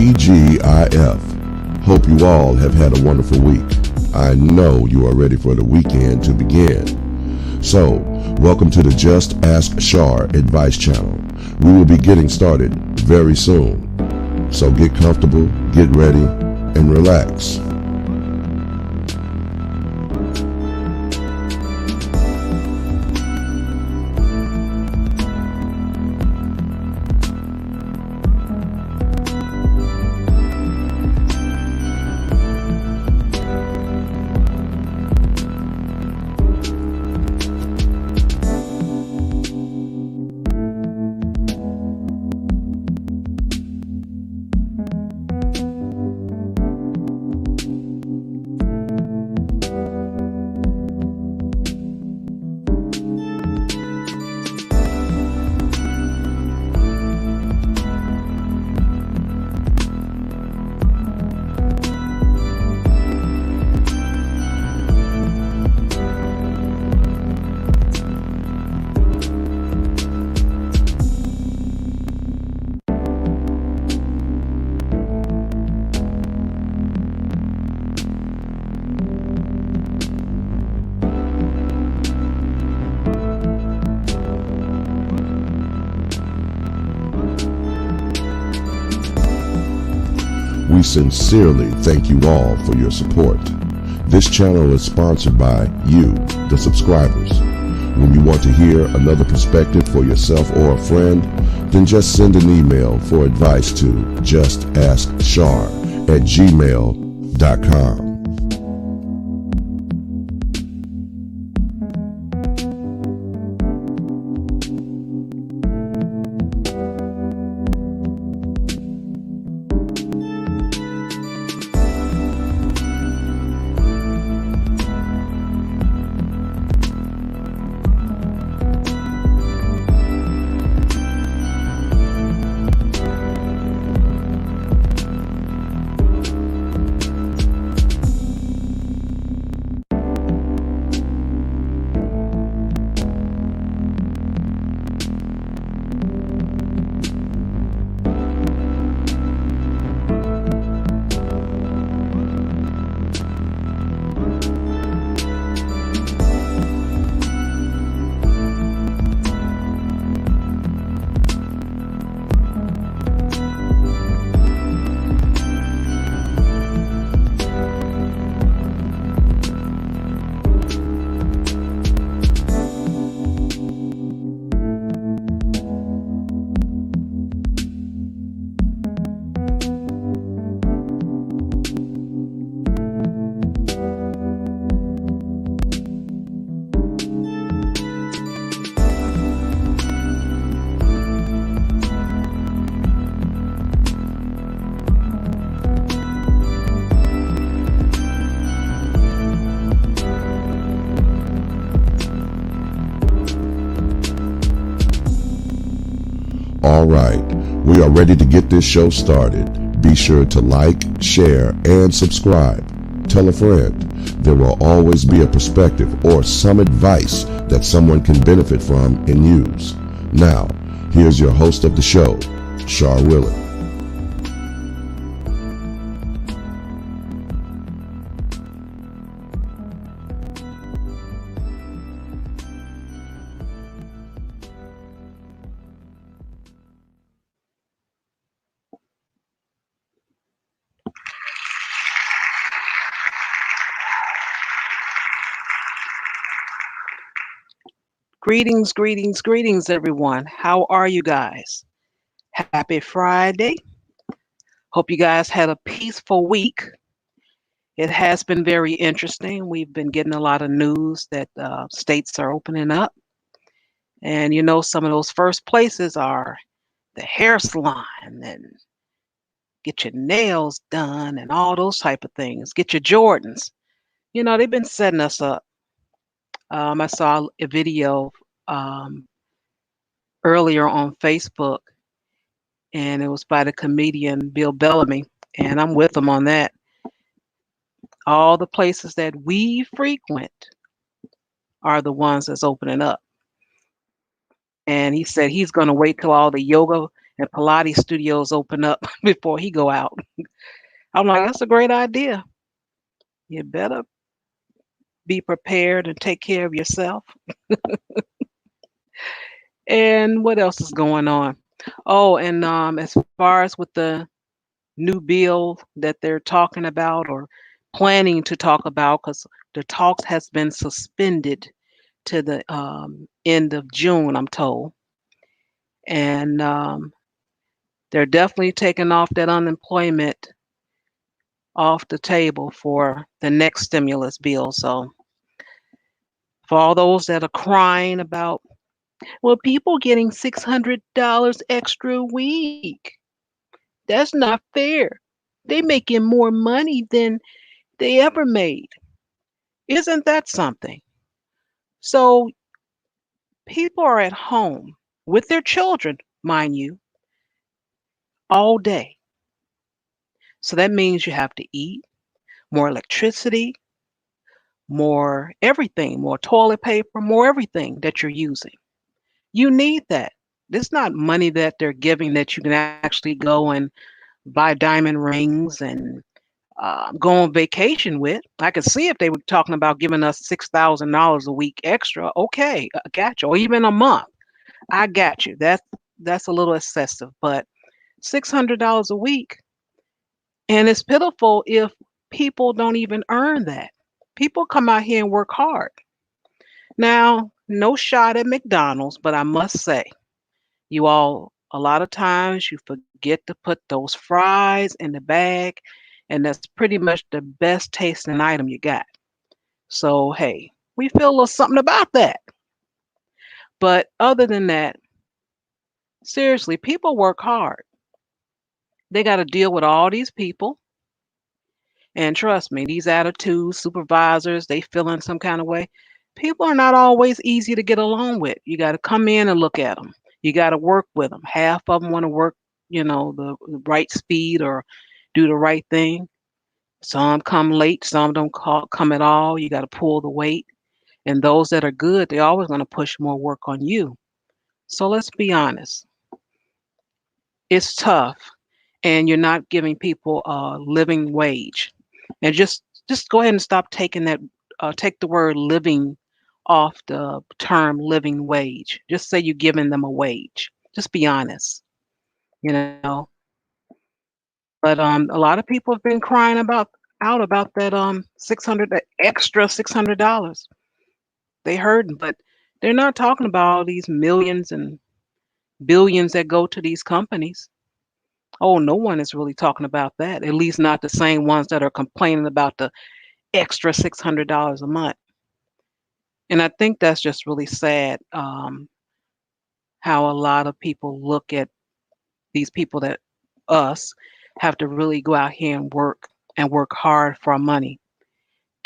TGIF. Hope you all have had a wonderful week. I know you are ready for the weekend to begin. So, welcome to the Just Ask Char advice channel. We will be getting started very soon. So get comfortable, get ready, and relax. We sincerely thank you all for your support. This channel is sponsored by you, the subscribers. When you want to hear another perspective for yourself or a friend, then just send an email for advice to justaskchar@gmail.com. All right, we are ready to get this show started. Be sure to like, share, and subscribe. Tell a friend. There will always be a perspective or some advice that someone can benefit from and use. Now, here's your host of the show, Char Willett. Greetings, greetings, greetings, everyone. How are you guys? Happy Friday. Hope you guys had a peaceful week. It has been very interesting. We've been getting a lot of news that states are opening up. And you know, some of those first places are the hair salon and get your nails done and all those type of things. Get your Jordans. You know, they've been setting us up. I saw a video earlier on Facebook, and it was by the comedian Bill Bellamy, and I'm with him on that. All the places that we frequent are the ones that's opening up. And he said he's going to wait till all the yoga and Pilates studios open up before he go out. I'm like, that's a great idea. You better be prepared and take care of yourself. And what else is going on? Oh, and as far as with the new bill that they're talking about or planning to talk about, because the talks has been suspended to the end of June, I'm told, and they're definitely taking off that unemployment off the table for the next stimulus bill. So for all those that are crying about, well, people getting $600 extra a week. That's not fair. They making more money than they ever made. Isn't that something? So people are at home with their children, mind you, all day. So that means you have to eat more electricity, more everything, more toilet paper, more everything that you're using. You need that. It's not money that they're giving that you can actually go and buy diamond rings and go on vacation with. I could see if they were talking about giving us $6,000 a week extra. Okay, I got you. Or even a month. I got you. That's a little excessive, but $600 a week, and it's pitiful if people don't even earn that. People come out here and work hard. Now, no shot at McDonald's, but I must say, you all, a lot of times you forget to put those fries in the bag, and that's pretty much the best tasting item you got. So, hey, we feel a little something about that. But other than that, seriously, people work hard. They got to deal with all these people. And trust me, these attitudes, supervisors, they feel in some kind of way. People are not always easy to get along with. You got to come in and look at them. You got to work with them. Half of them want to work, the right speed or do the right thing. Some come late, some don't come at all. You got to pull the weight. And those that are good, they're always going to push more work on you. So let's be honest. It's tough, and you're not giving people a living wage. And just go ahead and stop taking that take the word living off the term living wage. Just say you're giving them a wage. Just be honest, you know. But a lot of people have been crying about that 600 that extra $600. They heard, but they're not talking about all these millions and billions that go to these companies. Oh, no one is really talking about that. At least not the same ones that are complaining about the extra $600 a month. And I think that's just really sad, how a lot of people look at these people that us have to really go out here and work hard for our money.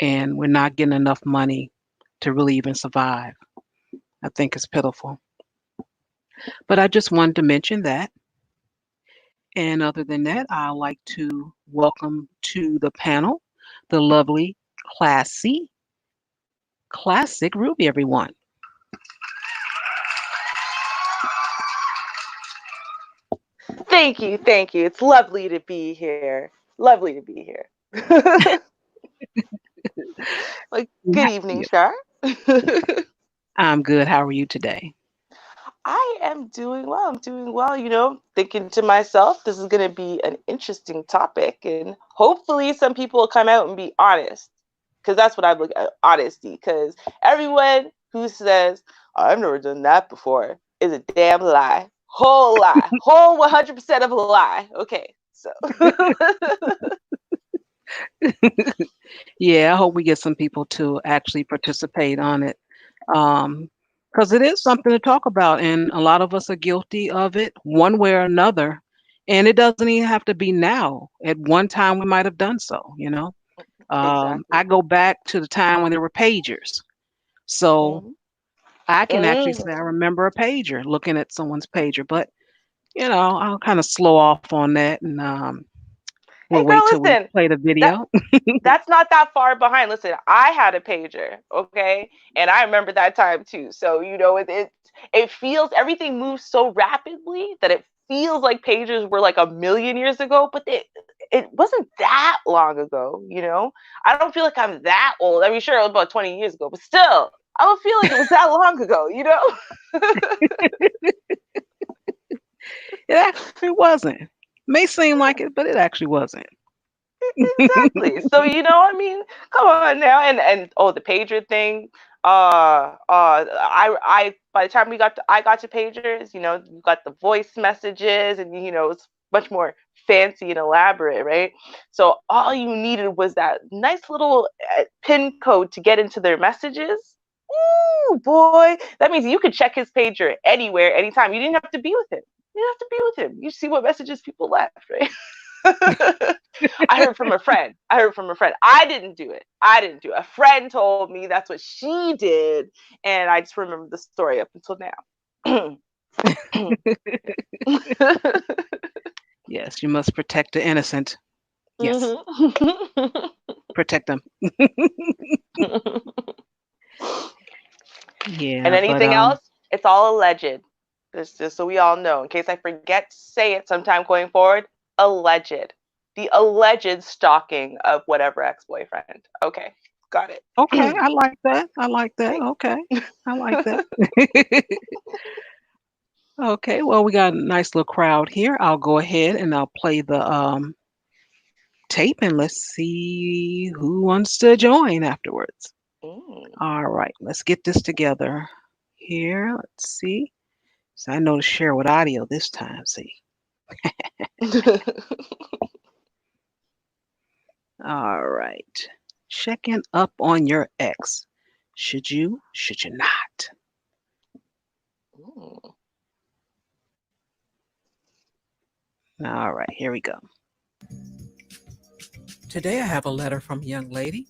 And we're not getting enough money to really even survive. I think it's pitiful. But I just wanted to mention that. And other than that, I'd like to welcome to the panel the lovely, classy, classic Ruby, everyone. Thank you, thank you. It's lovely to be here. Lovely to be here. Like, good evening, Yeah, Shar. I'm good. How are you today? I am doing well. I'm doing well. Thinking to myself, this is going to be an interesting topic, and hopefully, some people will come out and be honest, because that's what I look at, honesty. Because everyone who says I've never done that before is a damn lie, whole 100% of a lie. Okay, so. Yeah, I hope we get some people to actually participate on it. Because it is something to talk about, and a lot of us are guilty of it one way or another. And it doesn't even have to be now. At one time, we might have done so. Exactly. I go back to the time when there were pagers. So Mm-hmm. I can actually Mm. say I remember a pager, looking at someone's pager, but I'll kind of slow off on that, and we'll Hey, wait girl, till we listen. play the That video. that's not that far behind. Listen, I had a pager, okay, and I remember that time too. So it feels everything moves so rapidly that it feels like pagers were like a million years ago, but it wasn't that long ago, you know? I don't feel like I'm that old. I mean, sure, it was about 20 years ago, but still, I don't feel like it was that long ago, you know? It actually wasn't. May seem like it, but it actually wasn't. Exactly. So, you know, I mean, come on now. And oh, the pager thing. I by the time I got to pagers, you know, you got the voice messages, and you know, it's much more fancy and elaborate, right? So all you needed was that nice little pin code to get into their messages. Ooh, boy, that means you could check his pager anywhere, anytime. You didn't have to be with him. You didn't have to be with him. You see what messages people left, right? I heard from a friend. I didn't do it. A friend told me that's what she did, and I just remember the story up until now. Yes, you must protect the innocent. Yes, protect them. And Yeah, but anything else, it's all alleged. Just so we all know, in case I forget to say it sometime going forward, alleged. The alleged stalking of whatever ex-boyfriend. Okay, got it. okay, I like that. I like that. Thanks. Okay, I like that. Okay, well, we got a nice little crowd here. I'll go ahead and I'll play the tape and let's see who wants to join afterwards. Mm. All right, let's get this together here. Let's see. So I know to share with audio this time. See. All right. Checking up on your ex. Should you? Should you not? Mm. All right, here we go. Today I have a letter from a young lady,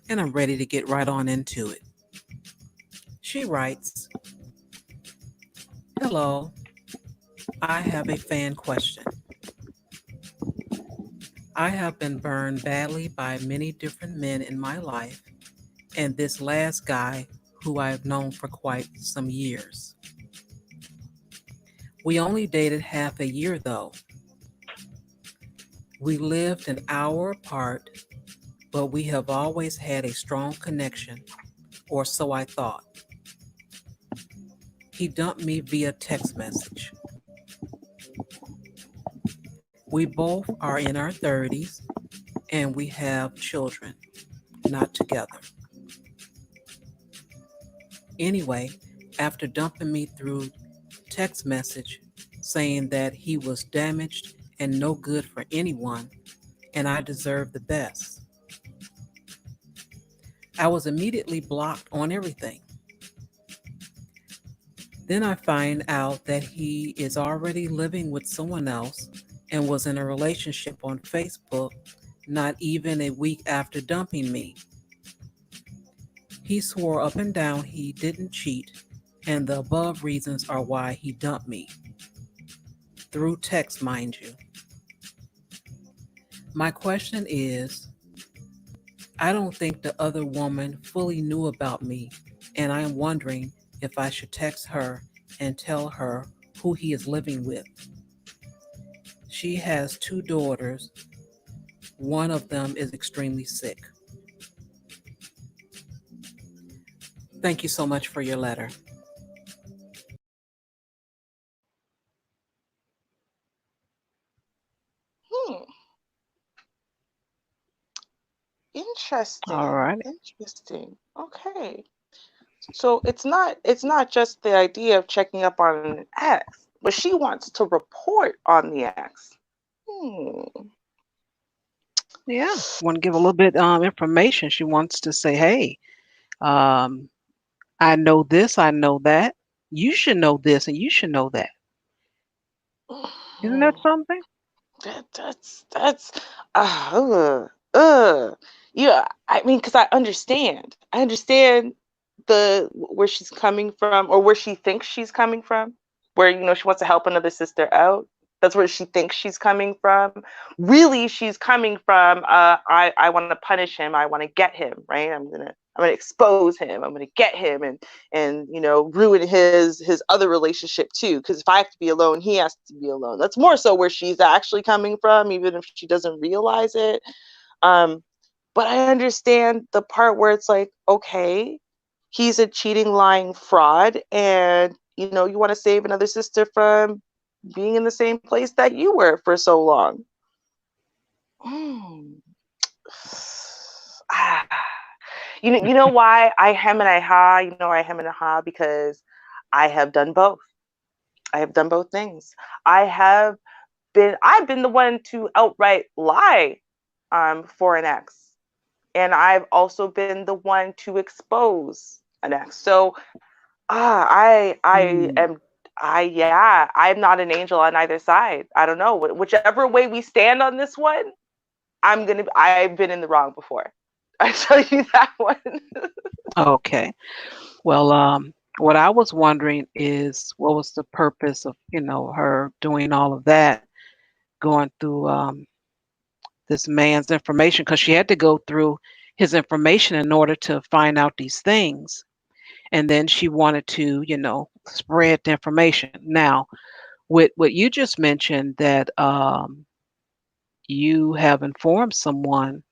and I'm ready to get right on into it. She writes, "Hello, I have a fan question. I have been burned badly by many different men in my life, and this last guy who I've known for quite some years. We only dated half a year though. We lived an hour apart, but we have always had a strong connection, or so I thought. He dumped me via text message. We both are in our 30s and we have children, not together. Anyway, after dumping me through text message saying that he was damaged and no good for anyone and I deserved the best, I was immediately blocked on everything. Then I find out that he is already living with someone else and was in a relationship on Facebook not even a week after dumping me. He swore up and down he didn't cheat, and the above reasons are why he dumped me. Through text, mind you. My question is, I don't think the other woman fully knew about me, and I am wondering if I should text her and tell her who he is living with. She has 2 daughters. One of them is extremely sick. Thank you so much for your letter." Hmm. All right. Interesting. Okay. So it's not just the idea of checking up on an ex, but she wants to report on the ex. Hmm. Yeah. Want to give a little bit information. She wants to say, hey, um, I know this, I know that. You should know this and you should know that. Isn't that something? That's uh, yeah. I mean, because I understand. I understand the where she's coming from, or where she thinks she's coming from, where you know she wants to help another sister out. That's where she thinks she's coming from. Really, she's coming from I want to punish him. I want to get him, right? I'm going to expose him. I'm going to get him and ruin his other relationship too. Because if I have to be alone, he has to be alone. That's more so where she's actually coming from, even if she doesn't realize it. But I understand the part where it's like, okay, he's a cheating, lying fraud, and you want to save another sister from being in the same place that you were for so long. You know why I hem and I ha? I hem and I ha because I have done both. I have done both things. I've been the one to outright lie for an ex. And I've also been the one to expose an ex. So I'm not an angel on either side. I don't know. Whichever way we stand on this one, I've been in the wrong before. I tell you that one. Okay. Well, what I was wondering is what was the purpose of, her doing all of that, going through this man's information, because she had to go through his information in order to find out these things. And then she wanted to, spread the information. Now, with what you just mentioned, that you have informed someone,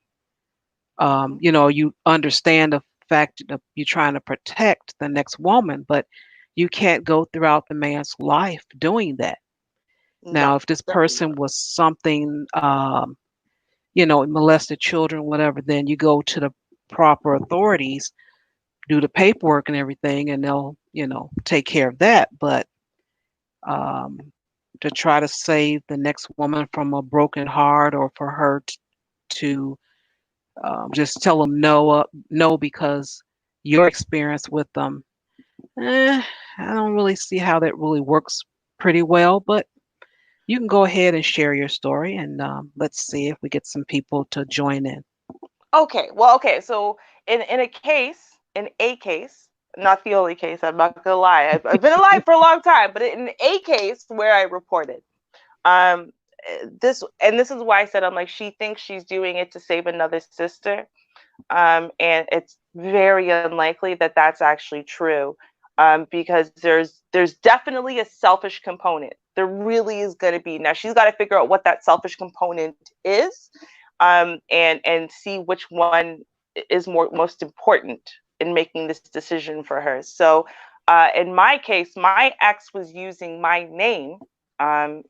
you understand the fact that you're trying to protect the next woman, but you can't go throughout the man's life doing that. Now, No, if this definitely person not. was something, molested children, whatever, then you go to the proper authorities, do the paperwork and everything, and they'll, take care of that. But um, to try to save the next woman from a broken heart, or for her to just tell them no, no, because your experience with them, I don't really see how that really works pretty well. But you can go ahead and share your story, and let's see if we get some people to join in. Okay. Well, okay. So in a case, not the only case, I'm not gonna lie. I've been alive for a long time, but in a case where I reported, um, this is why I said, I'm like, she thinks she's doing it to save another sister. And it's very unlikely that that's actually true, because there's definitely a selfish component. There really is going to be. Now she's got to figure out what that selfish component is, and see which one is most important in making this decision for her. So in my case, my ex was using my name, and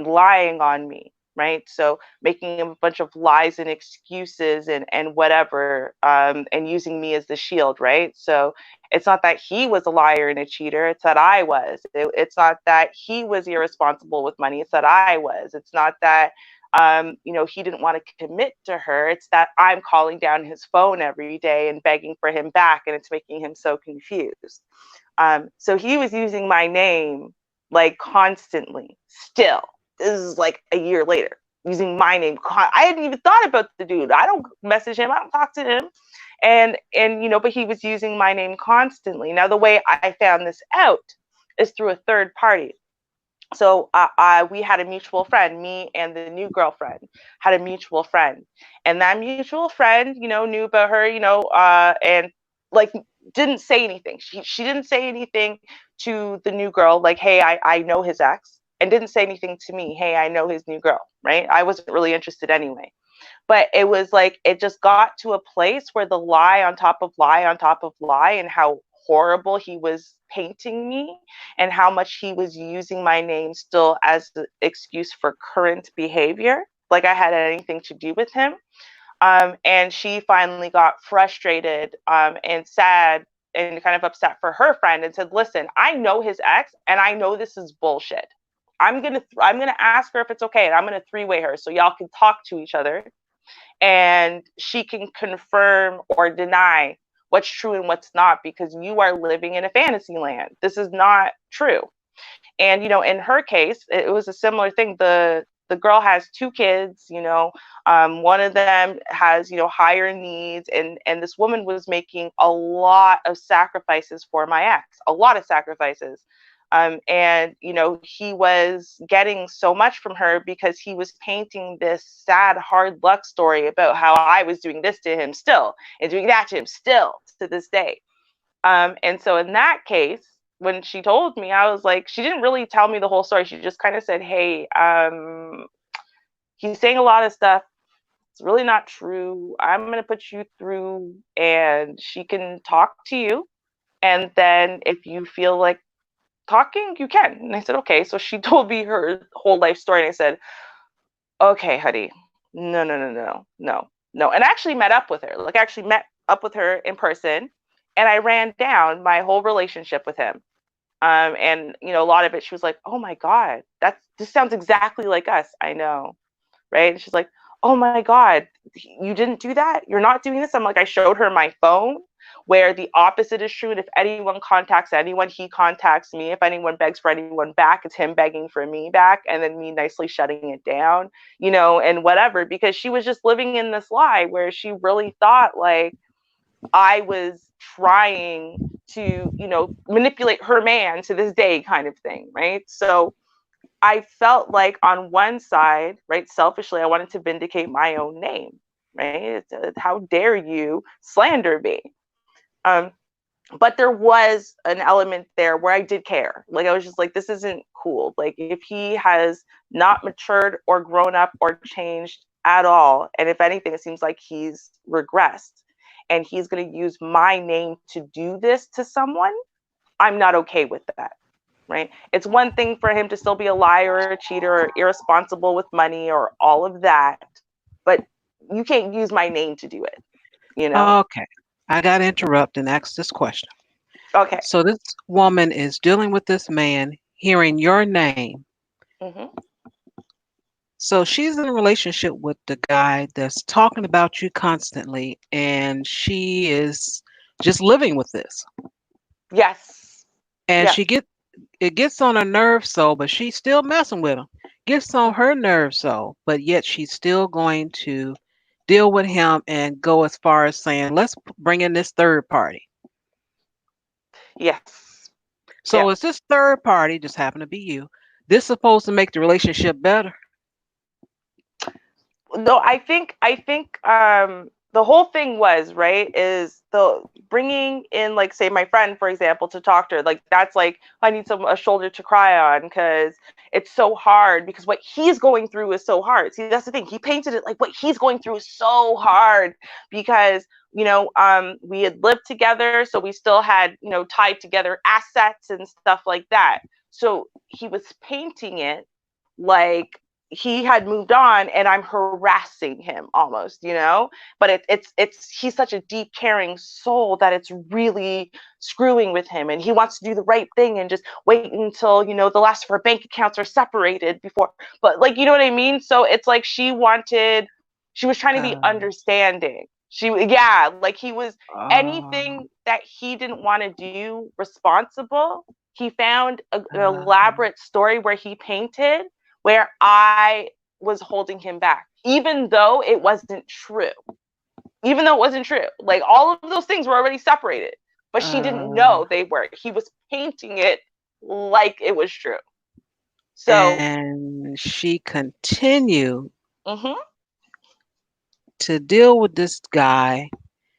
lying on me, right? So making a bunch of lies and excuses and whatever, and using me as the shield, right? So it's not that he was a liar and a cheater, it's that I was. It's not that he was irresponsible with money, it's that I was. It's not that he didn't want to commit to her. It's that I'm calling down his phone every day and begging for him back, and it's making him so confused. So he was using my name like constantly. Still, this is like a year later, using my name. I hadn't even thought about the dude. I don't message him. I don't talk to him. And but he was using my name constantly. Now the way I found this out is through a third party. So we had a mutual friend, me and the new girlfriend had a mutual friend, and that mutual friend, knew about her, and like didn't say anything. She didn't say anything to the new girl, like, hey, I know his ex, and didn't say anything to me, hey, I know his new girl, right? I wasn't really interested anyway. But it was like it just got to a place where the lie on top of lie on top of lie, and how horrible he was painting me, and how much he was using my name still as the excuse for current behavior, like I had anything to do with him. And she finally got frustrated, and sad, and kind of upset for her friend, and said, listen, I know his ex, and I know this is bullshit. I'm gonna ask her if it's okay, and I'm gonna three-way her so y'all can talk to each other, and she can confirm or deny what's true and what's not, because you are living in a fantasy land. This is not true. And in her case, it was a similar thing. The girl has two kids. One of them has higher needs, and this woman was making a lot of sacrifices for my ex, a lot of sacrifices. And, he was getting so much from her because he was painting this sad, hard luck story about how I was doing this to him still and doing that to him still to this day. And so in that case, when she told me, I was like, she didn't really tell me the whole story. She just kind of said, hey, he's saying a lot of stuff. It's really not true. I'm going to put you through and she can talk to you. And then if you feel like talking, you can. And I said, okay. So she told me her whole life story. And I said, okay, honey, no. And I actually met up with her. Like, I actually met up with her in person. And I ran down my whole relationship with him. And, a lot of it, she was like, oh my God, this sounds exactly like us. I know. Right. And she's like, oh my God, you didn't do that? You're not doing this? I'm like, I showed her my phone where the opposite is true. And if anyone contacts anyone, he contacts me. If anyone begs for anyone back, it's him begging for me back and then me nicely shutting it down, and whatever, because she was just living in this lie where she really thought like I was trying to, manipulate her man to this day kind of thing. Right. So I felt like on one side, right, selfishly, I wanted to vindicate my own name, right? How dare you slander me? But there was an element there where I did care. Like, I was just like, this isn't cool. Like, if he has not matured or grown up or changed at all, and if anything, it seems like he's regressed, and he's going to use my name to do this to someone, I'm not okay with that. Right? It's one thing for him to still be a liar, a cheater, or irresponsible with money or all of that, but you can't use my name to do it, Okay. I got to interrupt and ask this question. Okay. So this woman is dealing with this man, hearing your name. Mm-hmm. So she's in a relationship with the guy that's talking about you constantly, and she is just living with this. Yes. And Yes. it gets on her nerves so, but she's still messing with him. Gets on her nerves so, but yet she's still going to deal with him and go as far as saying, let's bring in this third party. Yes. So is this third party, just happen to be you, this supposed to make the relationship better? No, I think the whole thing was, right, is the bringing in, like, say, my friend, for example, to talk to her. Like, that's like, I need a shoulder to cry on because it's so hard, because what he's going through is so hard. See, that's the thing. He painted it like what he's going through is so hard because, we had lived together, so we still had, tied together assets and stuff like that. So he was painting it like he had moved on and I'm harassing him almost, but it's he's such a deep, caring soul that it's really screwing with him, and he wants to do the right thing and just wait until, the last of our bank accounts are separated before, but, like, you know what I mean? So it's like she was trying to be understanding. Like, he was anything that he didn't want to do responsible. He found an elaborate story where he painted where I was holding him back, even though it wasn't true. Like, all of those things were already separated, but she didn't know they were. He was painting it like it was true. So, and she continued mm-hmm. to deal with this guy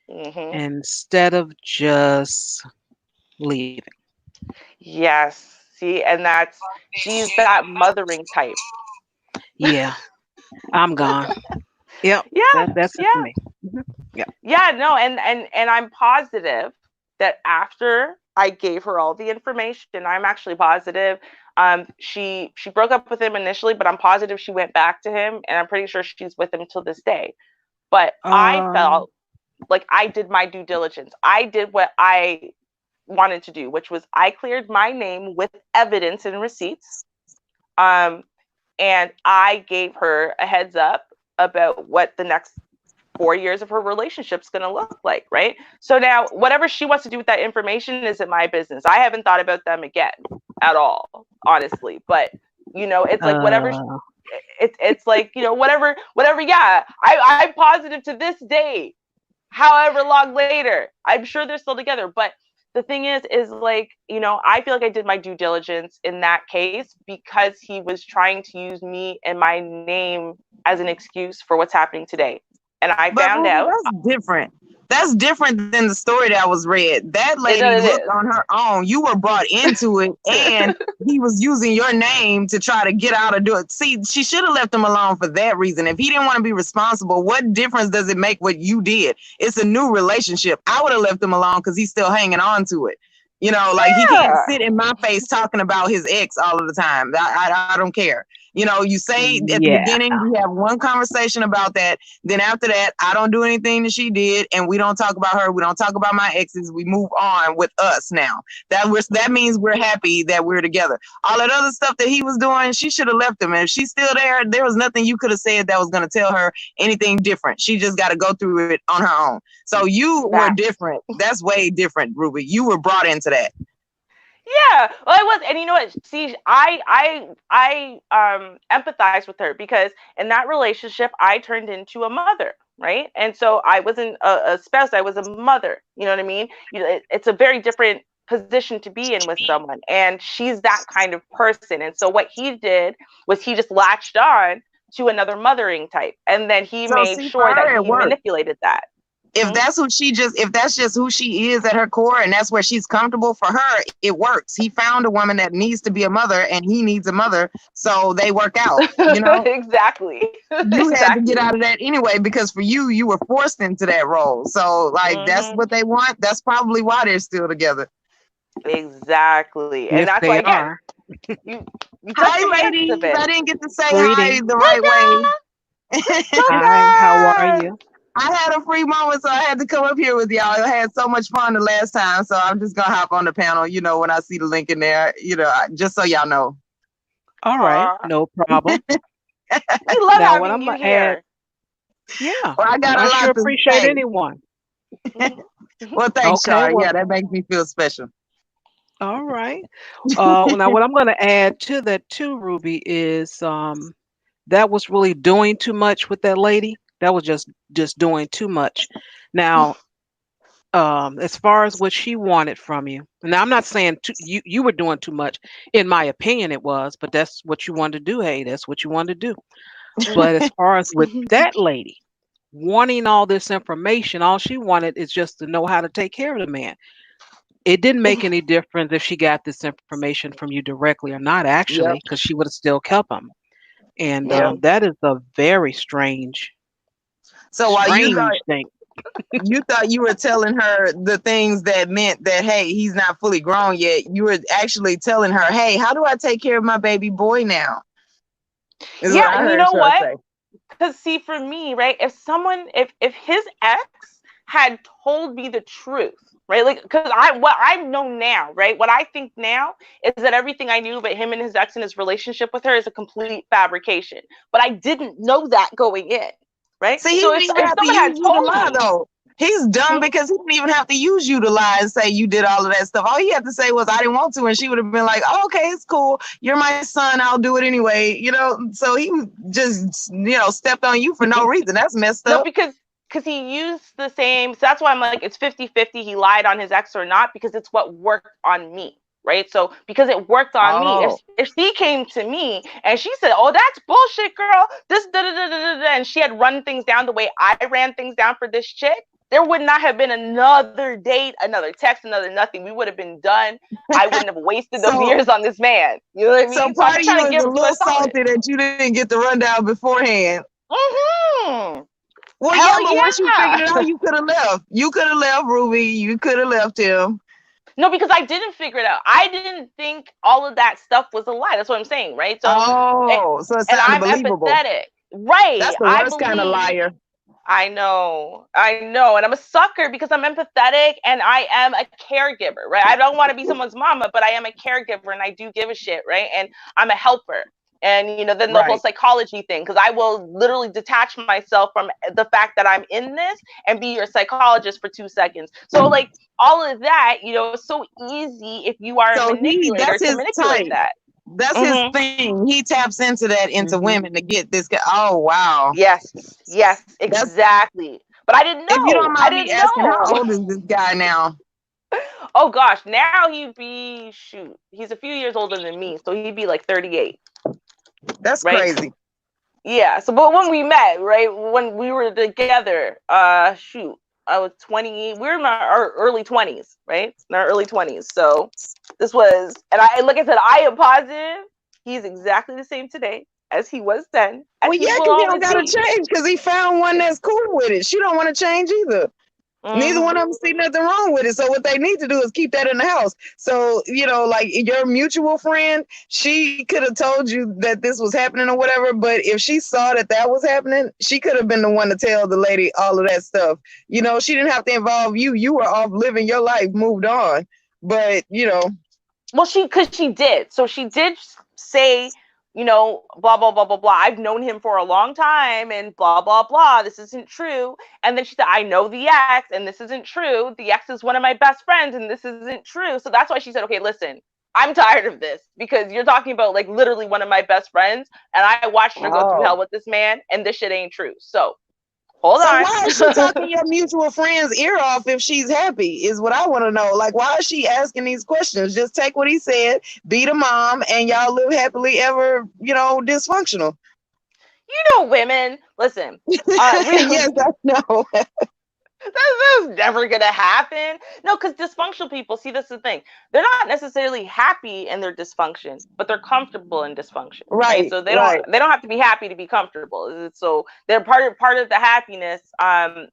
Mm-hmm. instead of just leaving. Yes. See, and she's that mothering type. Yeah, I'm gone. Yep. Yeah. That's it for me. Mm-hmm. Yeah. Yeah, no, and I'm positive that after I gave her all the information, I'm actually positive. She broke up with him initially, but I'm positive she went back to him, and I'm pretty sure she's with him till this day. But I felt like I did my due diligence. I did what I wanted to do, which was I cleared my name with evidence and receipts. And I gave her a heads up about what the next 4 years of her relationship's going to look like, right? So now, whatever she wants to do with that information isn't my business. I haven't thought about them again at all, honestly. But, it's like whatever. It's like, whatever. Yeah, I'm positive to this day, however long later, I'm sure they're still together. But the thing is like, you know, I feel like I did my due diligence in that case because he was trying to use me and my name as an excuse for what's happening today. And I But found Ruby, out. that's different. That's different than the story that was read. That lady It looked is. on her own. You were brought into it, and he was using your name to try to get out of do it. See, she should have left him alone for that reason. If he didn't want to be responsible, what difference does it make what you did? It's a new relationship. I would have left him alone because he's still hanging on to it. You know, like he can't sit in my face talking about his ex all of the time. I don't care. You know, you say at the beginning, we have one conversation about that. Then after that, I don't do anything that she did, and we don't talk about her. We don't talk about my exes. We move on with us now. That means we're happy that we're together. All that other stuff that he was doing, she should have left him. And if she's still there was nothing you could have said that was going to tell her anything different. She just got to go through it on her own. So you were different. That's way different, Ruby. You were brought into that. Yeah, well, I was, and you know what? See, I empathize with her because in that relationship, I turned into a mother, right? And so I wasn't a spouse; I was a mother. You know what I mean? You know, it's a very different position to be in with someone, and she's that kind of person. And so what he did was he just latched on to another mothering type, and then he made sure that he manipulated that. If that's just who she is at her core and that's where she's comfortable, for her, it works. He found a woman that needs to be a mother and he needs a mother. So they work out, you know? Exactly. You had to get out of that anyway, because for you, you were forced into that role. So like, that's what they want. That's probably why they're still together. Exactly. And If that's they why, again, are. you Hi, ladies. I didn't get to say Greetings. hi the right way. Hi, how are you? I had a free moment, so I had to come up here with y'all. I had so much fun the last time, so I'm just gonna hop on the panel, you know, when I see the link in there, you know, just so y'all know. All right, no problem. We love now, having what I'm you gonna here. Yeah, well, I got a lot sure to appreciate say. anyone. Well, thanks, Char. Well, yeah, that makes me feel special. all right. Now, what I'm gonna add to that too, Ruby, is that was really doing too much with that lady. That was just doing too much. Now, as far as what she wanted from you. Now, I'm not saying you were doing too much. In my opinion, it was, but that's what you wanted to do. Hey, that's what you wanted to do. But as far as with that lady wanting all this information, all she wanted is just to know how to take care of the man. It didn't make any difference if she got this information from you directly or not, actually, because she would have still kept him. And that is a very strange, so while strange thing. you thought you were telling her the things that meant that, hey, he's not fully grown yet, you were actually telling her, hey, how do I take care of my baby boy now? Yeah, and you know what? Because see, for me, right, if his ex had told me the truth, right, like, because what I know now, right, what I think now is that everything I knew about him and his ex and his relationship with her is a complete fabrication. But I didn't know that going in, right? See, so he didn't even have to use you to lie, though. He's dumb because he didn't even have to use you to lie and say you did all of that stuff. All he had to say was, I didn't want to. And she would have been like, oh, okay, it's cool. You're my son. I'll do it anyway. You know, so he just, you know, stepped on you for no reason. That's messed up. No, because he used the same. So that's why I'm like, it's 50-50. He lied on his ex or not, because it's what worked on me. Right. So because it worked on me, if she came to me and she said, oh, that's bullshit, girl, this, da, da, da, da, da, and she had run things down the way I ran things down for this chick, there would not have been another date, another text, another nothing. We would have been done. I wouldn't have wasted those years on this man. You know what I mean? So part of you is a little salty that you didn't get the rundown beforehand. Mm-hmm. Well, Hell but once you figured it out, you could have left. You could have left, Ruby. You could have left him. No, because I didn't figure it out. I didn't think all of that stuff was a lie. That's what I'm saying, right? So, so it sounded believable. Empathetic, right? That's the worst kind of liar. I know, and I'm a sucker because I'm empathetic and I am a caregiver, right? I don't want to be someone's mama, but I am a caregiver and I do give a shit, right? And I'm a helper. And, you know, then the whole psychology thing, because I will literally detach myself from the fact that I'm in this and be your psychologist for 2 seconds. So, like, all of that, you know, it's so easy if you are a manipulator to manipulate that. That's his thing. He taps into that, into women to get this guy. Oh, wow. Yes, exactly. But I didn't know. If you don't mind me asking, how old is this guy now? Oh gosh, now he'd be he's a few years older than me, so he'd be like 38. That's right? crazy. Yeah. So, but when we met, right, when we were together, I was 20. We were in our early 20s, right? In our early 20s. So this was, and like I said, I am positive he's exactly the same today as he was then. Well, He yeah, will because he don't always gotta be. change because he found one that's cool with it. She don't want to change either. Neither one of them see nothing wrong with it. So what they need to do is keep that in the house. So, like your mutual friend, she could have told you that this was happening or whatever. But if she saw that was happening, she could have been the one to tell the lady all of that stuff. She didn't have to involve you. You were off living your life, moved on. But, Well, because she did. So she did say, blah, blah, blah, blah, blah. I've known him for a long time and blah, blah, blah. This isn't true. And then she said, I know the ex and this isn't true. The ex is one of my best friends and this isn't true. So that's why she said, okay, listen, I'm tired of this because you're talking about like literally one of my best friends. And I watched her go through hell with this man and this shit ain't true. So hold on. Why is she talking your mutual friend's ear off if she's happy is what I want to know. Like, why is she asking these questions? Just take what he said, be the mom, and y'all live happily ever, dysfunctional. Women, listen. Yes, I know. That's never gonna happen. No, because dysfunctional people, see, this is the thing. They're not necessarily happy in their dysfunction, but they're comfortable in dysfunction. Right. So they don't have to be happy to be comfortable. So they're part of the happiness,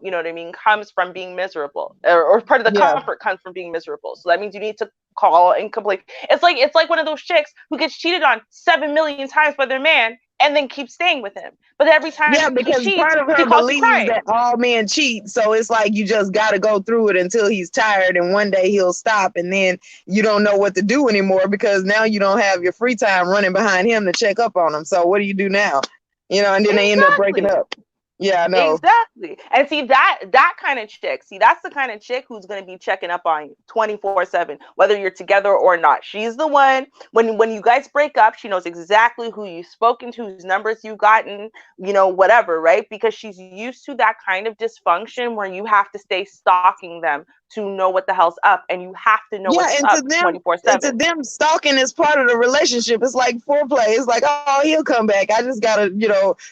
you know what I mean, comes from being miserable. Or part of the comfort comes from being miserable. So that means you need to call and complain. It's like one of those chicks who gets cheated on 7 million times by their man and then keep staying with him. But every time because he cheats, part of her believes that all men cheat. So it's like you just got to go through it until he's tired and one day he'll stop and then you don't know what to do anymore because now you don't have your free time running behind him to check up on him. So what do you do now? And then they end up breaking up. Yeah, I know. Exactly. And see that kind of chick, that's the kind of chick who's going to be checking up on you 24/7, whether you're together or not. She's the one, when you guys break up, she knows exactly who you've spoken to, whose numbers you've gotten, whatever, right? Because she's used to that kind of dysfunction where you have to stay stalking them to know what the hell's up, and you have to know what's up 24/7. And to them, stalking is part of the relationship. It's like foreplay. It's like, oh, he'll come back. I just gotta,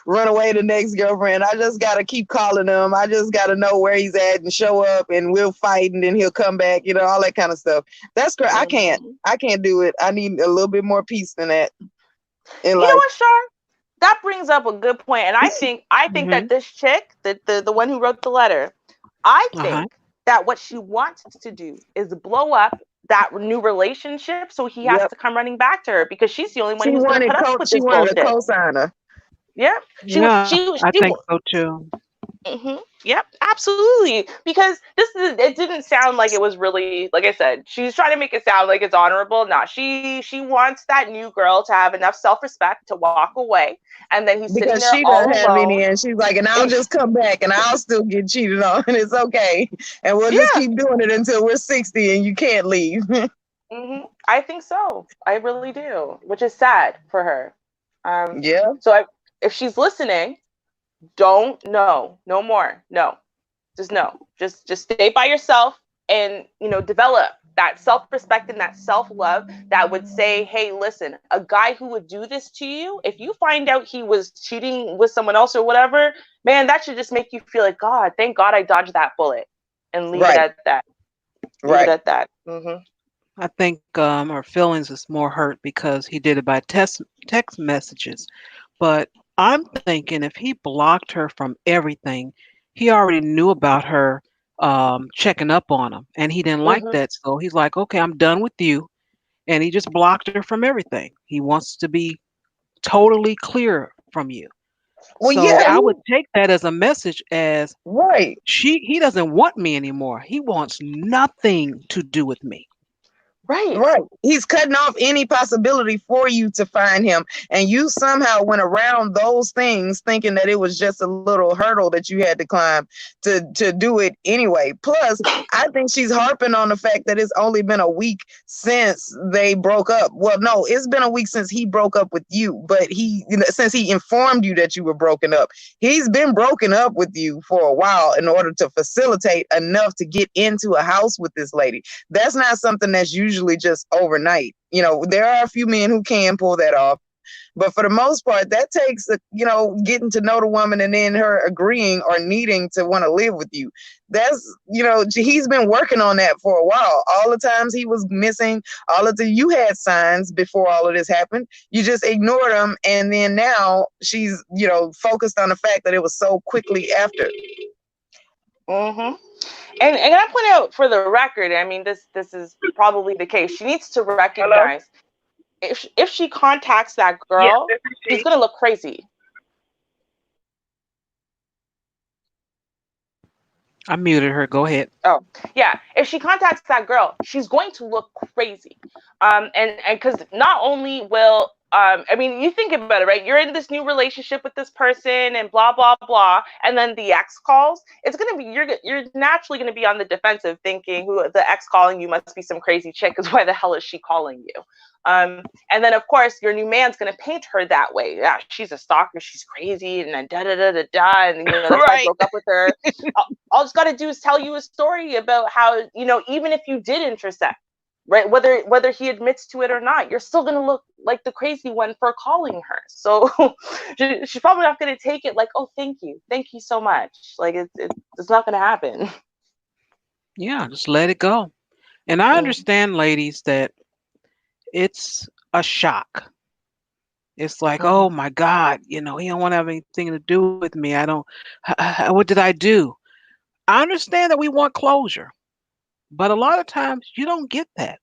run away to the next girlfriend. I just gotta keep calling him. I just gotta know where he's at and show up, and we'll fight, and then he'll come back. All that kind of stuff. That's great. I can't do it. I need a little bit more peace than that. You know what, Char? That brings up a good point, and I think that this chick, the one who wrote the letter, I think that what she wants to do is blow up that new relationship so he has to come running back to her because she's the only one who's going to put up with this bullshit. She wanted a co-signer. Yeah. I think so too. Yep, absolutely. Because it didn't sound like it was really, like I said, she's trying to make it sound like it's honorable. No, she wants that new girl to have enough self-respect to walk away, and then he's sitting there all alone. Because she doesn't have any, and she's like, and I'll just come back, and I'll still get cheated on, and it's okay, and we'll just keep doing it until we're 60, and you can't leave. I think so. I really do, which is sad for her. So if she's listening, no more. No, just no. Just stay by yourself and, develop that self-respect and that self-love that would say, hey, listen, a guy who would do this to you, if you find out he was cheating with someone else or whatever, man, that should just make you feel like, God, thank God I dodged that bullet, and leave it at that. Leave it at that. I think her feelings is more hurt because he did it by text messages. But I'm thinking if he blocked her from everything, he already knew about her checking up on him, and he didn't like that. So he's like, okay, I'm done with you. And he just blocked her from everything. He wants to be totally clear from you. Well, so I would take that as a message as he doesn't want me anymore. He wants nothing to do with me. Right. Right. He's cutting off any possibility for you to find him. And you somehow went around those things thinking that it was just a little hurdle that you had to climb to do it anyway. Plus, I think she's harping on the fact that it's only been a week since they broke up. Well, no, it's been a week since he broke up with you, but since he informed you that you were broken up, he's been broken up with you for a while in order to facilitate enough to get into a house with this lady. That's not something that's usually just overnight. There are a few men who can pull that off, but for the most part, that takes getting to know the woman and then her agreeing or needing to want to live with you. That's he's been working on that for a while. All the times he was missing, you had signs before all of this happened. You just ignored them, and then now she's focused on the fact that it was so quickly after. Mm-hmm. And I point out for the record, I mean, this is probably the case. She needs to recognize if she contacts that girl, she's gonna look crazy. I muted her. Go ahead. Oh, yeah. If she contacts that girl, she's going to look crazy. And because not only will I mean, you think about it, right? You're in this new relationship with this person and blah blah blah, and then the ex calls. It's gonna be you're naturally gonna be on the defensive, thinking who the ex calling you must be some crazy chick, because why the hell is she calling you? And then of course your new man's gonna paint her that way. Yeah, she's a stalker, she's crazy, and then da da da da da, and that's why I broke up with her. All it's got to do is tell you a story about how even if you did intersect, right? Whether he admits to it or not, you're still gonna look like the crazy one for calling her. So she's probably not gonna take it like, oh, thank you so much. Like it's not gonna happen. Yeah, just let it go. And I understand, ladies, that it's a shock. It's like, oh my God, he don't want to have anything to do with me. I don't. What did I do? I understand that we want closure, but a lot of times you don't get that.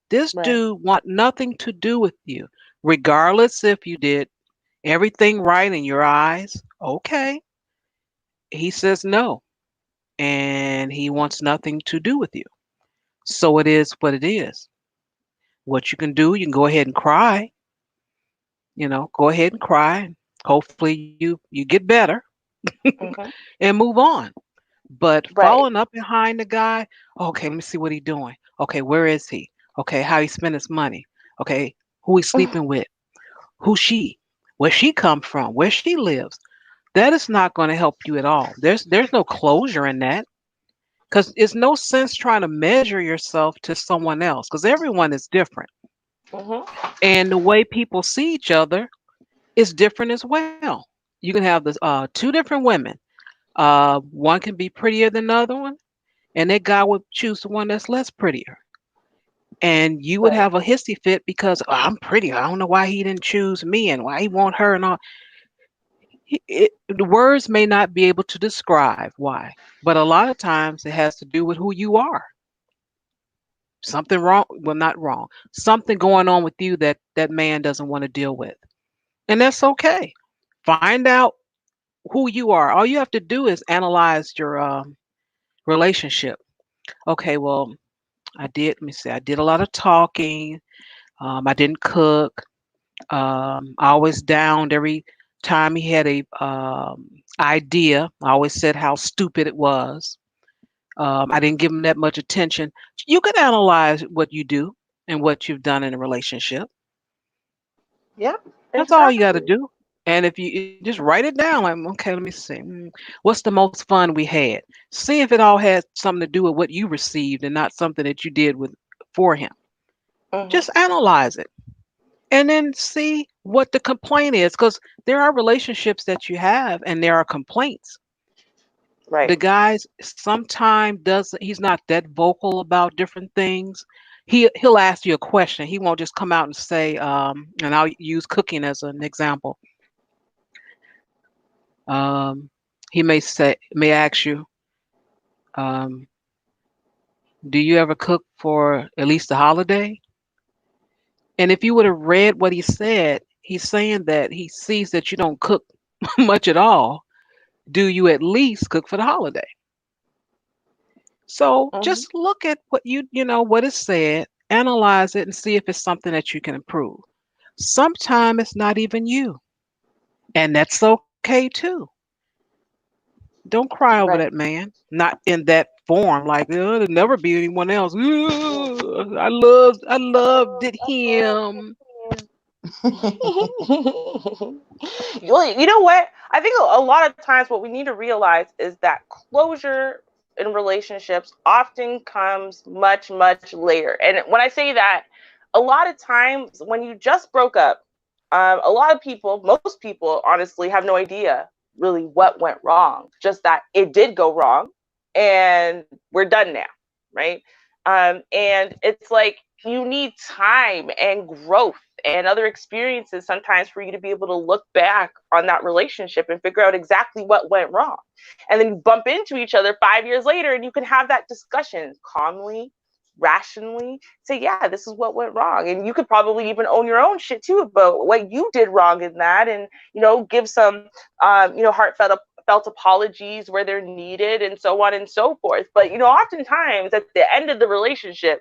This Right. dude want nothing to do with you, regardless if you did everything right in your eyes. Okay, he says no, and he wants nothing to do with you. So it is what it is. What you can do, you can go ahead and cry. Go ahead and cry. Hopefully you get better Mm-hmm. and move on. But Right. following up behind the guy, okay, let me see what he's doing. Okay, where is he? Okay, how he spend his money? Okay, who he's sleeping with? Who she? Where she come from? Where she lives? That is not going to help you at all. There's no closure in that, because it's no sense trying to measure yourself to someone else, because everyone is different, Mm-hmm. and the way people see each other is different as well. You can have this two different women. One can be prettier than the other one, and that guy would choose the one that's less prettier. And you would Right. have a hissy fit because, "Oh, I'm pretty. I don't know why he didn't choose me and why he want her and all." The words may not be able to describe why, but a lot of times it has to do with who you are. Something wrong, well, not wrong. Something going on with you that that man doesn't want to deal with, and that's okay. Find out who you are. All you have to do is analyze your relationship. Okay, well, I did. Let me see. I did a lot of talking. I didn't cook. I always downed every time he had a idea. I always said how stupid it was. I didn't give him that much attention. You can analyze what you do and what you've done in a relationship. Yep. That's all you got to Exactly. do. And if you just write it down, like, okay, let me see. What's the most fun we had? See if it all had something to do with what you received and not something that you did with for him. Mm-hmm. Just analyze it and then see what the complaint is, because there are relationships that you have and there are complaints. The Right. guys sometimes doesn't he's not that vocal about different things. He'll ask you a question. He won't just come out and say, and I'll use cooking as an example. um, he may ask you, um, do you ever cook for at least a holiday? And if you would have read what he said, he's saying that he sees that you don't cook much at all. Do you at least cook for the holiday? So Mm-hmm. just look at what what is said Analyze it and see if it's something that you can improve. Sometimes it's not even you, and that's okay too. Don't cry over Right. that man. Not in that form, like there'll never be anyone else. I loved it him. You know what? I think a lot of times what we need to realize is that closure in relationships often comes much, much later. And when I say that, a lot of times when you just broke up, a lot of people, most people, honestly, have no idea really what went wrong. Just that it did go wrong, and we're done now, right? And it's like you need time and growth and other experiences sometimes for you to be able to look back on that relationship and figure out exactly what went wrong. And then you bump into each other 5 years later and you can have that discussion calmly, rationally, say, yeah, this is what went wrong. And you could probably even own your own shit too about what you did wrong in that, and, give some, heartfelt felt apologies where they're needed, and so on and so forth. But, oftentimes at the end of the relationship,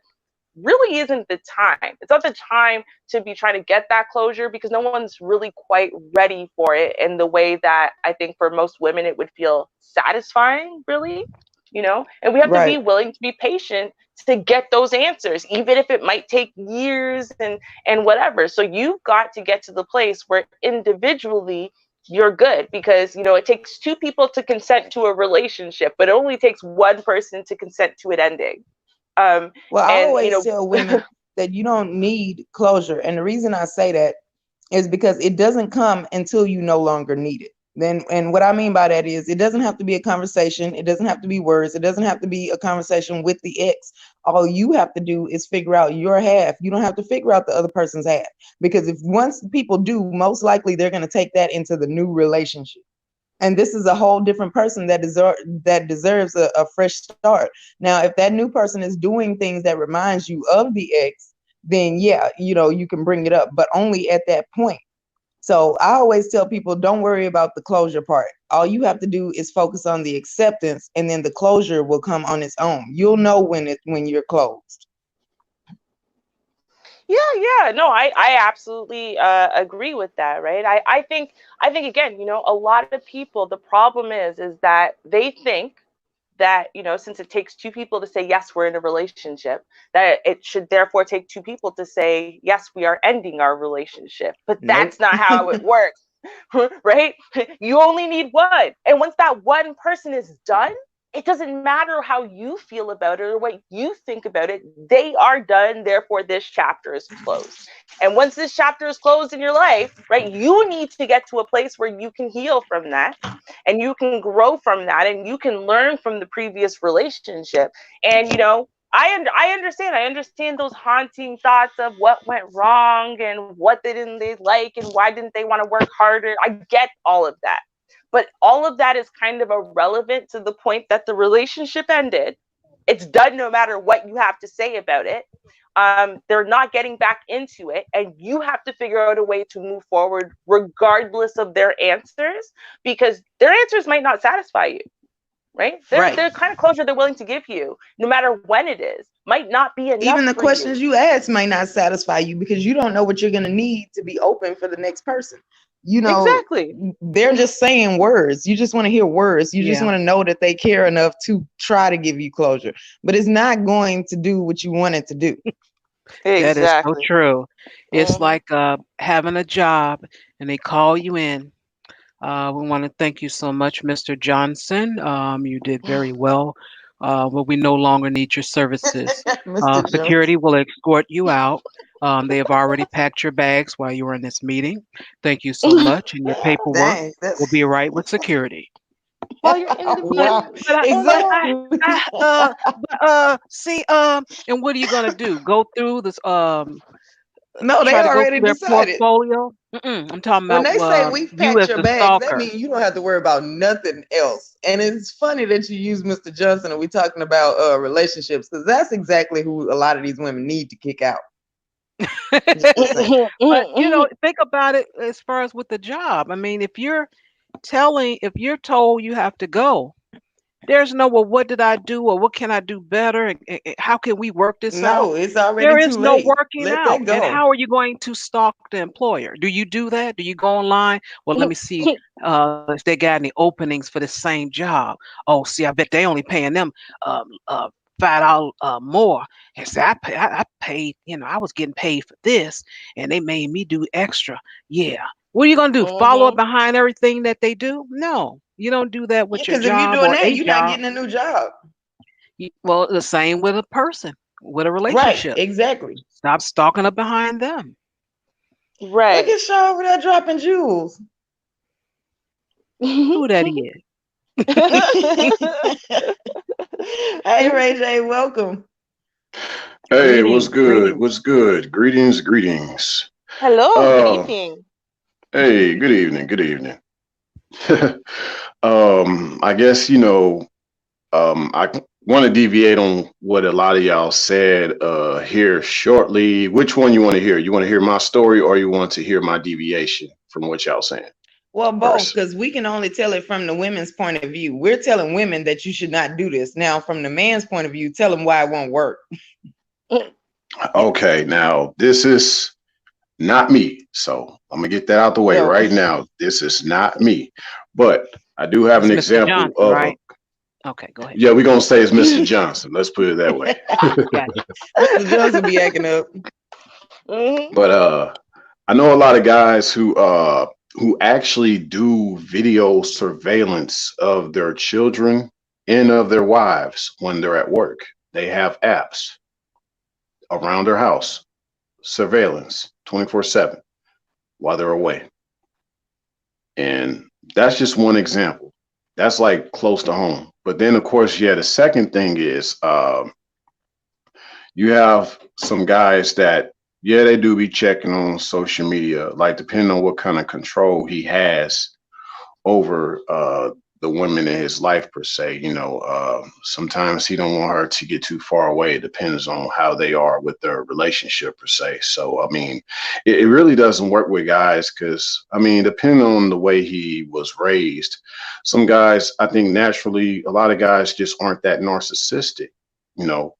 really isn't the time. It's not the time to be trying to get that closure, because no one's really quite ready for it in the way that I think for most women it would feel satisfying, really, And we have to be Right. willing to be patient to get those answers, even if it might take years and whatever. So you've got to get to the place where individually you're good, because it takes two people to consent to a relationship, but it only takes one person to consent to it ending. Um, Well, I and always tell women that you don't need closure. And the reason I say that is because it doesn't come until you no longer need it. Then, and what I mean by that is it doesn't have to be a conversation. It doesn't have to be words. It doesn't have to be a conversation with the ex. All you have to do is figure out your half. You don't have to figure out the other person's half, because if once people do, most likely they're going to take that into the new relationship. And this is a whole different person that deserves a fresh start. Now, if that new person is doing things that reminds you of the ex, then yeah, you can bring it up, but only at that point. So I always tell people, don't worry about the closure part. All you have to do is focus on the acceptance, and then the closure will come on its own. You'll know when you're closed. yeah, no, I absolutely agree with that, right? I think again, a lot of people, the problem is that they think that, since it takes two people to say yes, we're in a relationship, that it should therefore take two people to say yes, we are ending our relationship. But Nope. that's not how it works. Right? You only need one. And once that one person is done, it doesn't matter how you feel about it or what you think about it. They are done. Therefore, this chapter is closed. And once this chapter is closed in your life, right, you need to get to a place where you can heal from that and you can grow from that and you can learn from the previous relationship. And, I understand. I understand those haunting thoughts of what went wrong and what didn't they like and why didn't they want to work harder. I get all of that. But all of that is kind of irrelevant to the point that the relationship ended. It's done no matter what you have to say about it. They're not getting back into it. And you have to figure out a way to move forward regardless of their answers, because their answers might not satisfy you. Right? Right. They're kind of closure they're willing to give you, no matter when it is, might not be enough Even the for you. questions you ask may not satisfy you, because you don't know what you're going to need to be open for the next person. Exactly. They're just saying words. You just want to hear words. You just Yeah. want to know that they care enough to try to give you closure, but it's not going to do what you want it to do. That is so Exactly. true. It's Mm-hmm. like having a job and they call you in. We want to thank you so much, Mr. Johnson. You did very well. But we no longer need your services. Mr. Jones. Security will escort you out. They have already packed your bags while you were in this meeting. Thank you so much, and your paperwork Dang, will be right with security. While you're in the But wow. meeting. but I Oh my but God. I see and what are you gonna do? Go through this No, they try to go through already their decided. portfolio? I'm talking When about they say we've you packed as your the bags, that stalker. means you don't have to worry about nothing else. And it's funny that you use Mr. Johnson and we talking about relationships, because that's exactly who a lot of these women need to kick out. Just saying. But think about it as far as with the job. I mean, if you're told you have to go, There's no, well, what did I do or what can I do better? And how can we work this out? No, it's already There too is no late. working Let out. that And go. how are you going to stalk the employer? Do you do that? Do you go online? Well, let me see if they got any openings for the same job. Oh, see, I bet they only paying them $5 more. And say, I paid, I was getting paid for this, and they made me do extra. Yeah. What are you gonna do? Follow up Mhm. behind everything that they do? No, you don't do that with your Because if you're job doing or that, a you're not job. getting a new job. Well, the same with a person, with a Right, relationship. exactly. Stop stalking up behind them. Look Right. at Shaw over there dropping jewels. Who that is? Hey, Ray J, welcome. Hey, what's Greetings, good? greetings. What's good? Greetings, greetings. Hello, good Uh, evening. hey, good evening, good evening. I guess I want to deviate on what a lot of y'all said here shortly. Which one you want to hear? You want to hear my story, or you want to hear my deviation from what y'all saying Well, both, first? because we can only tell it from the women's point of view. We're telling women that you should not do this. Now, from the man's point of view, tell them why it won't work. Okay, now this is not me, so I'm gonna get that out the way No, right now. This is not me, but I do have It's an Mr. example Johnson, of a. right? Okay, go ahead. Yeah, we're gonna say it's Mr. Johnson. Let's put it that way. Got you. Mr. Johnson be acting up. Mhm. But I know a lot of guys who actually do video surveillance of their children and of their wives when they're at work. They have apps around their house, surveillance 24/7 while they're away. And that's just one example. That's like close to home. But then of course, yeah, the second thing is you have some guys that, yeah, they do be checking on social media, like depending on what kind of control he has over the women in his life per se. Sometimes he don't want her to get too far away. It depends on how they are with their relationship per se. So I mean, it really doesn't work with guys because I mean, depending on the way he was raised, some guys, I think naturally, a lot of guys just aren't that narcissistic.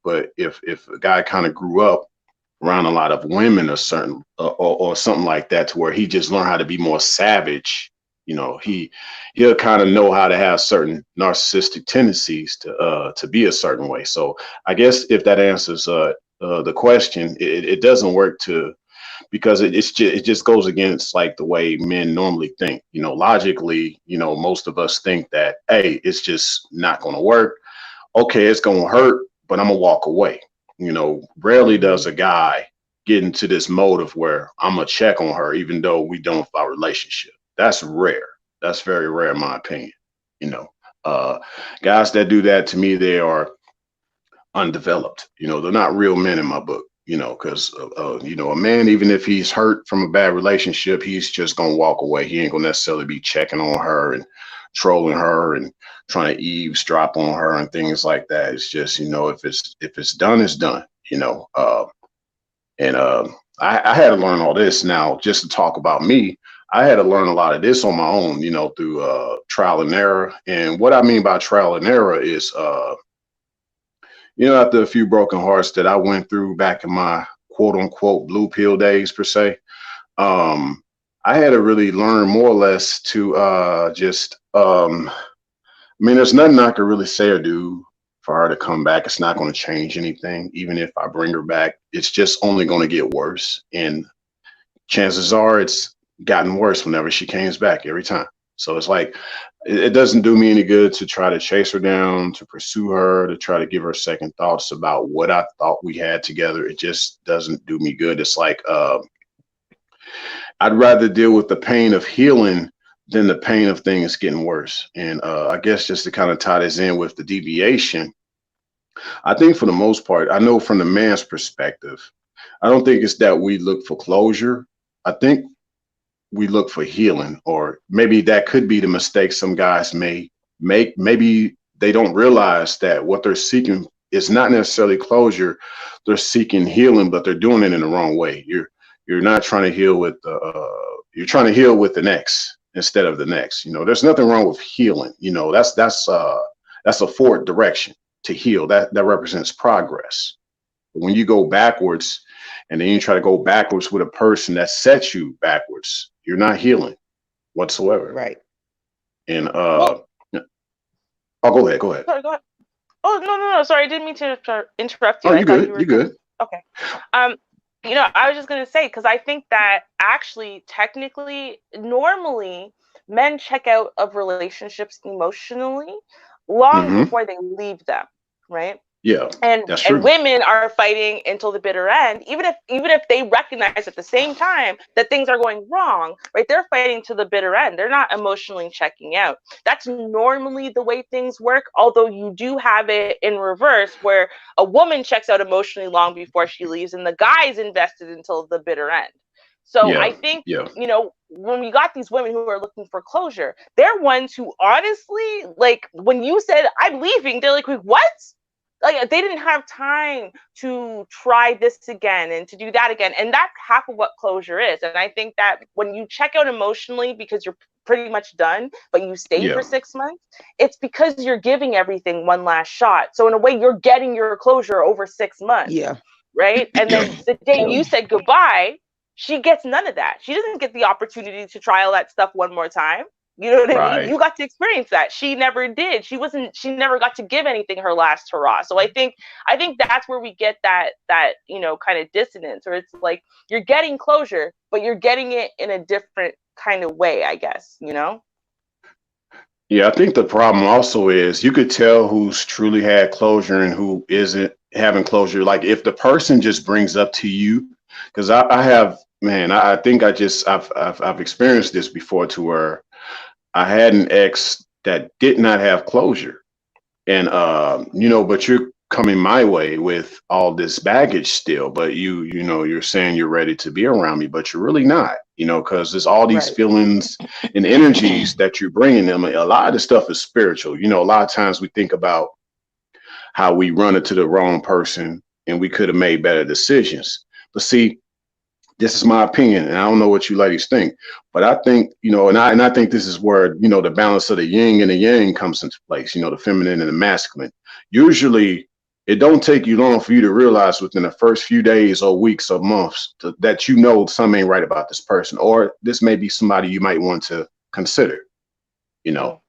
But if a guy kind of grew up around a lot of women or certain or something like that to where he just learned how to be more savage, he'll kind of know how to have certain narcissistic tendencies to be a certain way. So I guess if that answers the question, it doesn't work to because it just goes against like the way men normally think. Logically, most of us think that, hey, it's just not going to work. Okay, it's going to hurt, but I'm going to walk away. Rarely does a guy get into this mode of where I'm going to check on her, even though we don't have our relationship. That's rare. That's very rare, in my opinion. You know, uh, Guys that do that to me, they are undeveloped. They're not real men in my book. Because a man, even if he's hurt from a bad relationship, he's just gonna walk away. He ain't gonna necessarily be checking on her and trolling her and trying to eavesdrop on her and things like that. It's just if it's done, it's done. And I had to learn all this. Now, just to talk about me, I had to learn a lot of this on my own. Through trial and error. And what I mean by trial and error is after a few broken hearts that I went through back in my quote unquote blue pill days per se, um, I had to really learn more or less to just, I mean, there's nothing I could really say or do for her to come back. It's not going to change anything. Even if I bring her back, it's just only going to get worse. And chances are it's gotten worse whenever she comes back every time. So it's like it doesn't do me any good to try to chase her down, to pursue her, to try to give her second thoughts about what I thought we had together. It just doesn't do me good. It's like I'd rather deal with the pain of healing than the pain of things getting worse. And I guess just to kind of tie this in with the deviation, I think for the most part, I know from the man's perspective, I don't think it's that we look for closure. I think we look for healing, or maybe that could be the mistake some guys may make. Maybe they don't realize that what they're seeking is not necessarily closure. They're seeking healing, but they're doing it in the wrong way. You're not trying to heal with you're trying to heal with the next instead of the next. There's nothing wrong with healing. That's that's a forward direction to heal. That represents progress. But when you go backwards and then you try to go backwards with a person that sets you backwards, you're not healing whatsoever. Right. And Well, oh, go ahead. sorry, go ahead. Oh, no. Sorry, I didn't mean to interrupt you. Oh, I you thought good. you were You good. Okay. I was just gonna say, because I think that actually, technically, normally men check out of relationships emotionally long Mm-hmm. before they leave them, right? Yeah, and that's and true. women are fighting until the bitter end, even if they recognize at the same time that things are going wrong, right? They're fighting to the bitter end. They're not emotionally checking out. That's normally the way things work, although you do have it in reverse, where a woman checks out emotionally long before she leaves and the guy's invested until the bitter end. So Yeah, I think, yeah, when we got these women who are looking for closure, they're ones who honestly, like, when you said I'm leaving, they're like, wait, what? Like, they didn't have time to try this again and to do that again. And that's half of what closure is. And I think that when you check out emotionally because you're pretty much done, but you stay yeah, for 6 months, it's because you're giving everything one last shot. So in a way, you're getting your closure over 6 months, Yeah. right? And yeah. then the day you said goodbye, she gets none of that. She doesn't get the opportunity to try all that stuff one more time. You know what I mean? Right. You got to experience that. She never did. She never got to give anything her last hurrah. So I think that's where we get that kind of dissonance, or it's like you're getting closure, but you're getting it in a different kind of way, I guess, Yeah, I think the problem also is you could tell who's truly had closure and who isn't having closure. Like if the person just brings up to you, because I have, man, I think I've experienced this before to where I had an ex that did not have closure. And but you're coming my way with all this baggage still, but you're saying you're ready to be around me, but you're really not, because there's all these Right. feelings and energies that you're bringing them. A lot of the stuff is spiritual. A lot of times we think about how we run into the wrong person and we could have made better decisions. But see, this is my opinion, and I don't know what you ladies think, but I think, and I think this is where, the balance of the yin and the yang comes into place, the feminine and the masculine. Usually it don't take you long for you to realize within the first few days or weeks or months that something ain't right about this person, or this may be somebody you might want to consider, you know.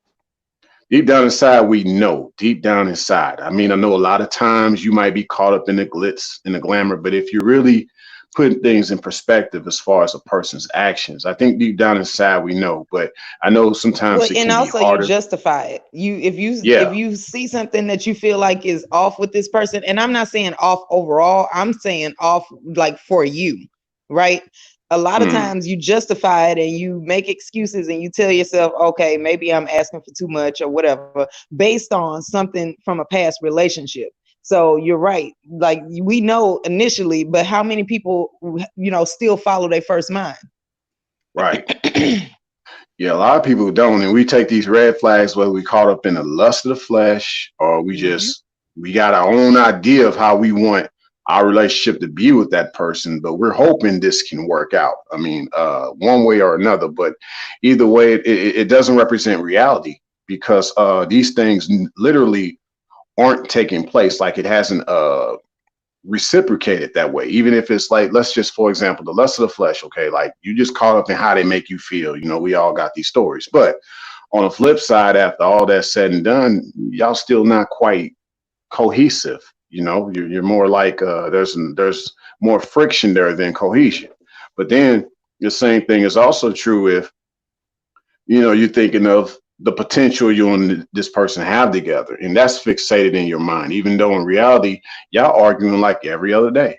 Deep down inside, we know, deep down inside. I mean, I know a lot of times you might be caught up in the glitz and the glamour, but if you really put things in perspective as far as a person's actions, I think deep down inside we know, but I know sometimes it And can be also you harder. justify it. If Yeah. you see something that you feel like is off with this person, and I'm not saying off overall, I'm saying off like for you, right? A lot of times you justify it and you make excuses and you tell yourself, okay, maybe I'm asking for too much or whatever, based on something from a past relationship. So you're right. Like we know initially, but how many people, still follow their first mind? Right. Yeah, a lot of people don't, and we take these red flags whether we caught up in the lust of the flesh or we got our own idea of how we want our relationship to be with that person, but we're hoping this can work out. I mean, one way or another, but either way, it doesn't represent reality because these things literally aren't taking place. Like it hasn't reciprocated that way. Even if it's like, let's just, for example, the lust of the flesh. Okay, like you just caught up in how they make you feel. We all got these stories, but on the flip side, after all that's said and done, y'all still not quite cohesive. You're more like there's more friction there than cohesion. But then the same thing is also true if you're thinking of the potential you and this person have together, and that's fixated in your mind, even though in reality y'all arguing like every other day.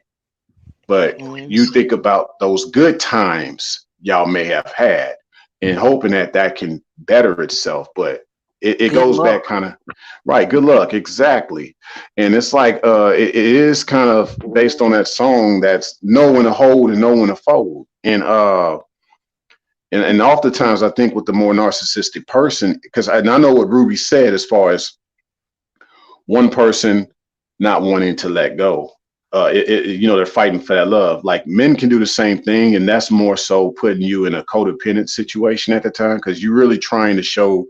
But you think about those good times y'all may have had and hoping that can better itself, but it goes back kind of right. Good luck. Exactly. And it's like it is kind of based on that song that's know when to hold and know when to fold. And oftentimes I think with the more narcissistic person, because I know what Ruby said as far as one person not wanting to let go. They're fighting for that love. Like men can do the same thing, and that's more so putting you in a codependent situation at the time because you're really trying to show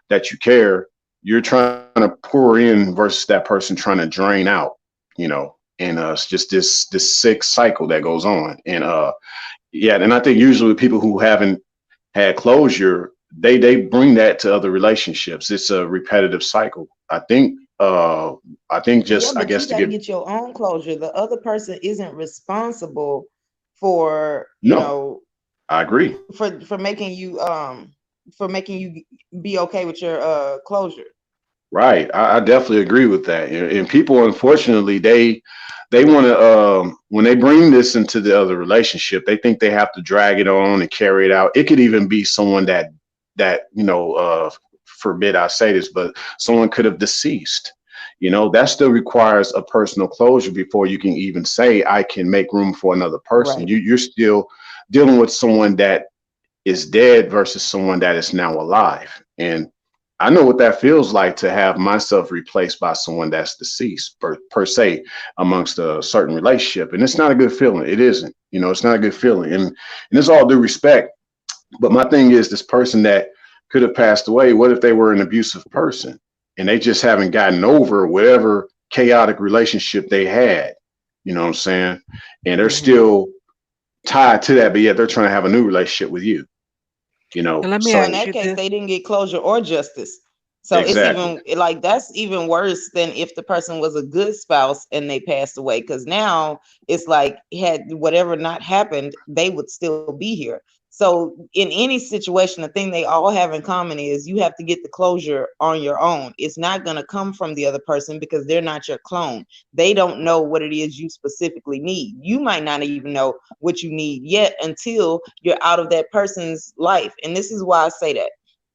that you care, you're trying to pour in versus that person trying to drain out, you know, and it's just this sick cycle that goes on. And yeah, and I think usually with people who haven't had closure, they bring that to other relationships. It's a repetitive cycle. I think Yeah, just I but guess you to got to give get your own closure. The other person isn't responsible for, no, I agree. for making you be okay with your closure. Right. I definitely agree with that. And people, unfortunately, they want to when they bring this into the other relationship, they think they have to drag it on and carry it out. It could even be someone that forbid I say this, but someone could have deceased. You know, that still requires a personal closure before you can even say I can make room for another person. Right. You're still dealing with someone that is dead versus someone that is now alive. And I know what that feels like to have myself replaced by someone that's deceased per se amongst a certain relationship. And it's not a good feeling. It isn't. You know, it's not a good feeling. And it's all due respect. But my thing is this person that could have passed away, what if they were an abusive person and they just haven't gotten over whatever chaotic relationship they had? You know what I'm saying? And they're Hmm. still tied to that, but yet they're trying to have a new relationship with you, you know? And let me So in So ask that you case, this. they didn't get closure or justice. So it's exactly. even like that's even worse than if the person was a good spouse and they passed away. Because now it's like had whatever not happened, they would still be here. So in any situation, the thing they all have in common is you have to get the closure on your own. It's not going to come from the other person because they're not your clone. They don't know what it is you specifically need. You might not even know what you need yet until you're out of that person's life. And this is why I say that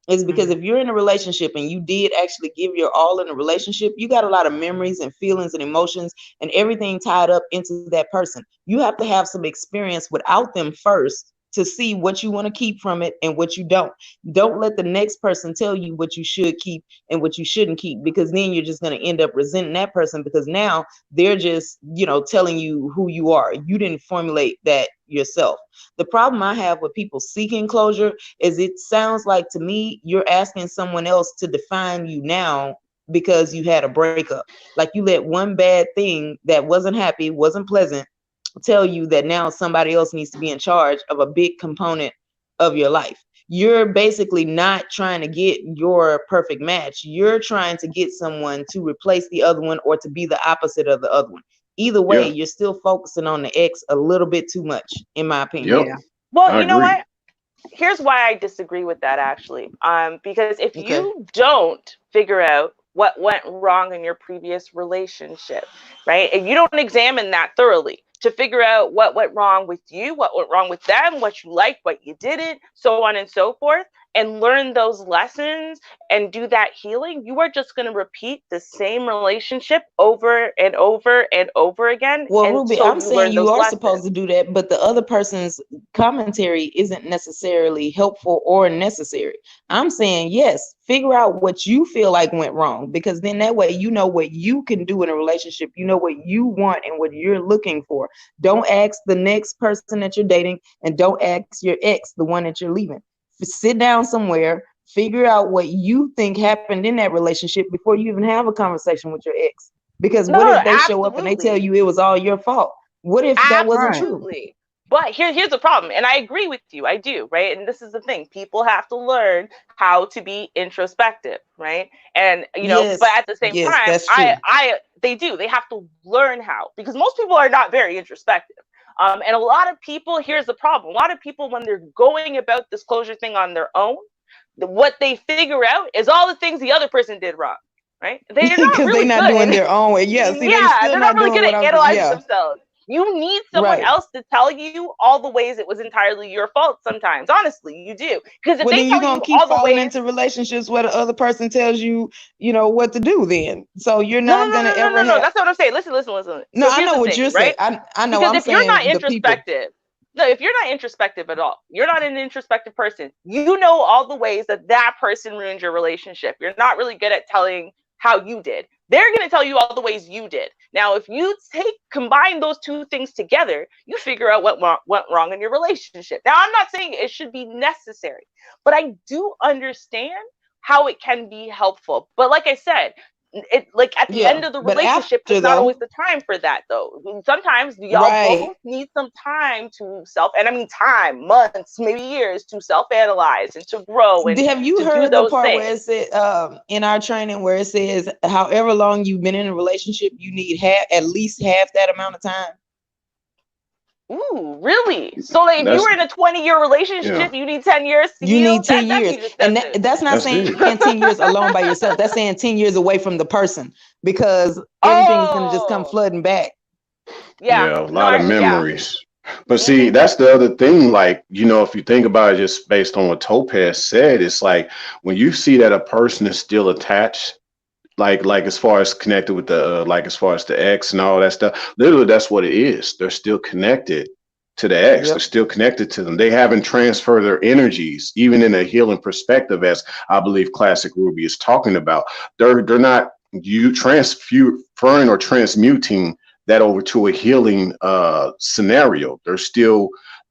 is because Mhm. if you're in a relationship and you did actually give your all in a relationship, you got a lot of memories and feelings and emotions and everything tied up into that person. You have to have some experience without them first to see what you want to keep from it and what you don't. Don't let the next person tell you what you should keep and what you shouldn't keep, because then you're just going to end up resenting that person because now they're just, telling you who you are. You didn't formulate that yourself. The problem I have with people seeking closure is it sounds like to me you're asking someone else to define you now because you had a breakup. Like you let one bad thing that wasn't happy, wasn't pleasant, tell you that now somebody else needs to be in charge of a big component of your life. You're basically not trying to get your perfect match. You're trying to get someone to replace the other one or to be the opposite of the other one. Either way, Yeah. you're still focusing on the ex a little bit too much, in my opinion. Yep. Yeah. Well, I you know agree. what? Here's why I disagree with that actually. Because if Okay. you don't figure out what went wrong in your previous relationship, right, and you don't examine that thoroughly to figure out what went wrong with you, what went wrong with them, what you liked, what you didn't, so on and so forth, and learn those lessons and do that healing, you are just going to repeat the same relationship over and over and over again Well, Ruby, until I'm you saying learn you those are lessons. supposed to do that, but the other person's commentary isn't necessarily helpful or necessary. I'm saying, yes, figure out what you feel like went wrong, because then that way you know what you can do in a relationship. You know what you want and what you're looking for. Don't ask the next person that you're dating, and don't ask your ex, the one that you're leaving. Sit down somewhere, figure out what you think happened in that relationship before you even have a conversation with your ex. Because No, what no, if no, they show up and they tell absolutely. you it was all your fault? What if that wasn't Right. true? Absolutely. But here's the problem, and I agree with you. I do, right? And this is the thing: people have to learn how to be introspective, right? And but Yes, at the same yes, time, that's true. they do. They have to learn how, because most people are not very introspective. And a lot of people, here's the problem: a lot of people, when they're going about this closure thing on their own, what they figure out is all the things the other person did wrong, right? They're not Because they really not doing good. their own way. Yeah, see, they Yeah, still they're not not really doing good what at I'm saying. analyzing Yeah, themselves. You need someone right. else to tell you all the ways it was entirely your fault sometimes. Honestly, you do. Because if Well, they then you're tell gonna you keep all the falling ways, into relationships where the other person tells you, what to do then. So you're no, no, not no, gonna no, no, ever no, no. have. That's not what I'm saying. Listen, listen, listen. No, So I here's know the what thing, you're saying. right? I know. Because I'm if you're not saying the people. introspective, no, if you're not introspective at all, you're not an introspective person. You know all the ways that that person ruined your relationship. You're not really good at telling how you did. They're going to tell you all the ways you did. Now, if you combine those two things together, you figure out what went wrong in your relationship. Now, I'm not saying it should be necessary, but I do understand how it can be helpful. But like I said, it like at the end of the but relationship, after there's not though, always the time for that though. Sometimes y'all right? both need some time to and I mean time, months, maybe years, to self-analyze and to grow and Have you to do heard the those part where things. it said in our training where it says however long you've been in a relationship, you need at least half that amount of time? Ooh, really? So like, if you That's were in a 20-year relationship, you need 10 years to You heal? need 10 years. That's And excessive. that's not that's saying deep. 10 years alone by yourself. That's saying 10 years away from the person, because everything's going to just come flooding back. Yeah, a No, lot of memories. But see, that's the other thing. Like, you know, if you think about it, just based on what Topaz said, it's like when you see that a person is still attached, like as far as connected with the like as far as the ex and all that stuff, literally that's what it is. They're still connected to the ex. They're still connected to them. They haven't transferred their energies, even in a healing perspective, as I believe Classic Ruby is talking about. They're not you transferring or transmuting that over to a healing scenario. They're still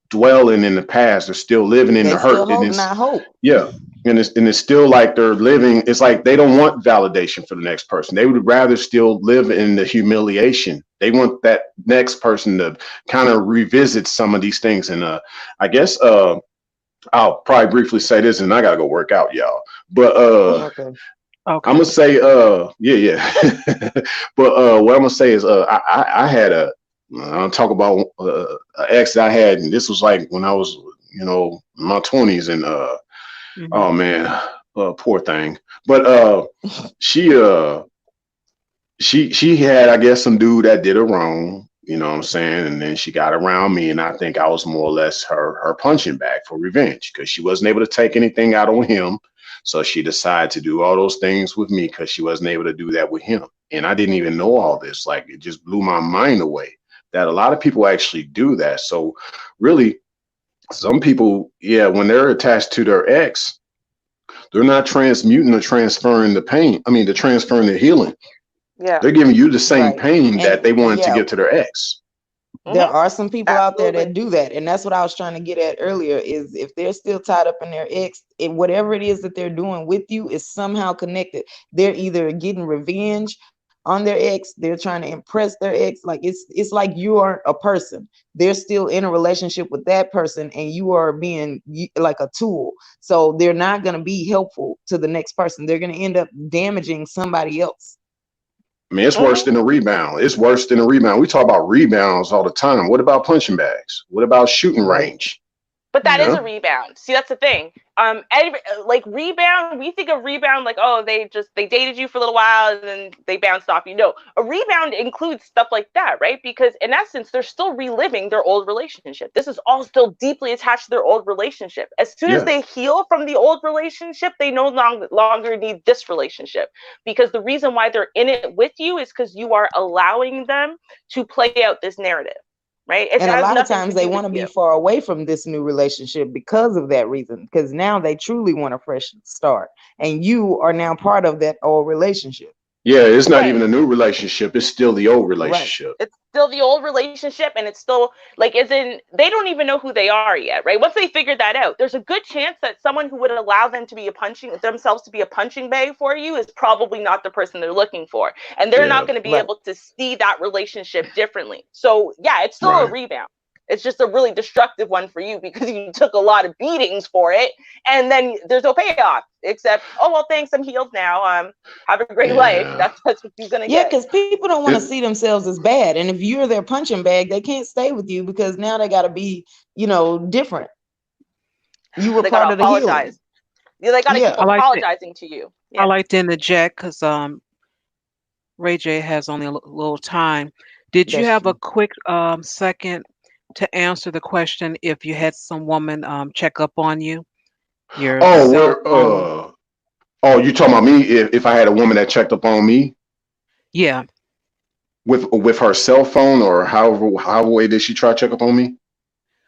dwelling in the past. They're still living in They the still hurt. And holding out hope. yeah. And it's still like they're living. It's like they don't want validation for the next person. They would rather still live in the humiliation. They want that next person to kind of revisit some of these things. And I guess I'll probably briefly say this, and I gotta go work out, y'all. But Okay. I'm gonna say yeah. But what I'm gonna say is I had I'll talk about an ex that I had, and this was like when I was, you know, in my 20s, and oh man, poor thing. But she had, I guess, some dude that did her wrong, you know what I'm saying? And then she got around me, and I think I was more or less her punching bag for revenge, because she wasn't able to take anything out on him. So she decided to do all those things with me because she wasn't able to do that with him. And I didn't even know all this. Like, it just blew my mind away that a lot of people actually do that. So really, some people, yeah, when they're attached to their ex, they're not transmuting or transferring the pain. I mean, they're transferring the healing. Yeah. They're giving you the same pain that they wanted to yeah, give to their ex. there are some people out there Absolutely. that do that, and that's what I was trying to get at earlier, is if they're still tied up in their ex, whatever it is that they're doing with you is somehow connected. They're either getting revenge on their ex, they're trying to impress their ex. Like, it's like you aren't a person. They're still in a relationship with that person, and you are being like a tool. So they're not going to be helpful to the next person. They're going to end up damaging somebody else. I mean, it's worse than a rebound. It's worse than a rebound. We talk about rebounds all the time. What about punching bags? What about shooting range? But that is a rebound. See, that's the thing. Like rebound, we think of rebound like, oh, they dated you for a little while and then they bounced off you. No, a rebound includes stuff like that, right? Because in essence, they're still reliving their old relationship. This is all still deeply attached to their old relationship. As soon as they heal from the old relationship, they no longer need this relationship. Because the reason why they're in it with you is because you are allowing them to play out this narrative. Right. And a lot of times they want to be far away from this new relationship because of that reason, because now they truly want a fresh start, and you are now part of that old relationship. Yeah, it's not even a new relationship. It's still the old relationship. It's still the old relationship, and it's still like, they don't even know who they are yet, right? Once they figure that out, there's a good chance that someone who would allow them to be themselves to be a punching bag for you is probably not the person they're looking for, and they're not going to be able to see that relationship differently. So yeah, it's still a rebound. It's just a really destructive one for you because you took a lot of beatings for it, and then there's no payoff except, oh well, thanks, I'm healed now. Have a great life. That's what you're gonna get. Yeah, because people don't want to see themselves as bad, and if you're their punching bag, they can't stay with you because now they got to be, different. You were part of the healing. Yeah, they got to keep apologizing to you. Yeah. I like to interject because Ray J has only a little time. Did you have a quick second to answer the question if you had some woman check up on you? You talking about me? If I had a woman that checked up on me? Yeah. With her cell phone, or however way did she try to check up on me?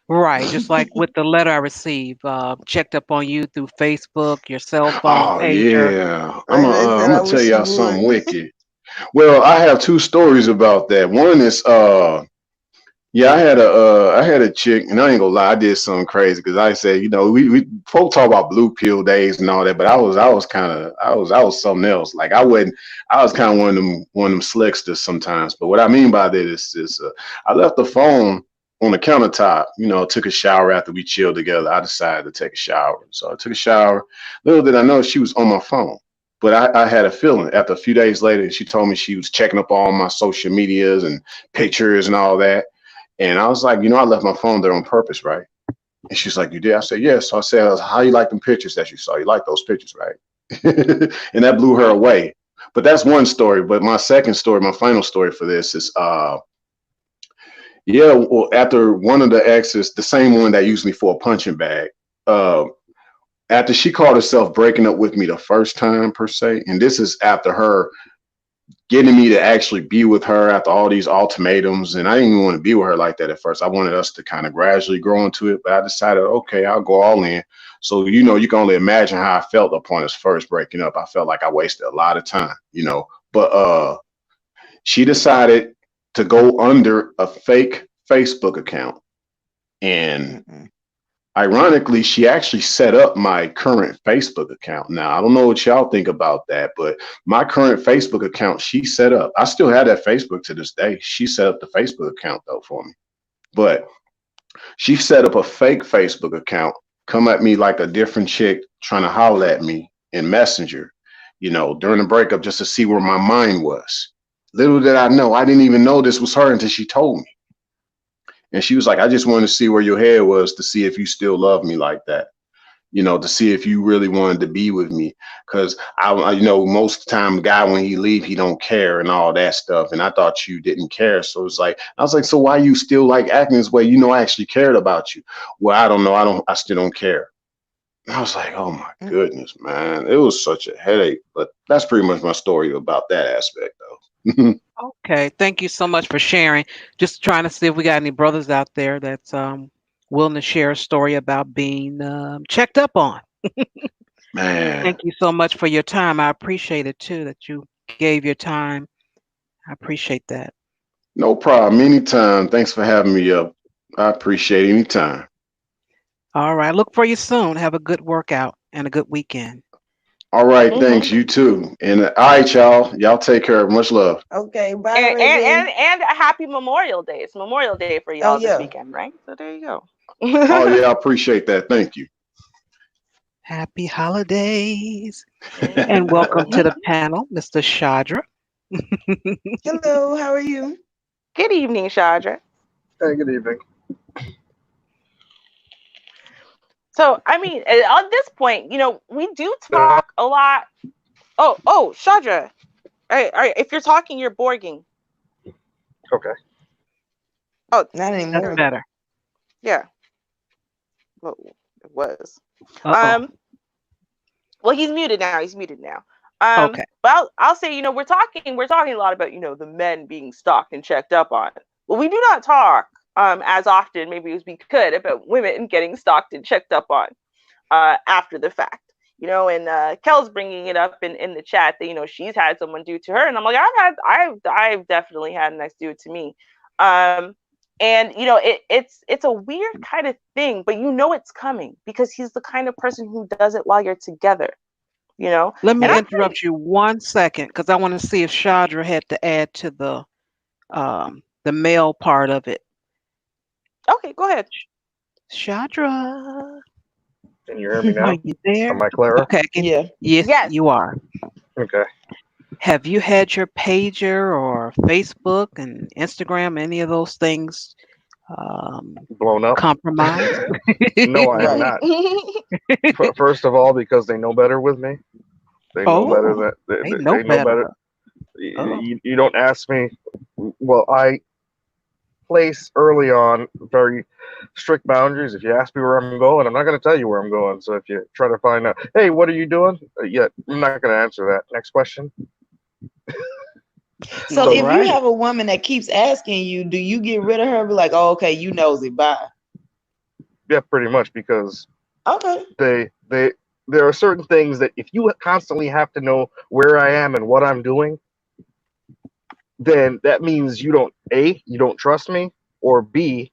Right, just like with the letter I received, checked up on you through Facebook, your cell phone, pager. Yeah, I'm gonna tell y'all something wicked. Well, I have two stories about that. One is Yeah, I had a chick, and I ain't gonna lie, I did something crazy because I said, we folk talk about blue pill days and all that, but I was something else. Like I was kind of one of them slicksters sometimes. But what I mean by that is I left the phone on the countertop. Took a shower after we chilled together. I decided to take a shower, so I took a shower. Little did I know she was on my phone. But I had a feeling after a few days later, she told me she was checking up all my social medias and pictures and all that. And I was like, I left my phone there on purpose, right? And she's like, you did? I said, yes. So I said, how you like them pictures that you saw? You like those pictures, right? And that blew her away. But that's one story. But my second story, my final story for this is, yeah, well, after one of the exes, the same one that used me for a punching bag, uh, after she called herself breaking up with me the first time per se, and this is after her getting me to actually be with her after all these ultimatums. And I didn't even want to be with her like that at first. I wanted us to kind of gradually grow into it, but I decided, okay, I'll go all in. So, you can only imagine how I felt upon us first breaking up. I felt like I wasted a lot of time. But she decided to go under a fake Facebook account. And ironically, she actually set up my current Facebook account. Now, I don't know what y'all think about that, but my current Facebook account, she set up. I still have that Facebook to this day. She set up the Facebook account, though, for me. But she set up a fake Facebook account, come at me like a different chick trying to holler at me in Messenger, during the breakup just to see where my mind was. Little did I know, I didn't even know this was her until she told me. And she was like, I just wanted to see where your head was to see if you still love me like that, to see if you really wanted to be with me. Cause most of the time, guy, when he leave, he don't care and all that stuff. And I thought you didn't care. So it's like, I was like, so why you still like acting this way? I actually cared about you. Well, I don't know. I still don't care. And I was like, oh my goodness, man. It was such a headache. But that's pretty much my story about that aspect though. Okay, thank you so much for sharing. Just trying to see if we got any brothers out there that's willing to share a story about being checked up on. Man, Thank you so much for your time. I appreciate it too that you gave your time. I appreciate that. no problem. Anytime. Thanks for having me up. I appreciate it anytime. All right, look for you soon. Have a good workout and a good weekend. All right, thanks. You too. And all right, y'all. Y'all take care. Much love. Okay, bye, And Raven. and a happy Memorial Day. It's Memorial Day for Oh y'all this yeah. weekend, right? So there you go. Oh yeah, I appreciate that. Thank you. Happy holidays and welcome to the panel, Mr. Shadra. Hello, how are you? Good evening, Shadra. Hey, good evening. So, I mean, at this point, we do talk a lot. Oh, Shadra. All right, if you're talking, you're borging. Okay. Oh, Not That's anymore. better. yeah. Well, it was. Uh-oh. Well, he's muted now. He's muted now. Okay. But I'll say, we're talking a lot about, the men being stalked and checked up on. Well, we do not talk as often, maybe as we could, about women getting stalked and checked up on after the fact. And Kel's bringing it up in the chat that she's had someone do to her, and I'm like, I've definitely had an ex do it to me. And it's a weird kind of thing, but it's coming because he's the kind of person who does it while you're together. Let me And I interrupt you 1 second because I want to see if Shadra had to add to the male part of it. okay, go ahead. Shadra, Can you hear me now? are you there? Am I clearer? Okay. Yeah. Yes, you are. Okay. Have you had your pager or Facebook and Instagram, any of those things Blown up? compromised? No, I have Right. not. First of all, because they know better with me. They know better Oh, that they know they know better. better. Oh. You don't ask me. Well, I place early on very strict boundaries. If you ask me where I'm going, I'm not going to tell you where I'm going. So if you try to find out, hey, what are you doing? Yeah, I'm not going to answer that. Next question. So So- if Right. you have a woman that keeps asking you, do you get rid of her? Be like, oh, okay, you nosy, bye. Yeah, pretty much, because Okay. there are certain things that if you constantly have to know where I am and what I'm doing, then that means you don't trust me, or B,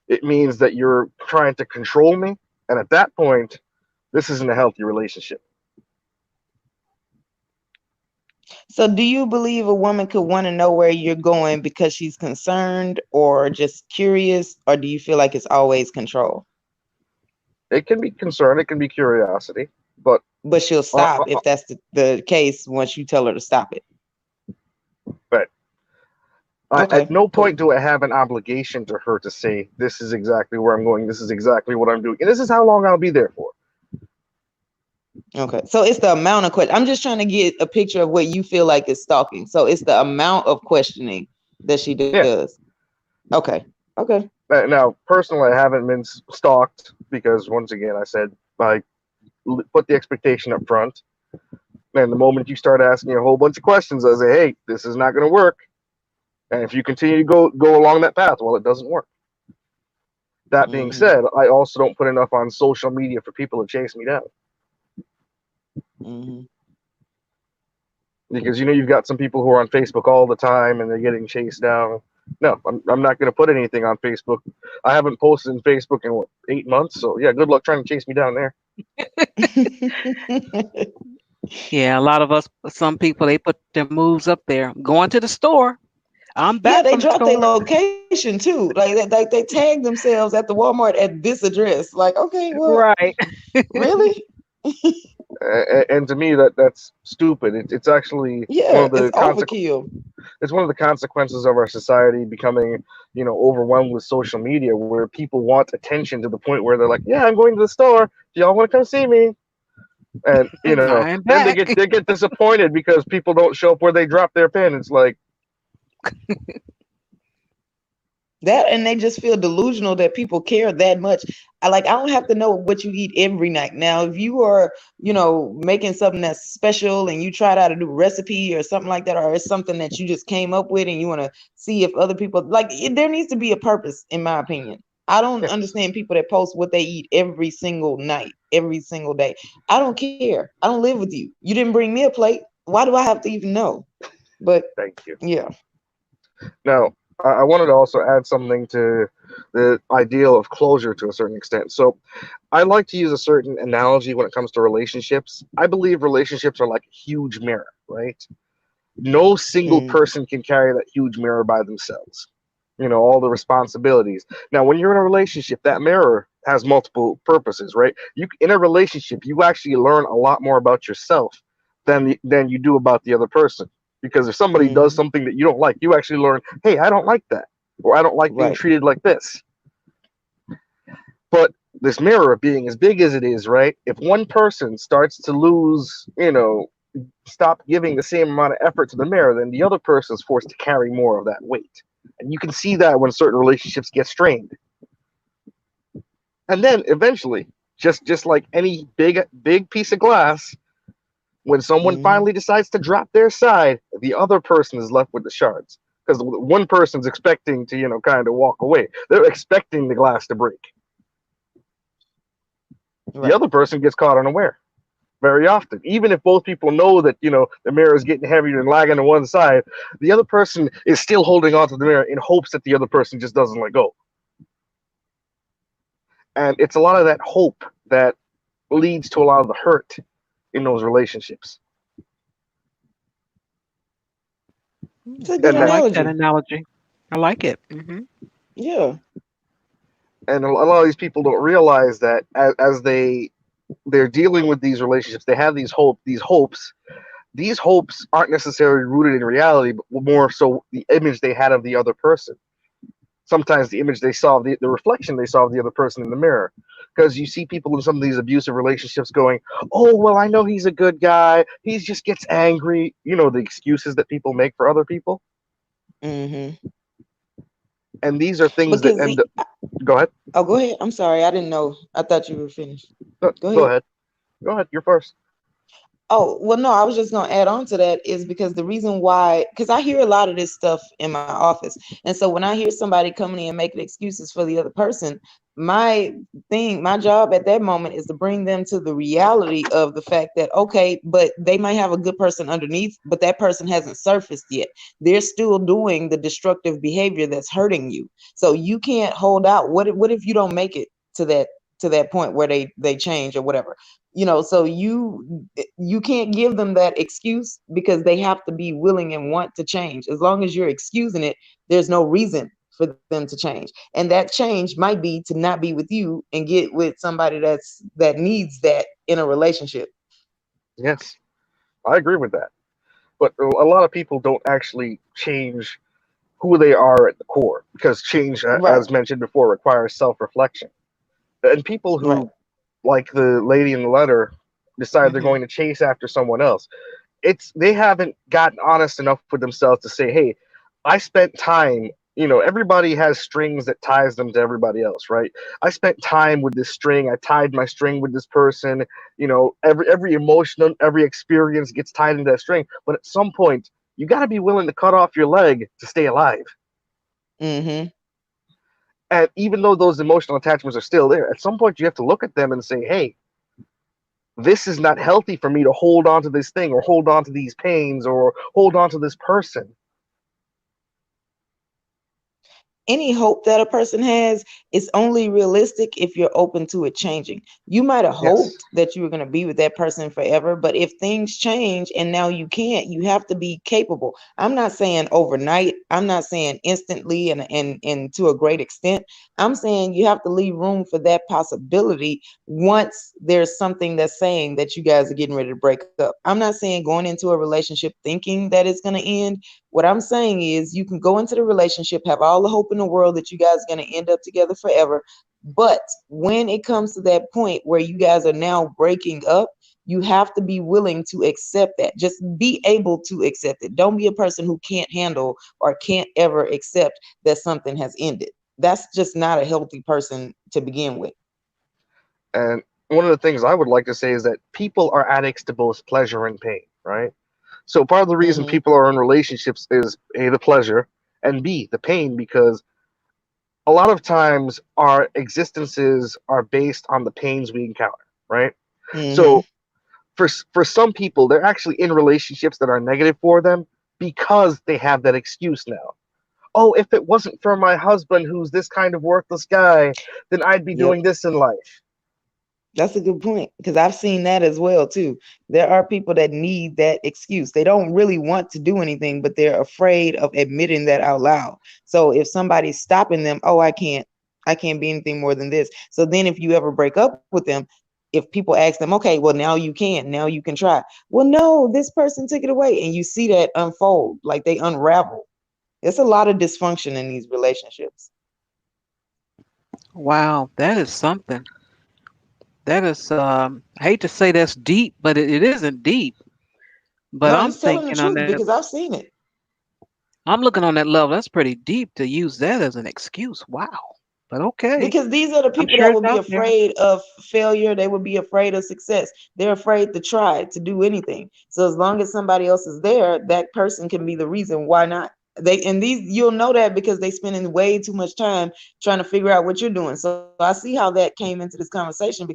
it means that you're trying to control me. And at that point, this isn't a healthy relationship. So do you believe a woman could want to know where you're going because she's concerned or just curious, or do you feel like it's always control? It can be concern, it can be curiosity, but But she'll uh, stop if that's the case once you tell her to stop it. but Okay, at no cool. point do I have an obligation to her to say, this is exactly where I'm going, this is exactly what I'm doing, and this is how long I'll be there for. Okay, so it's the amount of question. I'm just trying to get a picture of what you feel like is stalking. So it's the amount of questioning that she Yeah. does. Okay. Okay. Now, personally, I haven't been stalked because, once again, I said I put the expectation up front. And the moment you start asking a whole bunch of questions, I say, hey, this is not going to work. And if you continue to go along that path, well, it doesn't work. That being said, I also don't put enough on social media for people to chase me down. Because you've got some people who are on Facebook all the time and they're getting chased down. No, I'm not going to put anything on Facebook. I haven't posted in Facebook in 8 months, so yeah, good luck trying to chase me down there. Yeah, a lot of us, some people, they put their moves up there. Going to the store. I'm Yeah, back they from the dropped their store. location too. Like they tagged themselves at the Walmart at this address. Like, okay, well, Right. really? And to me, that's stupid. It's actually one Yeah, of the it's overkill. it's one of the consequences of our society becoming overwhelmed with social media, where people want attention to the point where they're like, yeah, I'm going to the store, do y'all want to come see me? And I'm then they back. get disappointed because people don't show up where they drop their pin. It's like, That, and they just feel delusional that people care that much. I don't have to know what you eat every night. Now, if you are, making something that's special and you tried out a new recipe or something like that, or it's something that you just came up with and you want to see if other people there needs to be a purpose, in my opinion. I don't understand people that post what they eat every single night, every single day. I don't care. I don't live with you. You didn't bring me a plate. Why do I have to even know? But thank you. yeah. Now, I wanted to also add something to the ideal of closure to a certain extent. So, I like to use a certain analogy when it comes to relationships. I believe relationships are like a huge mirror, right? No single person can carry that huge mirror by themselves. All the responsibilities. Now, when you're in a relationship, that mirror has multiple purposes, right? In a relationship, you actually learn a lot more about yourself than you do about the other person. Because if somebody does something that you don't like, you actually learn, hey, I don't like that, or I don't like being treated like this. But this mirror, being as big as it is, right? If one person starts to lose, stop giving the same amount of effort to the mirror, then the other person is forced to carry more of that weight. And you can see that when certain relationships get strained. And then eventually, just like any big piece of glass, when someone finally decides to drop their side, the other person is left with the shards. Because one person's expecting to, kind of walk away. They're expecting the glass to break. Right. The other person gets caught unaware very often. Even if both people know that, the mirror is getting heavier and lagging to one side, the other person is still holding onto the mirror in hopes that the other person just doesn't let go. And it's a lot of that hope that leads to a lot of the hurt in those relationships. It's a good I like analogy. that analogy. I like it. Yeah. And a lot of these people don't realize that as they're dealing with these relationships, they have these hopes. These hopes aren't necessarily rooted in reality, but more so the image they had of the other person. Sometimes the image they saw, the reflection they saw of the other person in the mirror. Because you see people in some of these abusive relationships going, oh, well, I know he's a good guy. He just gets angry. The excuses that people make for other people. And these are things that end up... Go ahead. Oh, go ahead. I'm sorry. I didn't know. I thought you were finished. Go ahead. Go ahead. You're first. Oh, well, no, I was just going to add on to that is because the reason why, because I hear a lot of this stuff in my office. And so when I hear somebody coming in and making excuses for the other person, my job at that moment is to bring them to the reality of the fact that, okay, but they might have a good person underneath, but that person hasn't surfaced yet. They're still doing the destructive behavior that's hurting you. So you can't hold out. What if you don't make it to that point where they change or whatever? So you can't give them that excuse because they have to be willing and want to change. As long as you're excusing it, there's no reason for them to change. And that change might be to not be with you and get with somebody that needs that in a relationship. Yes, I agree with that. But a lot of people don't actually change who they are at the core because change, Right, as mentioned before, requires self-reflection. And people right. who, like the lady in the letter, decide they're Hmm. going to chase after someone else, it's they haven't gotten honest enough with themselves to say, hey, I spent time. Everybody has strings that ties them to everybody else, right? I spent time with this string. I tied my string with this person. Every emotional, every experience gets tied into that string. But at some point, you got to be willing to cut off your leg to stay alive. Mm-hmm. And even though those emotional attachments are still there, at some point you have to look at them and say, hey, this is not healthy for me to hold on to this thing or hold on to these pains or hold on to this person. Any hope that a person has is only realistic if you're open to it changing. You might have Yes. hoped that you were going to be with that person forever, but if things change and now you can't, you have to be capable. I'm not saying overnight, I'm not saying instantly and to a great extent. I'm saying you have to leave room for that possibility once there's something that's saying that you guys are getting ready to break up. I'm not saying going into a relationship thinking that it's going to end. What I'm saying is you can go into the relationship, have all the hope in the world that you guys are going to end up together forever. But when it comes to that point where you guys are now breaking up, you have to be willing to accept that. Just be able to accept it. Don't be a person who can't handle or can't ever accept that something has ended. That's just not a healthy person to begin with. And one of the things I would like to say is that people are addicts to both pleasure and pain, right? So part of the reason Hmm. people are in relationships is A, the pleasure, and B, the pain, because a lot of times our existences are based on the pains we encounter, right? Hmm. So for some people, they're actually in relationships that are negative for them because they have that excuse now. Oh, if it wasn't for my husband who's this kind of worthless guy, then I'd be Yep. doing this in life. That's a good point because I've seen that as well too. There are people that need that excuse. They don't really want to do anything, but they're afraid of admitting that out loud. So if somebody's stopping them, oh, I can't be anything more than this. So then if you ever break up with them, if people ask them, okay, well now you can try. Well, no, this person took it away, and you see that unfold, like they unravel. There's a lot of dysfunction in these relationships. Wow, that is something. That is, I hate to say that's deep, but it isn't deep. But No, I'm he's telling the thinking on truth that, because I've seen it. I'm looking on that level. That's pretty deep to use that as an excuse. Wow. But okay, Because these are the I'm people sure that it's would be out there. afraid of failure. They would be afraid of success. They're afraid to try to do anything. So as long as somebody else is there, that person can be the reason why not. These you'll know that because they spending way too much time trying to figure out what you're doing. So I see how that came into this conversation because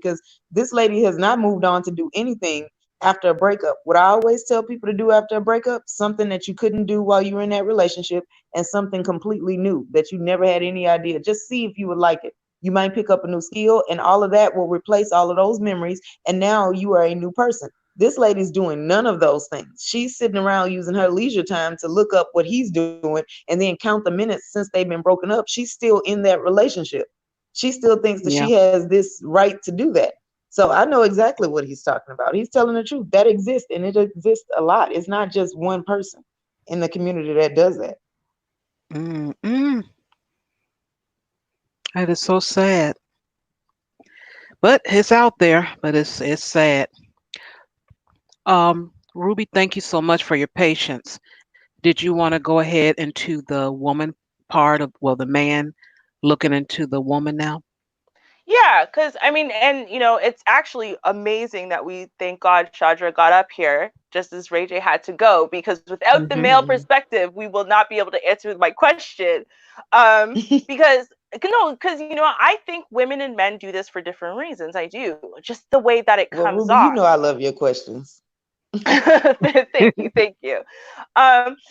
this lady has not moved on to do anything after a breakup. What I always tell people to do after a breakup, something that you couldn't do while you were in that relationship and something completely new that you never had any idea. Just see if you would like it. You might pick up a new skill, and all of that will replace all of those memories. And now you are a new person. This lady's doing none of those things. She's sitting around using her leisure time to look up what he's doing and then count the minutes since they've been broken up. She's still in that relationship. She still thinks that Yeah. she has this right to do that. So I know exactly what he's talking about. He's telling the truth. That exists, and it exists a lot. It's not just one person in the community that does that. Mm-mm. That is so sad. But it's out there. But it's sad. Ruby, thank you so much for your patience. Did you want to go ahead into the woman part of, well, the man looking into the woman now? Yeah, because I mean, and it's actually amazing that we thank God Shadra got up here just as Ray J had to go, because without the male perspective, we will not be able to answer my question. Because I think women and men do this for different reasons. I do, just the way that it Well, comes Ruby, you off. know I love your questions. Thank you. Like,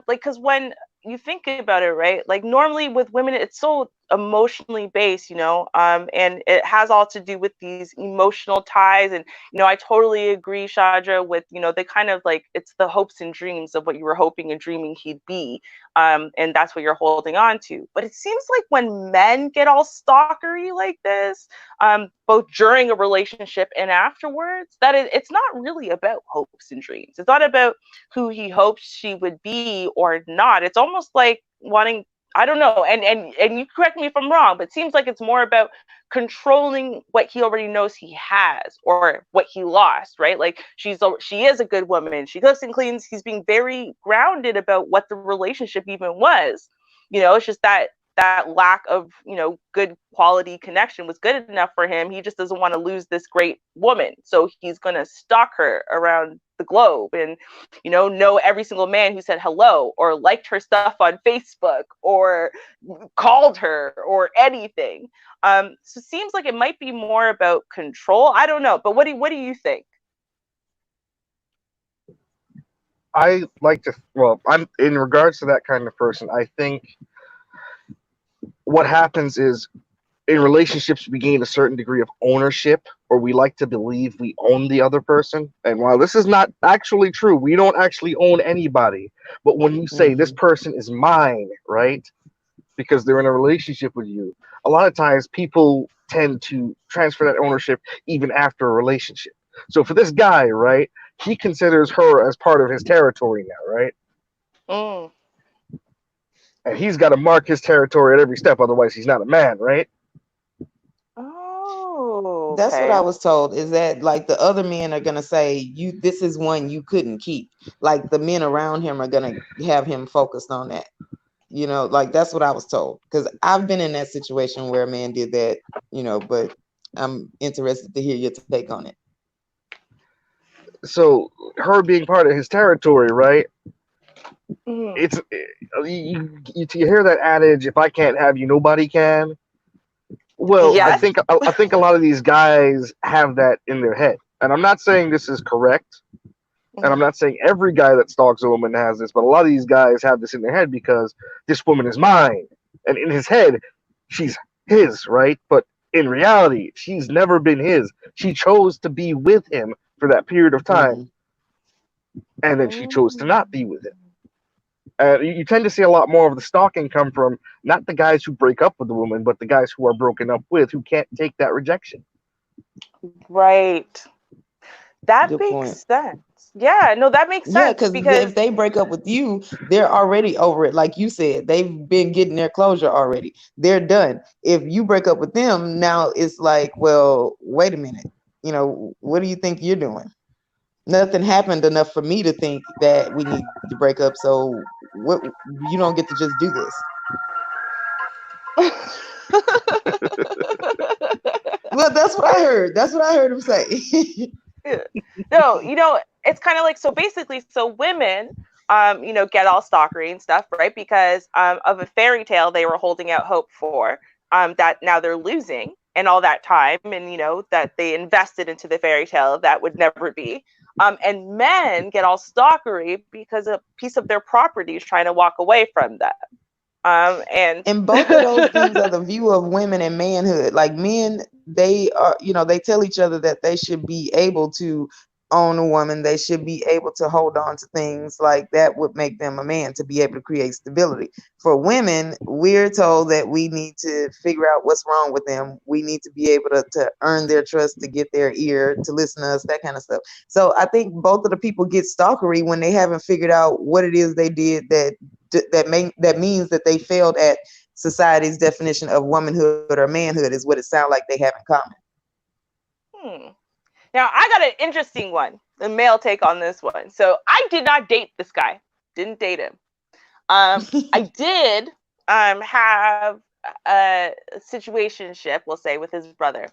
because when you think about it, right, like normally with women it's so emotionally based, and it has all to do with these emotional ties. And I totally agree, Shadra, with they kind of like, it's the hopes and dreams of what you were hoping and dreaming he'd be, and that's what you're holding on to. But it seems like when men get all stalkery like this, both during a relationship and afterwards, that it's not really about hopes and dreams. It's not about who he hopes she would be or not. It's almost like wanting, I don't know, and you correct me if I'm wrong, but it seems like it's more about controlling what he already knows he has or what he lost, right? Like she is a good woman. She cooks and cleans. He's being very grounded about what the relationship even was. It's just that lack of good quality connection was good enough for him. He just doesn't want to lose this great woman, so he's going to stalk her around the globe and know every single man who said hello or liked her stuff on Facebook or called her or anything. So it seems like it might be more about control. I don't know, but what do you think? I like to, well, I'm in regards to that kind of person. I think what happens is in relationships we gain a certain degree of ownership, or we like to believe we own the other person. And while this is not actually true, we don't actually own anybody. But when you say this person is mine, right? Because they're in a relationship with you, a lot of times people tend to transfer that ownership even after a relationship. So for this guy, right, he considers her as part of his territory now, right? Mm. And he's got to mark his territory at every step, otherwise he's not a man, right? Oh, That's what okay. I was told, is that like the other men are gonna say, this is one you couldn't keep. Like the men around him are gonna have him focused on that. Like that's what I was told. Because I've been in that situation where a man did that, but I'm interested to hear your take on it. So her being part of his territory, right? Mm. It's you hear that adage, if I can't have you, nobody can. Well, Yes. I think a lot of these guys have that in their head, and I'm not saying this is correct, and I'm not saying every guy that stalks a woman has this, but a lot of these guys have this in their head because this woman is mine, and in his head, she's his, right? But in reality, she's never been his. She chose to be with him for that period of time, and then she chose to not be with him. You tend to see a lot more of the stalking come from not the guys who break up with the woman, but the guys who are broken up with, who can't take that rejection. Right. That Good makes point. sense. Yeah, no, that makes Yeah, sense because because if they break up with you, they're already over it. Like you said, they've been getting their closure already. They're done. If you break up with them, now it's like, well, wait a minute. What do you think you're doing? Nothing happened enough for me to think that we need to break up. So what? You don't get to just do this. Well, that's what I heard. That's what I heard him say. no, it's kind of like, so basically, so women, get all stalkery and stuff, right? Because of a fairy tale they were holding out hope for, that now they're losing, and all that time, and that they invested into the fairy tale that would never be. And men get all stalkery because a piece of their property is trying to walk away from them. And both of those things are the view of women and manhood. Like men, they are, they tell each other that they should be able to own a woman. They should be able to hold on to things like that would make them a man, to be able to create stability. For women, we're told that we need to figure out what's wrong with them. We need to be able to earn their trust, to get their ear, to listen to us, that kind of stuff. So I think both of the people get stalkery when they haven't figured out what it is they did that means that they failed at society's definition of womanhood or manhood, is what it sounds like they have in common. Now I got an interesting one, the male take on this one. So I did not date this guy. Didn't date him. I did have a situationship, we'll say, with his brother.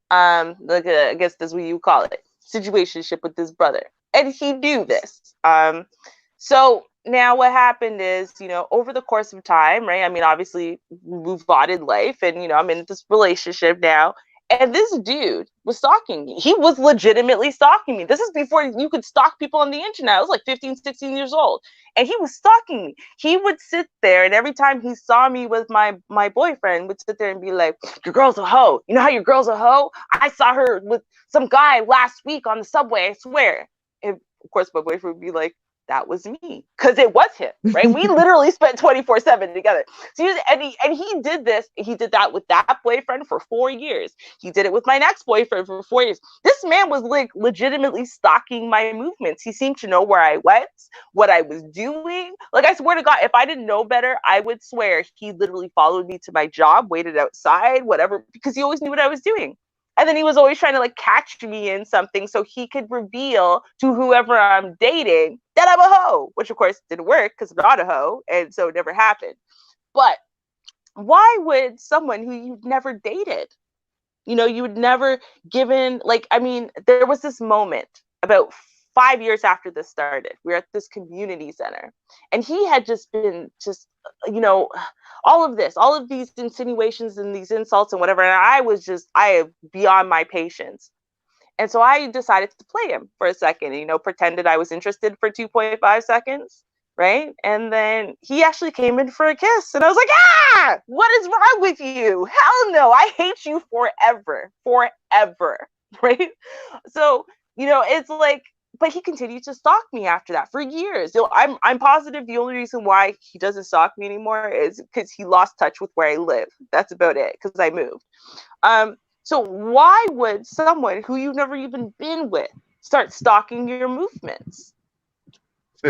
Like I guess that's what you call it, situationship with his brother, and he knew this. So now what happened is, over the course of time, right? I mean, obviously, we move on in life, and I'm in this relationship now. And this dude was stalking me. He was legitimately stalking me. This is before you could stalk people on the internet. I was like 15, 16 years old. And he was stalking me. He would sit there, and every time he saw me with my boyfriend, would sit there and be like, your girl's a hoe. You know how your girl's a hoe? I saw her with some guy last week on the subway, I swear. And of course, my boyfriend would be like, that was me, because it was him, right? We literally spent 24/7 together. So he did this. He did that with that boyfriend for 4 years. He did it with my next boyfriend for 4 years. This man was like legitimately stalking my movements. He seemed to know where I went, what I was doing. Like, I swear to God, if I didn't know better, I would swear he literally followed me to my job, waited outside, whatever, because he always knew what I was doing. And then he was always trying to like catch me in something so he could reveal to whoever I'm dating that I'm a hoe, which of course didn't work because I'm not a hoe. And so it never happened. But why would someone who you've never dated, you would never given, like, I mean, there was this moment about 5 years after this started. We were at this community center, and he had just been all of these insinuations and these insults and whatever. And I am beyond my patience. And so I decided to play him for a second, pretended I was interested for 2.5 seconds. Right. And then he actually came in for a kiss, and I was like, what is wrong with you? Hell no. I hate you forever. Right. So, it's like, but he continued to stalk me after that for years. I'm positive the only reason why he doesn't stalk me anymore is because he lost touch with where I live. That's about it, because I moved. So why would someone who you've never even been with start stalking your movements?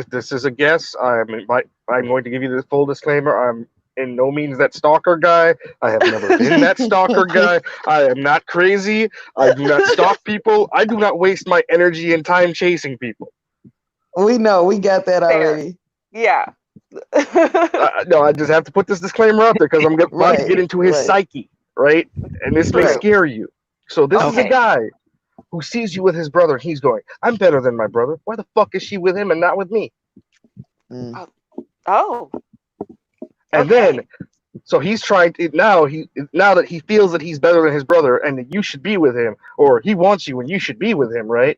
This is a guess. I'm going to give you the full disclaimer. I'm in no means that stalker guy. I have never been that stalker guy. I am not crazy. I do not stalk people. I do not waste my energy and time chasing people. We know. We got that already. Yeah. No, I just have to put this disclaimer out there because I'm about to get into his psyche, right? And this may scare you. So this is a guy who sees you with his brother, and he's going, I'm better than my brother. Why the fuck is she with him and not with me? Oh. And then, so he's trying to, now that he feels that he's better than his brother and that you should be with him, or he wants you and you should be with him, right?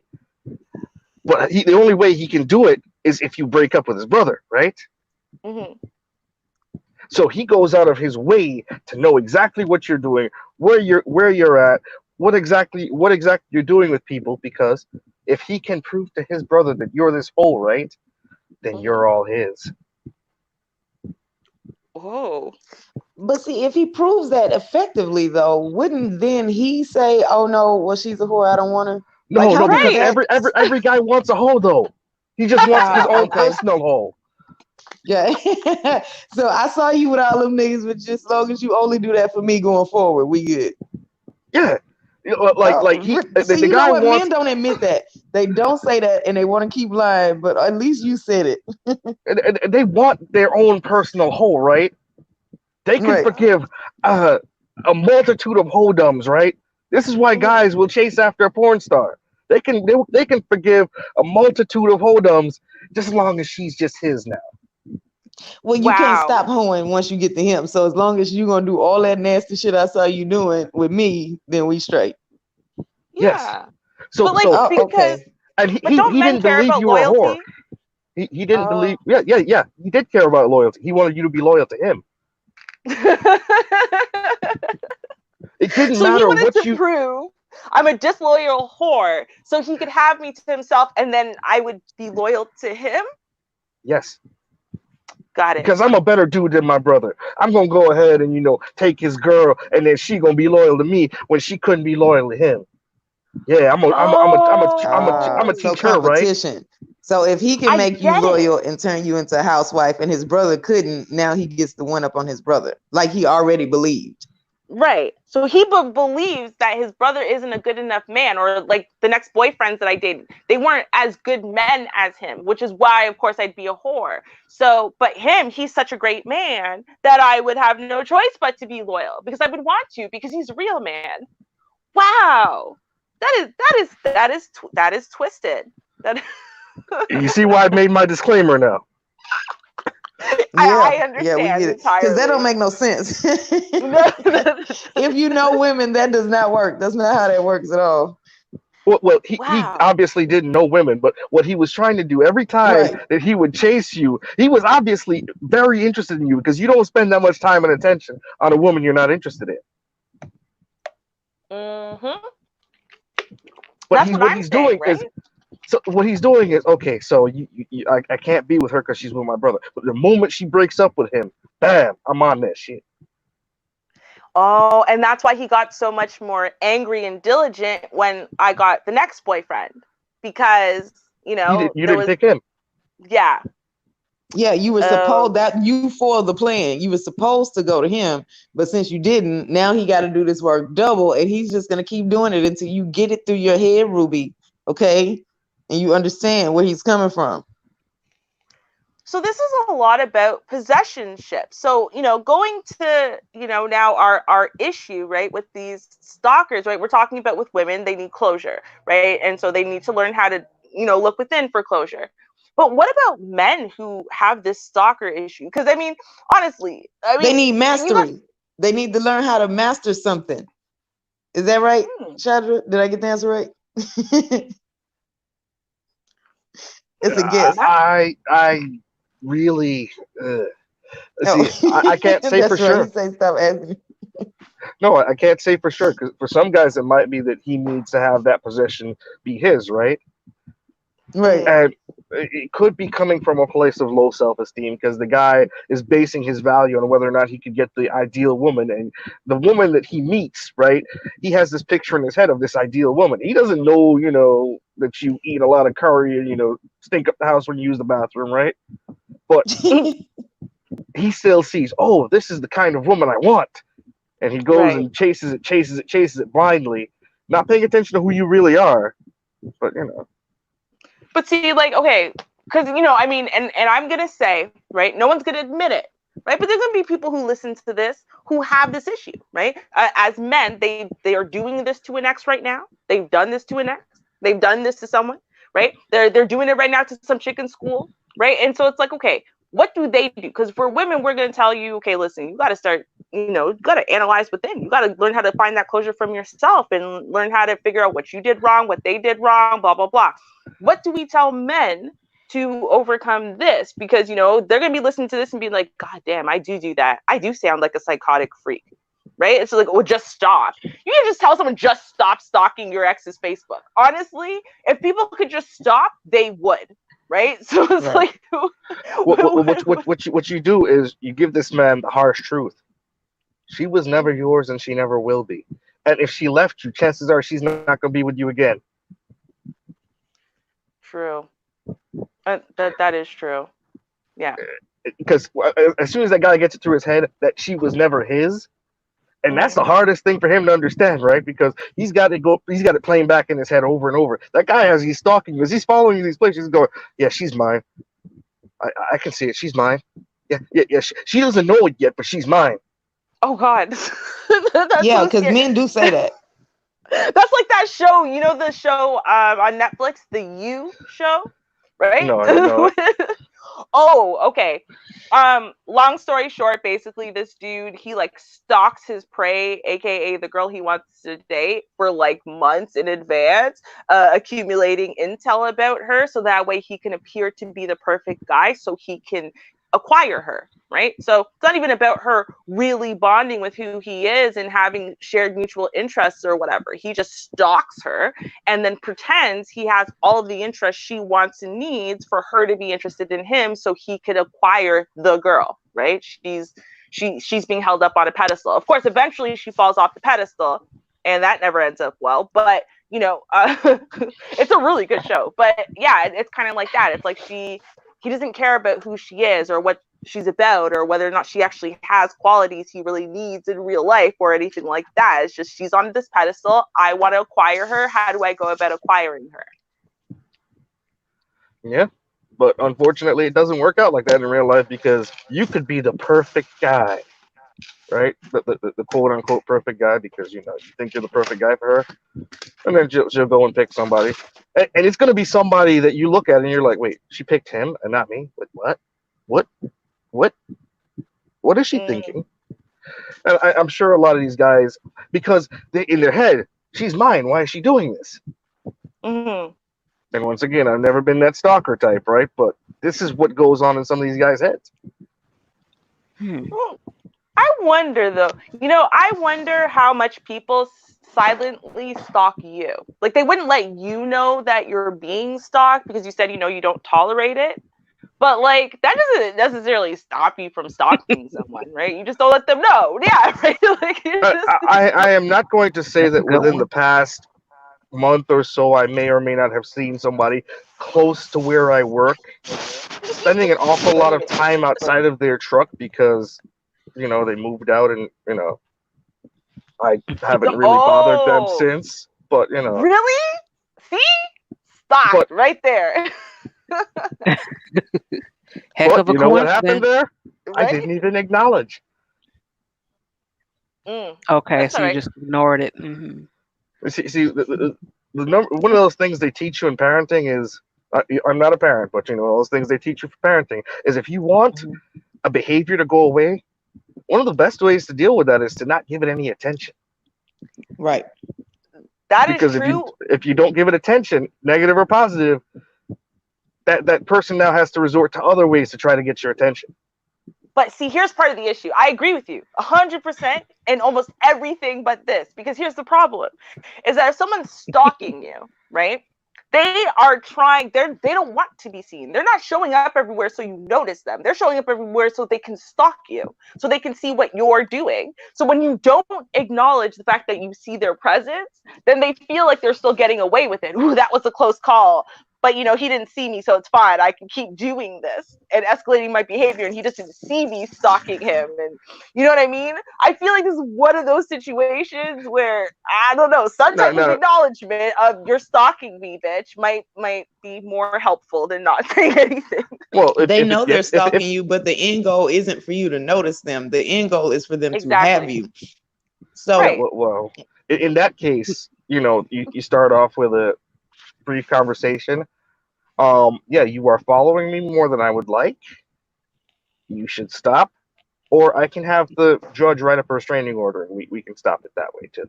But the only way he can do it is if you break up with his brother, right? Mm-hmm. So he goes out of his way to know exactly what you're doing, where you're at, what exactly you're doing with people, because if he can prove to his brother that you're this whole, right, then you're all his. Oh. But see, if he proves that effectively, though, wouldn't then he say, "Oh no, well she's a whore, I don't want her"? No, because every guy wants a hoe, though. He just wants his own personal hoe. Yeah. So I saw you with all them niggas, but just as long as you only do that for me going forward, we good. Yeah. The you guy know what? wants... Men don't admit that. They don't say that, and they want to keep lying, but at least you said it. They want their own personal hoe, right? They can forgive a multitude of hoedums, right? This is why guys will chase after a porn star. They can forgive a multitude of hoedums just as long as she's just his now. Well, you can't stop hoeing once you get to him. So as long as you're gonna do all that nasty shit I saw you doing with me, then we straight. Yeah. Yes. So because and he didn't believe you were a whore. He didn't believe. Yeah. He did care about loyalty. He wanted you to be loyal to him. It didn't matter what you prove. I'm a disloyal whore, so he could have me to himself, and then I would be loyal to him. Yes. Got it. Because I'm a better dude than my brother. I'm gonna go ahead and take his girl, and then she gonna be loyal to me when she couldn't be loyal to him. Yeah, I'm a teach her, right? So if he can make you loyal and turn you into a housewife, and his brother couldn't, now he gets the one up on his brother, like he already believed. Right. So he believes that his brother isn't a good enough man, or like the next boyfriends that I dated, they weren't as good men as him, which is why, of course, I'd be a whore. So, but he's such a great man that I would have no choice but to be loyal because I would want to because he's a real man. Wow. That is twisted. That You see why I made my disclaimer now? I understand we get it. entirely. Because that don't make no sense. If you know women, that does not work. That's not how that works at all. Well, he obviously didn't know women, but what he was trying to do every time that he would chase you, he was obviously very interested in you because you don't spend that much time and attention on a woman you're not interested in. Mm-hmm. But what he's doing is okay. So I can't be with her because she's with my brother. But the moment she breaks up with him, bam, I'm on that shit. Oh, and that's why he got so much more angry and diligent when I got the next boyfriend, because you didn't pick him. Yeah. Yeah, you were supposed that you foiled the plan. You were supposed to go to him, but since you didn't, now he got to do this work double, and he's just gonna keep doing it until you get it through your head, Ruby. Okay, and you understand where he's coming from. So this is a lot about possessionship. So, going to, now our issue, right, with these stalkers, right, we're talking about with women, they need closure, right? And so they need to learn how to, look within for closure. But what about men who have this stalker issue? Because, honestly, they need mastery. They need to learn how to master something. Is that right, Chandra? Did I get the answer right? It's a guess. I really see. I can't say for sure. He say stop asking. No, I can't say for sure because for some guys it might be that he needs to have that possession be his, right? Right. And it could be coming from a place of low self-esteem because the guy is basing his value on whether or not he could get the ideal woman, and the woman that he meets, right? He has this picture in his head of this ideal woman. He doesn't know, that you eat a lot of curry and stink up the house when you use the bathroom, right? But he still sees, oh, this is the kind of woman I want, and he goes and chases it blindly, not paying attention to who you really are. But But see, okay, because and I'm gonna say, right, no one's gonna admit it, right? But there's gonna be people who listen to this who have this issue, right? As men, they are doing this to an ex right now. They've done this to an ex. They've done this to someone, right? They're doing it right now to some chick in school, right? And so it's like, okay, what do they do? Because for women, we're gonna tell you, okay, listen, you got to start, you got to analyze within. You got to learn how to find that closure from yourself and learn how to figure out what you did wrong, what they did wrong, blah blah blah. What do we tell men to overcome this? Because they're gonna be listening to this and be like, God damn, I do that. I do sound like a psychotic freak, right? It's like, well, just stop. You can just tell someone, just stop stalking your ex's Facebook. Honestly, if people could just stop, they would. Right, so it's like what you do is you give this man the harsh truth. She was never yours, and she never will be. And if she left you, chances are she's not going to be with you again. True. That is true. Yeah. Because as soon as that guy gets it through his head that she was never his, and that's the hardest thing for him to understand, right? Because he's got it playing back in his head over and over. That guy, as he's stalking you, as he's following you these places, he's going, yeah, she's mine. I can see it. She's mine. Yeah. She doesn't know it yet, but she's mine. Oh God. Yeah, because men do say that. That's like that show, the show on Netflix, the You show, right? No, I know. Oh, okay. Long story short, basically this dude, he stalks his prey, aka the girl he wants to date, for months in advance, accumulating intel about her so that way he can appear to be the perfect guy so he can acquire her, right? So it's not even about her really bonding with who he is and having shared mutual interests or whatever. He just stalks her and then pretends he has all of the interests she wants and needs for her to be interested in him so he could acquire the girl, right? She's being held up on a pedestal. Of course, eventually she falls off the pedestal and that never ends up well, but it's a really good show. But yeah, it's kind of like that. It's like he doesn't care about who she is or what she's about, or whether or not she actually has qualities he really needs in real life or anything like that. It's just she's on this pedestal. I want to acquire her. How do I go about acquiring her? Yeah. But unfortunately, it doesn't work out like that in real life because you could be the perfect guy, right? The quote unquote perfect guy because, you think you're the perfect guy for her. And then she'll go and pick somebody. And it's going to be somebody that you look at and you're like, wait, she picked him and not me? Like, what? What is she thinking? And I'm sure a lot of these guys, because in their head, she's mine. Why is she doing this? Mm-hmm. And once again, I've never been that stalker type, right? But this is what goes on in some of these guys' heads. I wonder, though. I wonder how much people silently stalk you. Like, they wouldn't let you know that you're being stalked because you said, you don't tolerate it. But, like, that doesn't necessarily stop you from stalking someone, right? You just don't let them know. Yeah, right? Like, I am not going to say that within one. the past month or so, I may or may not have seen somebody close to where I work spending an awful lot of time outside of their truck because, they moved out and, I haven't really bothered them since. But, Really? See? Stalked right there. Heck of a you know what happened there? Right? I didn't even acknowledge. Okay, so you just ignored it. Mm-hmm. See, the number, one of those things they teach you in parenting is, I'm not a parent, but those things they teach you for parenting is if you want a behavior to go away, one of the best ways to deal with that is to not give it any attention. Right. That because is true. if you don't give it attention, negative or positive, that person now has to resort to other ways to try to get your attention. But see, here's part of the issue. I agree with you 100% in almost everything but this, because here's the problem is that if someone's stalking you, right? They are trying, they don't want to be seen. They're not showing up everywhere so you notice them. They're showing up everywhere so they can stalk you, so they can see what you're doing. So when you don't acknowledge the fact that you see their presence, then they feel like they're still getting away with it. Ooh, that was a close call. But, he didn't see me, so it's fine. I can keep doing this and escalating my behavior, and he just didn't see me stalking him. And you know what I mean? I feel like this is one of those situations where, I don't know, some type of acknowledgement of you're stalking me, bitch, might be more helpful than not saying anything. Well, they know they're stalking you, but the end goal isn't for you to notice them. The end goal is for them to have you. So, right. Well, in that case, you start off with a brief conversation. Yeah, you are following me more than I would like. You should stop, or I can have the judge write up a restraining order, and we can stop it that way too.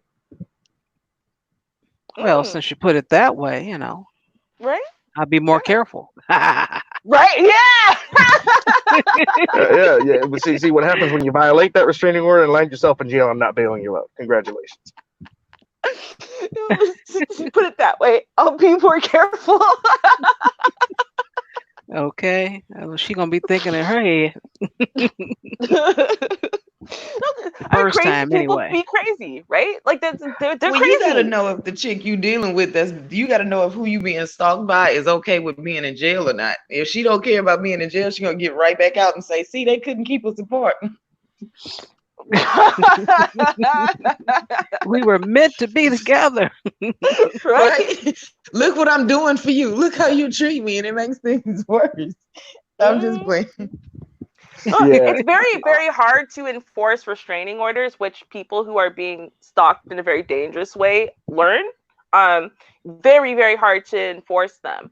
Well, since you put it that way, right? I'll be more careful. Right? Yeah. Yeah. But see what happens when you violate that restraining order and land yourself in jail. I'm not bailing you out. Congratulations. Put it that way. I'll be more careful. Okay. Well, she gonna be thinking in her head. First time people anyway. Be crazy, right? Like they're crazy. You gotta know if the chick you dealing with, you gotta know if who you being stalked by is okay with being in jail or not. If she don't care about being in jail, she gonna get right back out and say, "See, they couldn't keep us apart." We were meant to be together. Right? Look what I'm doing for you. Look how you treat me, and it makes things worse. I'm just playing. It's very, very hard to enforce restraining orders, which people who are being stalked in a very dangerous way learn. Very, very hard to enforce them.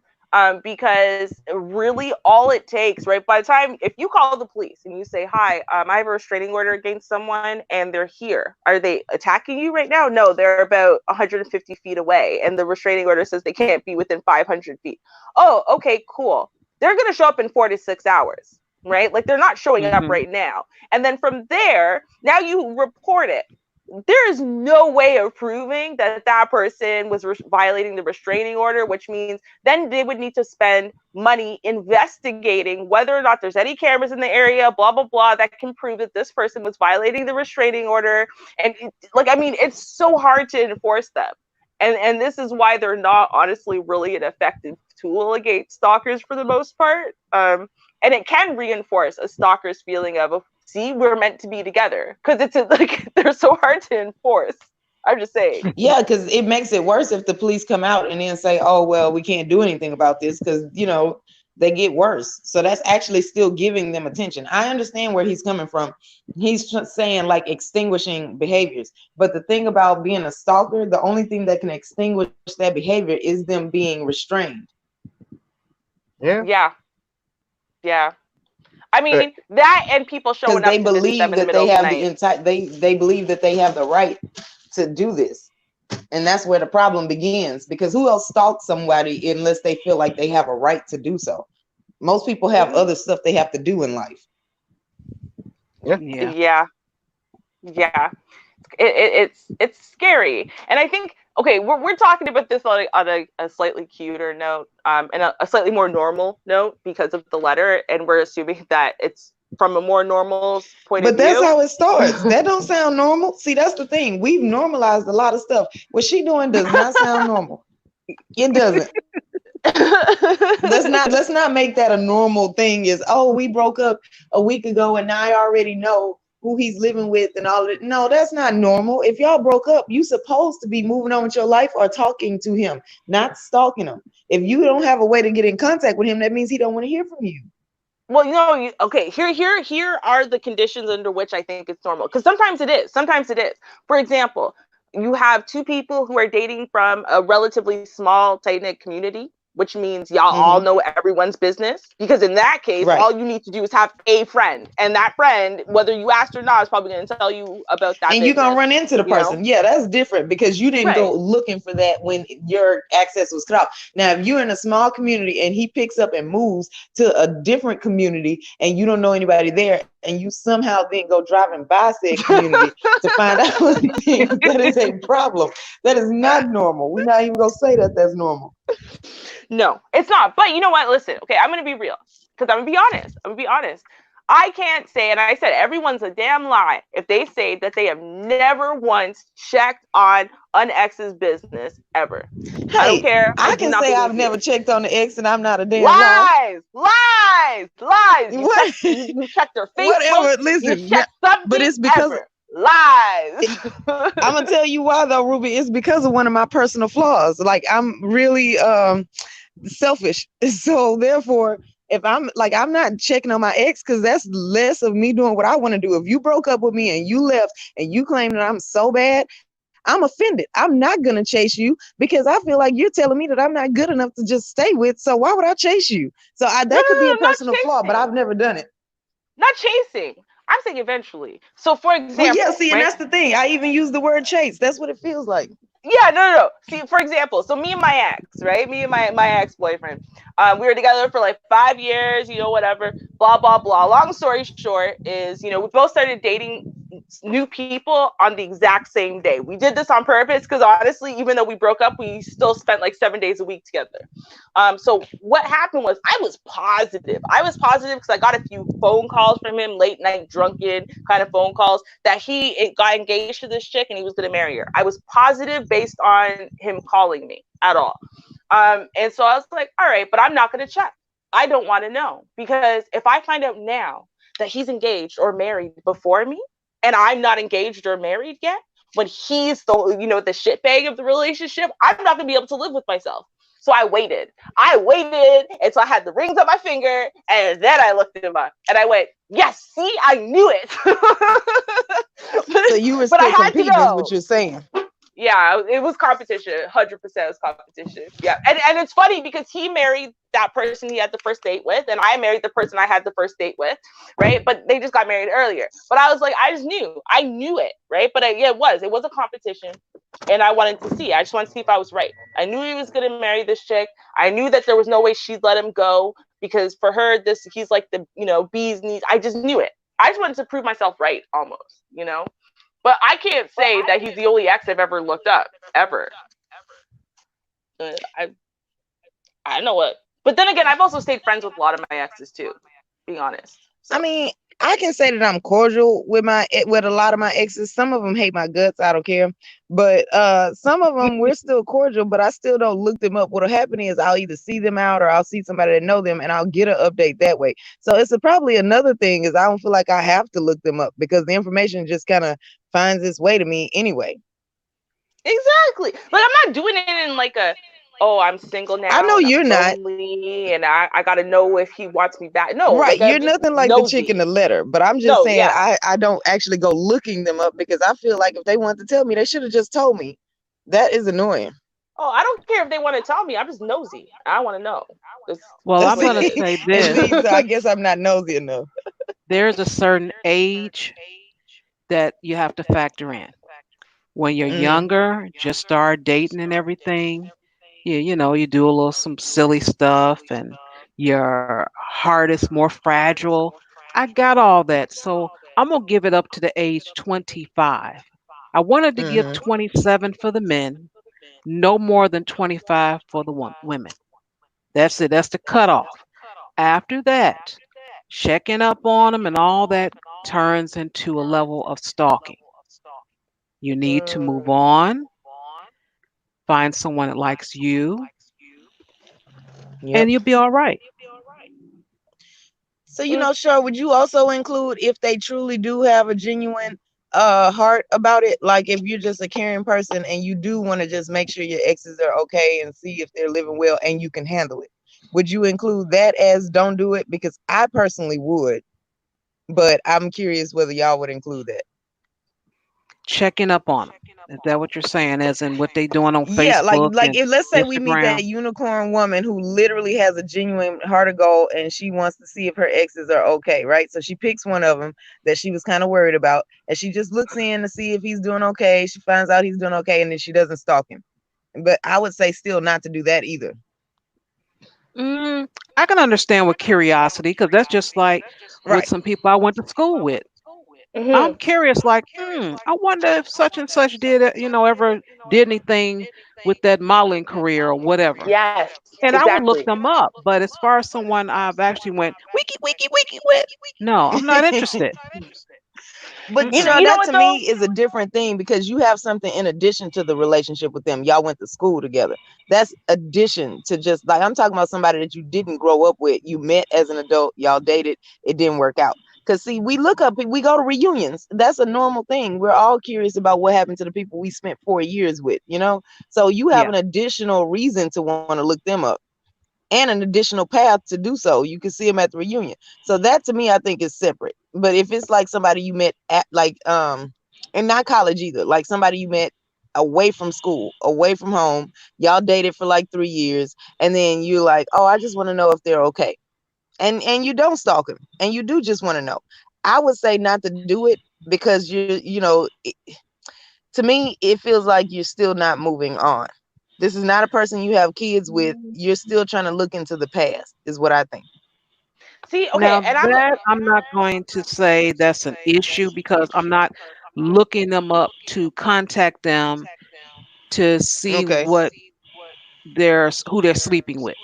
Because really all it takes, right? By the time, if you call the police and you say, hi, I have a restraining order against someone and they're here. Are they attacking you right now? No, they're about 150 feet away. And the restraining order says they can't be within 500 feet. Oh, okay, cool. They're going to show up in 4 to 6 hours, right? Like they're not showing up right now. And then from there, now you report it. There is no way of proving that that person was violating the restraining order, which means then they would need to spend money investigating whether or not there's any cameras in the area, blah, blah, blah, that can prove that this person was violating the restraining order. And it's so hard to enforce them. And this is why they're not honestly really an effective tool against stalkers for the most part. And it can reinforce a stalker's feeling of, see, we're meant to be together. Because it's like, they're so hard to enforce. I'm just saying. Yeah, because it makes it worse if the police come out and then say, oh, well, we can't do anything about this because, you know, they get worse. So that's actually still giving them attention. I understand where he's coming from. He's just saying like extinguishing behaviors. But the thing about being a stalker, the only thing that can extinguish that behavior is them being restrained. Yeah. I mean, that and people showing up they to believe visit them in the that middle they of the have night. the entire they believe that they have the right to do this. And that's where the problem begins, because who else stalks somebody unless they feel like they have a right to do so? Most people have other stuff they have to do in life. Yeah. It's scary. And I think, okay, we're talking about this on a slightly cuter note, and a slightly more normal note because of the letter, and we're assuming that it's from a more normal point of view. But that's how it starts. That don't sound normal. See, that's the thing. We've normalized a lot of stuff. What she doing does not sound normal. It doesn't. let's not make that a normal thing. Is, oh, we broke up a week ago and now I already know who he's living with and all of it. No, that's not normal. If y'all broke up, you supposed to be moving on with your life or talking to him, not stalking him. If you don't have a way to get in contact with him, that means he don't want to hear from you. Well, you know, okay, here are the conditions under which I think it's normal. Because sometimes it is. Sometimes it is. For example, you have two people who are dating from a relatively small, tight-knit community, which means y'all all know everyone's business. Because in that case, all you need to do is have a friend. And that friend, whether you asked or not, is probably going to tell you about that and business. you're going to run into the person. Yeah, that's different because you didn't go looking for that when your access was cut off. Now, if you're in a small community and he picks up and moves to a different community and you don't know anybody there, and you somehow then go driving by said community to find out that is a problem. That is not normal. We're not even going to say that that's normal. No, it's not. But you know what? Listen, okay, I'm going to be real because I'm going to be honest. I can't say, and I said everyone's a damn lie if they say that they have never once checked on an ex's business ever. Hey, I don't care. I can say I've never checked on the ex and I'm not a damn lies. You check their Facebook. Whatever. Listen, you check something, but it's because lies. I'm gonna tell you why though, Ruby. It's because of one of my personal flaws. Like, I'm really selfish, so therefore, if I'm not checking on my ex, because that's less of me doing what I want to do. If you broke up with me and you left and you claim that I'm so bad, I'm offended. I'm not gonna chase you because I feel like you're telling me that I'm not good enough to just stay with. So why would I chase you? So that could be a personal flaw, but I've never done it. Not chasing. I'm saying eventually. So for example, well, yeah, see, and that's the thing. I even use the word chase. That's what it feels like. Yeah, no. See, for example, so me and my ex, right? Me and my ex-boyfriend, we were together for like 5 years, whatever, blah, blah, blah. Long story short is, we both started dating new people on the exact same day. We did this on purpose because honestly, even though we broke up, we still spent like 7 days a week together. So what happened was I was positive because I got a few phone calls from him, late night drunken kind of phone calls, that he got engaged to this chick and he was going to marry her. I was positive based on him calling me at all. And so I was like, all right, but I'm not going to check. I don't want to know, because if I find out now that he's engaged or married before me and I'm not engaged or married yet, when he's the shitbag of the relationship, I'm not going to be able to live with myself. So I waited until I had the rings on my finger, and then I looked him up and I went, yes, see, I knew it. So you were still competing, is what you're saying. Yeah, it was competition. 100% was competition. Yeah. And it's funny because he married that person he had the first date with, and I married the person I had the first date with, right? But they just got married earlier. But I was like, I knew it, right? But it was a competition, and I wanted to see. I just wanted to see if I was right. I knew he was going to marry this chick. I knew that there was no way she'd let him go, because for her, he's like the, bee's knees. I just knew it. I just wanted to prove myself right, almost, But I can't say that he's the only ex I've ever looked up, ever. I know what. But then again, I've also stayed friends with a lot of my exes too, being honest. So. I mean, I can say that I'm cordial with with a lot of my exes. Some of them hate my guts. I don't care. But some of them we're still cordial, but I still don't look them up. What'll happen is I'll either see them out or I'll see somebody that know them and I'll get an update that way. So it's probably another thing is I don't feel like I have to look them up because the information just kind of finds its way to me anyway. Exactly. Like I'm not doing it in like a, oh, I'm single I now know and I'm you're not. lonely and I gotta know if he wants me back. No, Right, like you're I'm just nothing like the chick in nosy. the letter, but I'm just No, saying yeah. I don't actually go looking them up because I feel like if they want to tell me, they should have just told me. That is annoying. Oh, I don't care if they want to tell me. I'm just nosy. I want to know. Well, That's I'm what going it to See, is. say and this. see, so I guess I'm not nosy enough. There's a certain age that you have to factor in. When you're Mm, younger, just start dating and everything. You do a little some silly stuff and your heart is more fragile. I got all that. So I'm going to give it up to the age 25. I wanted to give mm-hmm. 27 for the men, no more than 25 for the women. That's it. That's the cutoff. After that, checking up on them and all that turns into a level of stalking. You need to move Mm, on, find someone that likes you, Yep. and you'll be all right. So mm. sure, would you also include if they truly do have a genuine heart about it? Like if you're just a caring person and you do want to just make sure your exes are okay and see if they're living well and you can handle it. Would you include that as don't do it? Because I personally would, but I'm curious whether y'all would include that. Checking up on them. Is that what you're saying? As in what they doing on Yeah, Facebook like and if let's say we meet that Instagram? unicorn woman who literally has a genuine heart of gold and she wants to see if her exes are okay, right? So she picks one of them that she was kind of worried about and she just looks in to see if he's doing okay. She finds out he's doing okay and then she doesn't stalk him. But I would say still not to do that either. Mm, I can understand with curiosity because that's just like with Right. some people I went to school with. I'm Hmm. curious, like, I wonder if such and such did, ever did anything with that modeling career or whatever. Yes, And I would exactly. look them up. But as far as someone I've actually went wiki with, no, I'm not interested. But Mm-mm. You know that what to though? me is a different thing because you have something in addition to the relationship with them. Y'all went to school together. That's addition to just like I'm talking about somebody that you didn't grow up with. You met as an adult, y'all dated, it didn't work out. Because see, we go to reunions. That's a normal thing. We're all curious about what happened to the people we spent 4 years with. So you have Yeah. an additional reason to want to look them up and an additional path to do so. You can see them at the reunion. So that to me, I think is separate. But if it's like somebody you met at and not college either, like somebody you met away from school, away from home, y'all dated for like 3 years, and then you're like, oh, I just want to know if they're okay, and you don't stalk them, and you do just want to know. I would say not to do it because to me, it feels like you're still not moving on. This is not a person you have kids with. You're still trying to look into the past, is what I think. See, okay, Now and I'm that I'm not going to say that's an issue because I'm not looking them up to contact them to see Okay. what who they're sleeping with.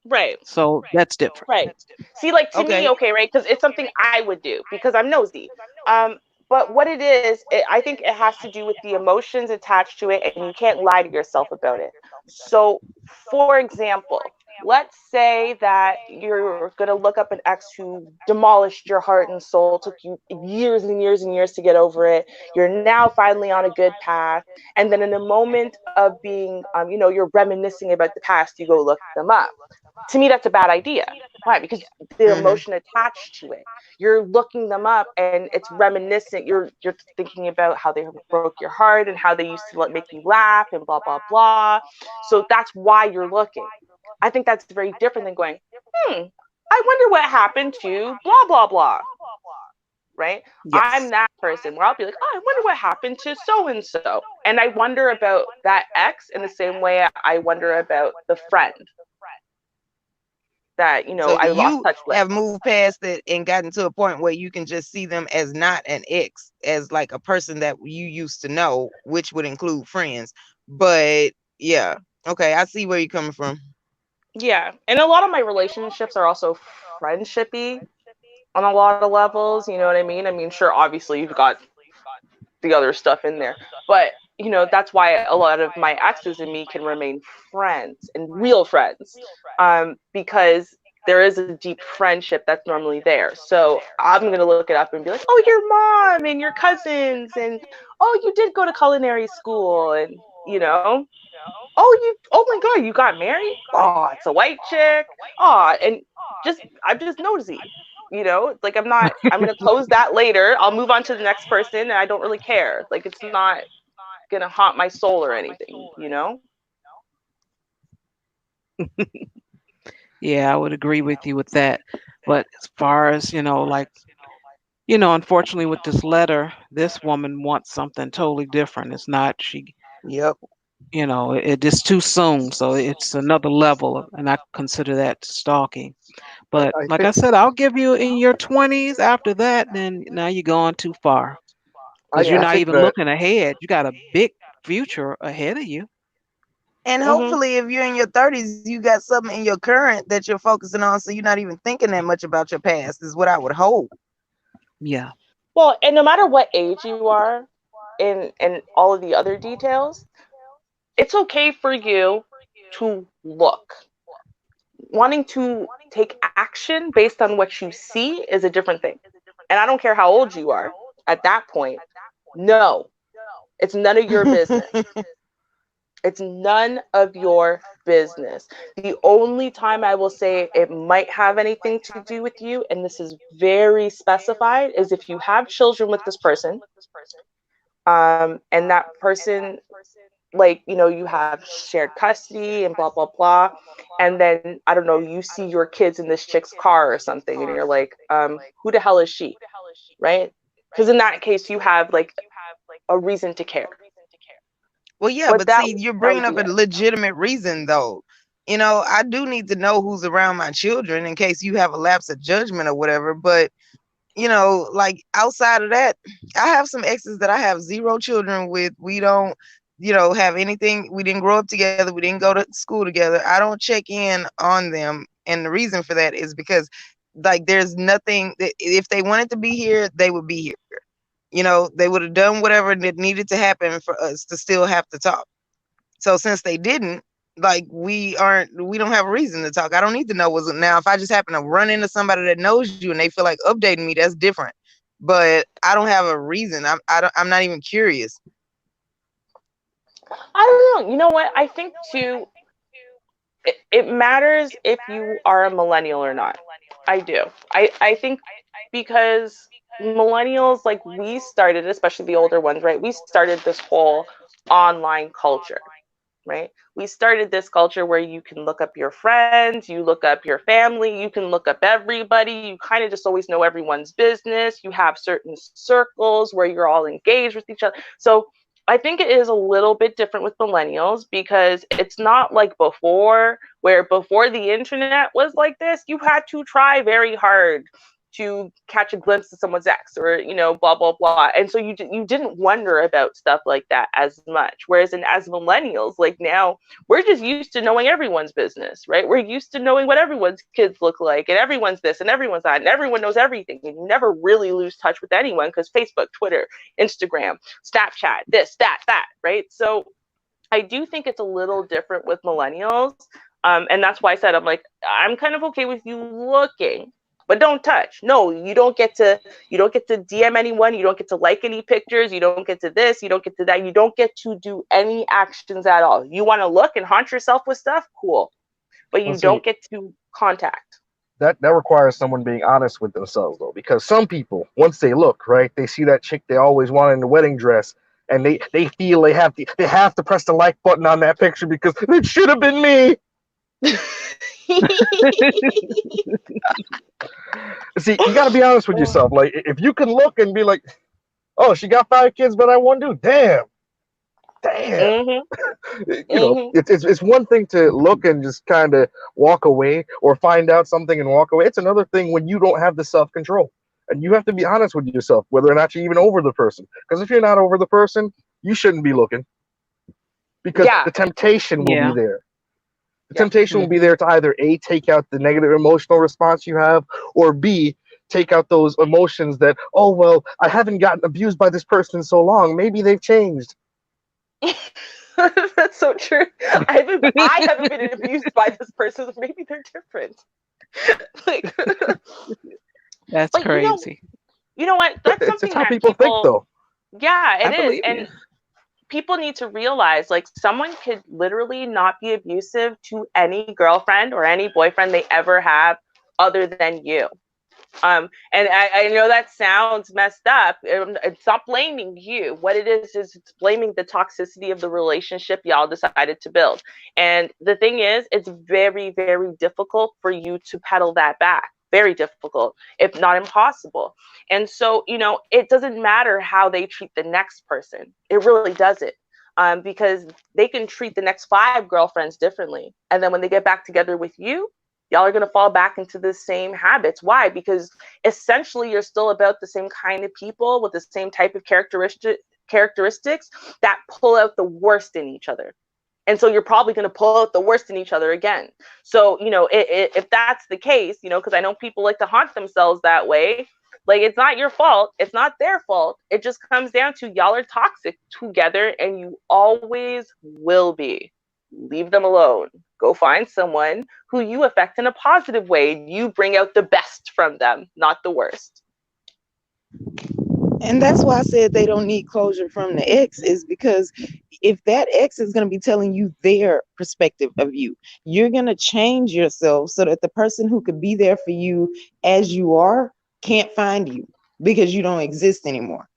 right. So that's different. Right. See, like to me, Okay. okay, right? Because it's something I would do because I'm nosy. Um, but what it is, I think it has to do with the emotions attached to it, and you can't lie to yourself about it. So, for example, let's say that you're going to look up an ex who demolished your heart and soul, took you years and years and years to get over it. You're now finally on a good path. And then in a moment of being, you're reminiscing about the past, you go look them up. To me, that's a bad idea. Why? Because the Mm-hmm. emotion attached to it. You're looking them up and it's reminiscent. You're thinking about how they broke your heart and how they used to make you laugh and blah blah blah. So that's why you're looking. I think that's very different than going, I wonder what happened to blah blah blah. Right? I'm Yes. that person where I'll be like, oh, I wonder what happened to so and so. And I wonder about that ex in the same way I wonder about the friend that So I lost you touch with. have moved past it and gotten to a point where you can just see them as not an ex, as like a person that you used to know, which would include friends. But yeah, okay, I see where you're coming from. Yeah, and a lot of my relationships are also friendshipy. on a lot of levels. You know what I mean? I mean, sure, obviously you've got the other stuff in there, but that's why a lot of my exes and me can remain friends and real friends, because there is a deep friendship that's normally there. So I'm going to look it up and be like, oh, your mom and your cousins, and oh, you did go to culinary school, and oh my god, you got married, oh, it's a white chick, oh, and I'm just nosy. Like, I'm going to close that later, I'll move on to the next person, and I don't really care. Like, it's not gonna haunt my soul or anything. Yeah, I would agree with you with that. But as far as, like, unfortunately with this letter, this woman wants something totally different. It's not, Yep. it is too soon. So it's another level, and I consider that stalking. But I like think I said, I'll give you in your 20s. After that, then now you're going too far because you're I not Yeah. think even that looking ahead. You got a big future ahead of you. And Mhm. hopefully, if you're in your 30s, you got something in your current that you're focusing on, so you're not even thinking that much about your past. Is what I would hope. Yeah. Well, and no matter what age you are, in all of the other details, it's okay for you to look. Wanting to take action based on what you see is a different thing. And I don't care how old you are at that point. No, it's none of your business. It's none of your business. The only time I will say it might have anything to do with you, and this is very specified, is if you have children with this person, and that person, like, you have shared custody and blah, blah, blah. And then, I don't know, you see your kids in this chick's car or something, and you're like, who the hell is she? Right? Because in that case, you have like a reason to care. Well, yeah, But but that, see, you're that bringing would up be a it. legitimate reason, though. I do need to know who's around my children in case you have a lapse of judgment or whatever. But like outside of that, I have some exes that I have zero children with. We don't, have anything. We didn't grow up together. We didn't go to school together. I don't check in on them. And the reason for that is because, like, there's nothing that if they wanted to be here, they would be here. They would have done whatever that needed to happen for us to still have to talk. So since they didn't, like, we don't have a reason to talk. I don't need to know what's now. If I just happen to run into somebody that knows you and they feel like updating me, that's different. But I don't have a reason. I'm not even curious. I don't know. You know what? I think too, it matters if you are a millennial or not. I do. I think because millennials, like, we started, especially the older ones, right? We started this whole online culture, right? We started this culture where you can look up your friends, you look up your family, you can look up everybody. You kind of just always know everyone's business. You have certain circles where you're all engaged with each other. So I think it is a little bit different with millennials because it's not like before, where before the internet was like this, you had to try very hard to catch a glimpse of someone's ex, or blah blah blah, and so you didn't wonder about stuff like that as much. Whereas as millennials, like, now we're just used to knowing everyone's business, right? We're used to knowing what everyone's kids look like, and everyone's this and everyone's that, and everyone knows everything, and you never really lose touch with anyone because Facebook, Twitter, Instagram, Snapchat, this, that, right? So I do think it's a little different with millennials. And that's why I said, I'm kind of okay with you looking, but don't touch. No, you don't get to DM anyone. You don't get to like any pictures. You don't get to this. You don't get to that. You don't get to do any actions at all. You want to look and haunt yourself with stuff? Cool. But Well, you see, don't get to contact. that requires someone being honest with themselves, though, because some people, once they look right, they see that chick they always wanted in the wedding dress, and they feel they have to press the like button on that picture because it should have been me. See, you got to be honest with yourself. Like, if you can look and be like, "Oh, she got 5 kids, but I one dude." Damn. Mhm. Mhm. It's one thing to look and just kind of walk away, or find out something and walk away. It's another thing when you don't have the self control, and you have to be honest with yourself whether or not you're even over the person. Because if you're not over the person, you shouldn't be looking, because Yeah. the temptation will be Yeah. there. The Yeah. temptation will be Hmm. there to either A, take out the negative emotional response you have, or B, take out those emotions that, oh well, I haven't gotten abused by this person in so long. Maybe they've changed. That's so true. I haven't been abused by this person. Maybe they're different. Like, That's but crazy. you know what? That's It's something how that people think, people. though. Yeah, I it is, believe you. and people need to realize like someone could literally not be abusive to any girlfriend or any boyfriend they ever have other than you. And I know that sounds messed up. It's not blaming you. What it is it's blaming the toxicity of the relationship y'all decided to build. And the thing is, it's very, very difficult for you to pedal that back. Very difficult, if not impossible. And so, it doesn't matter how they treat the next person. It really doesn't. Because they can treat the next 5 girlfriends differently. And then when they get back together with you, y'all are going to fall back into the same habits. Why? Because essentially you're still about the same kind of people with the same type of characteristics that pull out the worst in each other. And so you're probably going to pull out the worst in each other again. So, if that's the case, because I know people like to haunt themselves that way, like it's not your fault. It's not their fault. It just comes down to y'all are toxic together and you always will be. Leave them alone. Go find someone who you affect in a positive way. You bring out the best from them, not the worst. And that's why I said they don't need closure from the ex, is because if that ex is going to be telling you their perspective of you, you're going to change yourself so that the person who could be there for you as you are can't find you because you don't exist anymore.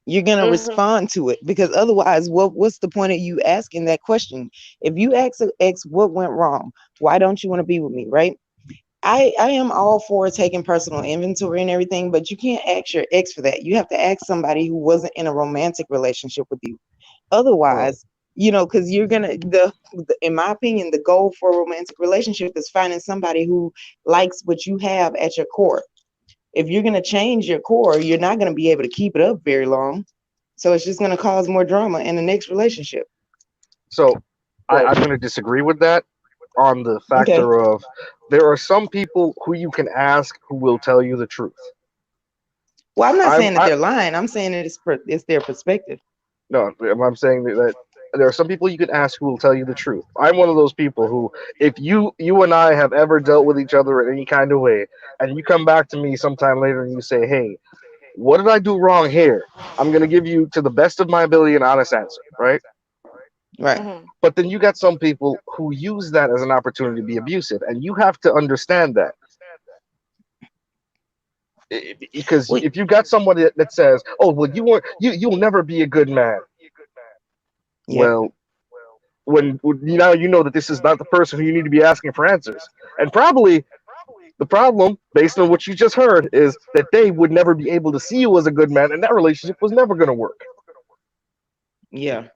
You're going to respond to it, because otherwise, what's the point of you asking that question? If you ask an ex what went wrong, why don't you want to be with me, right? I am all for taking personal inventory and everything, but you can't ask your ex for that. You have to ask somebody who wasn't in a romantic relationship with you. Otherwise, because you're gonna in my opinion, the goal for a romantic relationship is finding somebody who likes what you have at your core. If you're gonna change your core, you're not gonna be able to keep it up very long. So it's just gonna cause more drama in the next relationship. So I'm going to disagree with that on the Okay. factor of there are some people who you can ask who will tell you the truth. Well, I'm not saying that I, they're lying. I'm saying that it's their perspective. no, I'm saying that there are some people you can ask who will tell you the truth. I'm one of those people who, if you and I have ever dealt with each other in any kind of way, and you come back to me sometime later and you say, "Hey, what did I do wrong here?" I'm gonna give you, to the best of my ability, an honest answer, right? Right. But then you got some people who use that as an opportunity to be abusive, and you have to understand that. Because Well, if you got somebody that says, "Oh, well, you'll never be a good man," yep. well, when now you know that this is not the person who you need to be asking for answers, and probably the problem, based on what you just heard, is that they would never be able to see you as a good man, and that relationship was never going to work. Yeah.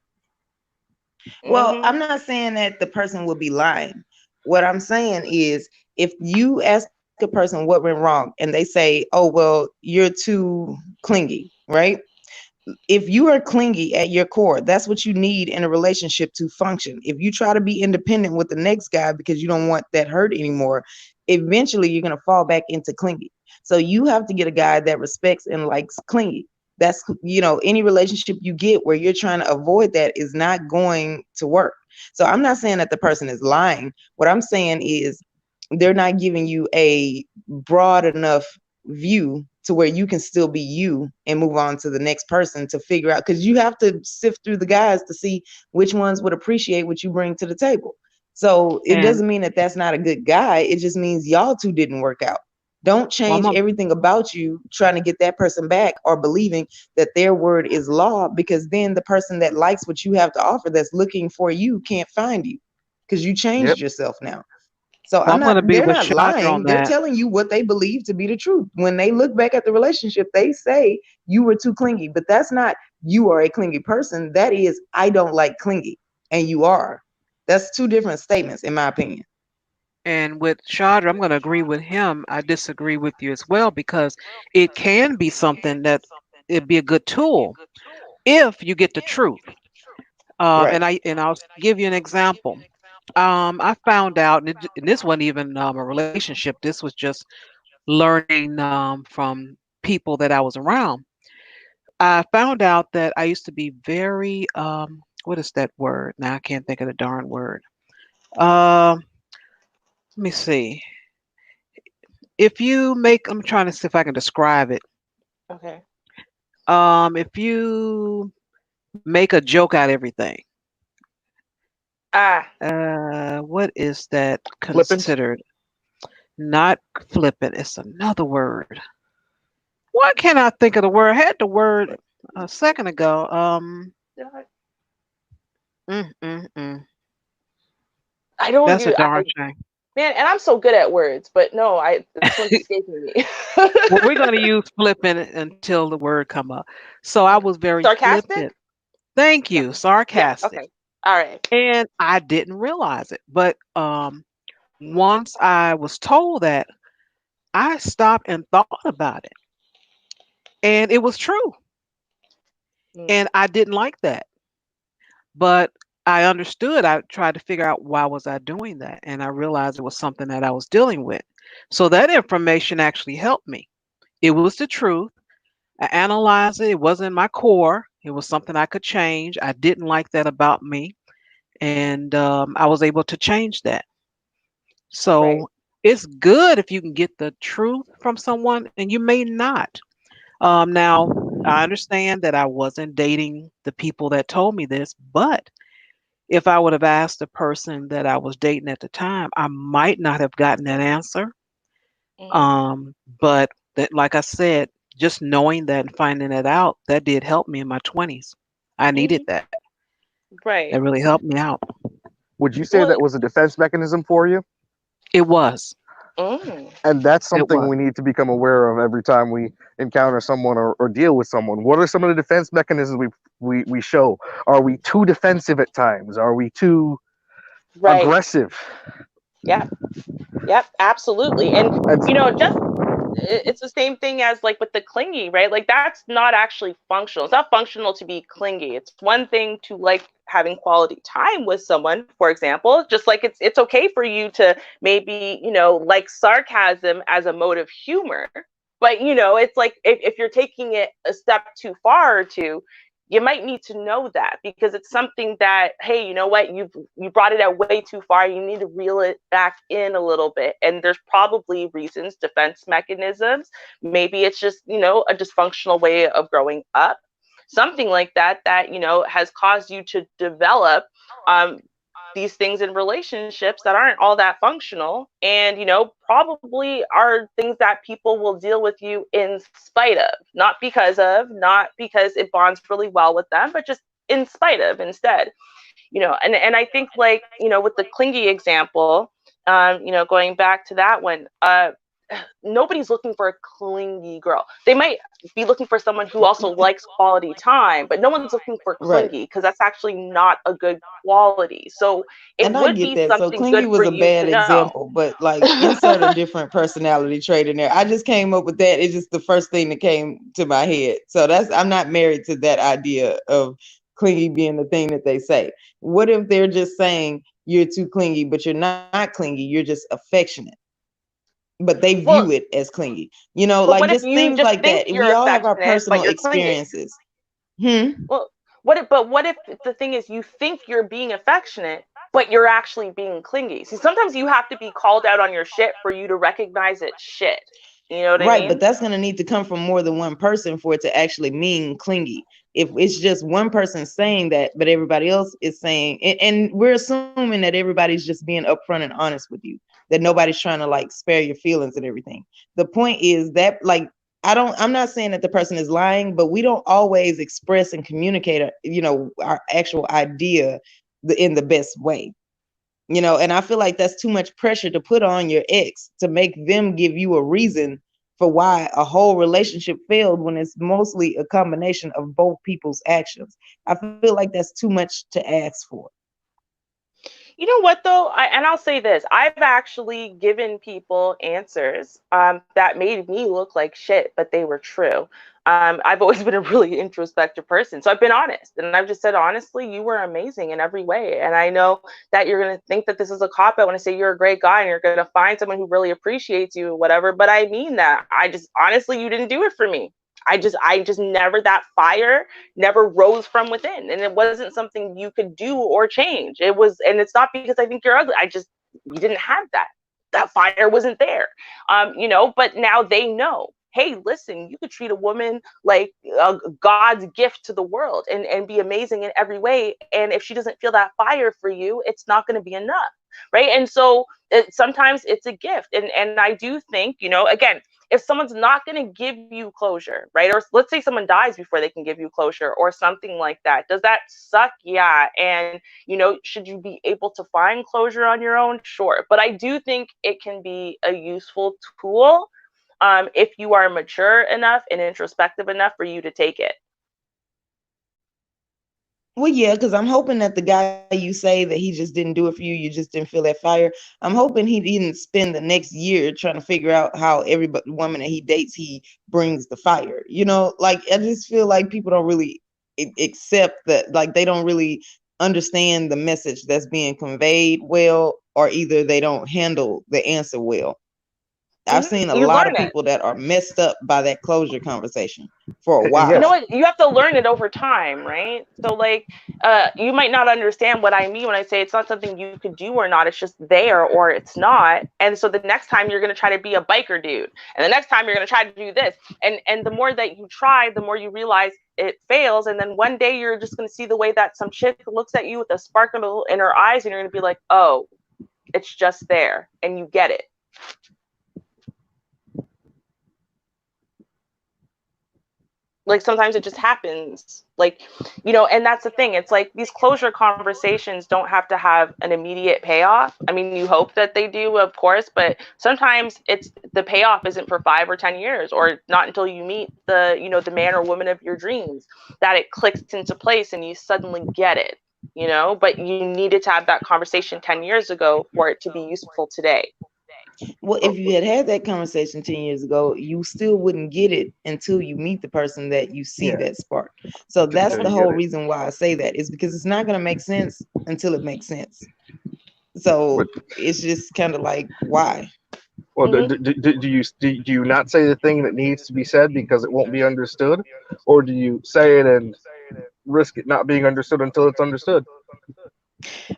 Well, I'm not saying that the person will be lying. What I'm saying is, if you ask a person what went wrong and they say, "Oh, well, you're too clingy," right? If you are clingy at your core, that's what you need in a relationship to function. If you try to be independent with the next guy because you don't want that hurt anymore, eventually you're going to fall back into clingy. So you have to get a guy that respects and likes clingy. That's, any relationship you get where you're trying to avoid that is not going to work. So I'm not saying that the person is lying. What I'm saying is they're not giving you a broad enough view to where you can still be you and move on to the next person to figure out, because you have to sift through the guys to see which ones would appreciate what you bring to the table. So it And doesn't mean that that's not a good guy. It just means y'all two didn't work out. Don't well, change everything about you trying to get that person back or believing that their word is law, because then the person that likes what you have to offer that's looking for you can't find you because you changed Yep. yourself now. So I'm going to be they're with not Chandra on lying. They're that. telling you what they believe to be the truth. When they look back at the relationship, they say you were too clingy, but that's not you are a clingy person. That is, I don't like clingy and you are. That's two different statements in my opinion. And with Chandra, I'm going to agree with him. I disagree with you as well because it can be something that it'd be a good tool if you get the truth. Right. And I'll give you an example. I found out, and this wasn't even a relationship. This was just learning from people that I was around, I found out that I used to be very what is that word? Now I can't think of the darn word. Let me see. If you make, I'm trying to see if I can describe it. Okay. If you make a joke out of everything, Ah. what is that Flippant. considered? Not flippant. It's another word. Why can't I think of the word? I had the word a second ago. Mm, mm, mm. I don't That's a do. darn shame. Man, and I'm so good at words, but no, this one's escaping me. Well, we're going to use flippant until the word come up. So I was very Sarcastic? flippant. Thank Yeah. you. Yeah. Sarcastic. Okay. All right. And I didn't realize it. But once I was told that, I stopped and thought about it. And it was true. Mm. And I didn't like that. But I understood. I tried to figure out why was I doing that. And I realized it was something that I was dealing with. So that information actually helped me. It was the truth. I analyzed it. It wasn't my core. It was something I could change. I didn't like that about me. And I was able to change that. Right. So it's good if you can get the truth from someone, and you may not. Now, I understand that I wasn't dating the people that told me this, but if I would have asked the person that I was dating at the time, I might not have gotten that answer. Hmm. But that, like I said, just knowing that and finding it out, that did help me in my 20s. I needed Hmm. that. That Right. really helped me out. Would you say Well. that was a defense mechanism for you? It was. Mm. And that's It something was. we need to become aware of every time we encounter someone or deal with someone. What are some of the defense mechanisms we show? Are we too defensive at times? Are we too Right. aggressive? Yep. Yep. Absolutely. And And just it's the same thing as like with the clingy, right? Like that's not actually functional. It's not functional to be clingy. It's one thing to like having quality time with someone, for example, just like it's okay for you to maybe, like sarcasm as a mode of humor. But it's like if you're taking it a step too far or two, you might need to know that because it's something that, hey, you know what, you brought it out way too far. You need to reel it back in a little bit. And there's probably reasons, defense mechanisms. Maybe it's just, a dysfunctional way of growing up, something like that has caused you to develop these things in relationships that aren't all that functional and probably are things that people will deal with you in spite of, not because it bonds really well with them, but just in spite of instead. And I think, like, with the clingy example, going back to that one, nobody's looking for a clingy girl. They might be looking for someone who also likes quality time, but no one's looking for Right. clingy because that's actually not a good quality. So it And I would get be that. So something clingy good was for a you bad to know. example, but like insert a different personality trait in there. I just came up with that. It's just the first thing that came to my head. So I'm not married to that idea of clingy being the thing that they say. What if they're just saying you're too clingy, but you're not clingy, you're just affectionate, but they Well, view it as clingy. but Like what if just you things just like think that. you're We all have our affectionate, but personal you're clingy? experiences. Hmm. Well, what if the thing is you think you're being affectionate, but you're actually being clingy? See, sometimes you have to be called out on your shit for you to recognize it's shit. You know what I Right, but mean? that's going to need to come from more than one person for it to actually mean clingy. If it's just one person saying that, but everybody else is saying, and we're assuming that everybody's just being upfront and honest with you, that nobody's trying to like spare your feelings and everything. The point is that, like, I'm not saying that the person is lying, but we don't always express and communicate, our actual idea in the best way. And I feel like that's too much pressure to put on your ex to make them give you a reason for why a whole relationship failed when it's mostly a combination of both people's actions. I feel like that's too much to ask for. You know what though? I'll say this: I've actually given people answers that made me look like shit, but they were true. I've always been a really introspective person. So I've been honest, and I've just said, honestly, you were amazing in every way. And I know that you're going to think that this is a cop out when I say you're a great guy and you're going to find someone who really appreciates you, whatever. But I mean that. I just, honestly, you didn't do it for me. I just never, that fire never rose from within. And it wasn't something you could do or change. It was, and it's not because I think you're ugly. You didn't have that. That fire wasn't there. But now they know, hey, listen, you could treat a woman like God's gift to the world and be amazing in every way. And if she doesn't feel that fire for you, it's not going to be enough. Right. And so sometimes it's a gift. And I do think, again, if someone's not going to give you closure, right? Or let's say someone dies before they can give you closure or something like that. Does that suck? Yeah. And, should you be able to find closure on your own? Sure. But I do think it can be a useful tool if you are mature enough and introspective enough for you to take it. Well, yeah, because I'm hoping that the guy you say that he just didn't do it for you, you just didn't feel that fire. I'm hoping he didn't spend the next year trying to figure out how every woman that he dates, he brings the fire. Like I just feel like people don't really accept that, like they don't really understand the message that's being conveyed well, or either they don't handle the answer well. I've seen a lot of people that are messed up by that closure conversation for a while. You know what? You have to learn it over time, right? So like, you might not understand what I mean when I say it's not something you could do or not. It's just there or it's not. And so the next time you're going to try to be a biker dude, and the next time you're going to try to do this. And the more that you try, the more you realize it fails. And then one day you're just going to see the way that some chick looks at you with a spark in her eyes, and you're going to be like, oh, it's just there. And you get it. Like sometimes it just happens, like, and that's the thing. It's like these closure conversations don't have to have an immediate payoff. I mean, you hope that they do, of course, but sometimes the payoff isn't for 5 or 10 years, or not until you meet the man or woman of your dreams that it clicks into place and you suddenly get it, but you needed to have that conversation 10 years ago for it to be useful today. Well, if you had that conversation 10 years ago, you still wouldn't get it until you meet the person that you see that spark. So that's the whole reason why I say that, is because it's not going to make sense until it makes sense. So it's just kind of like, why? Well, do you not say the thing that needs to be said because it won't be understood, or do you say it and risk it not being understood until it's understood?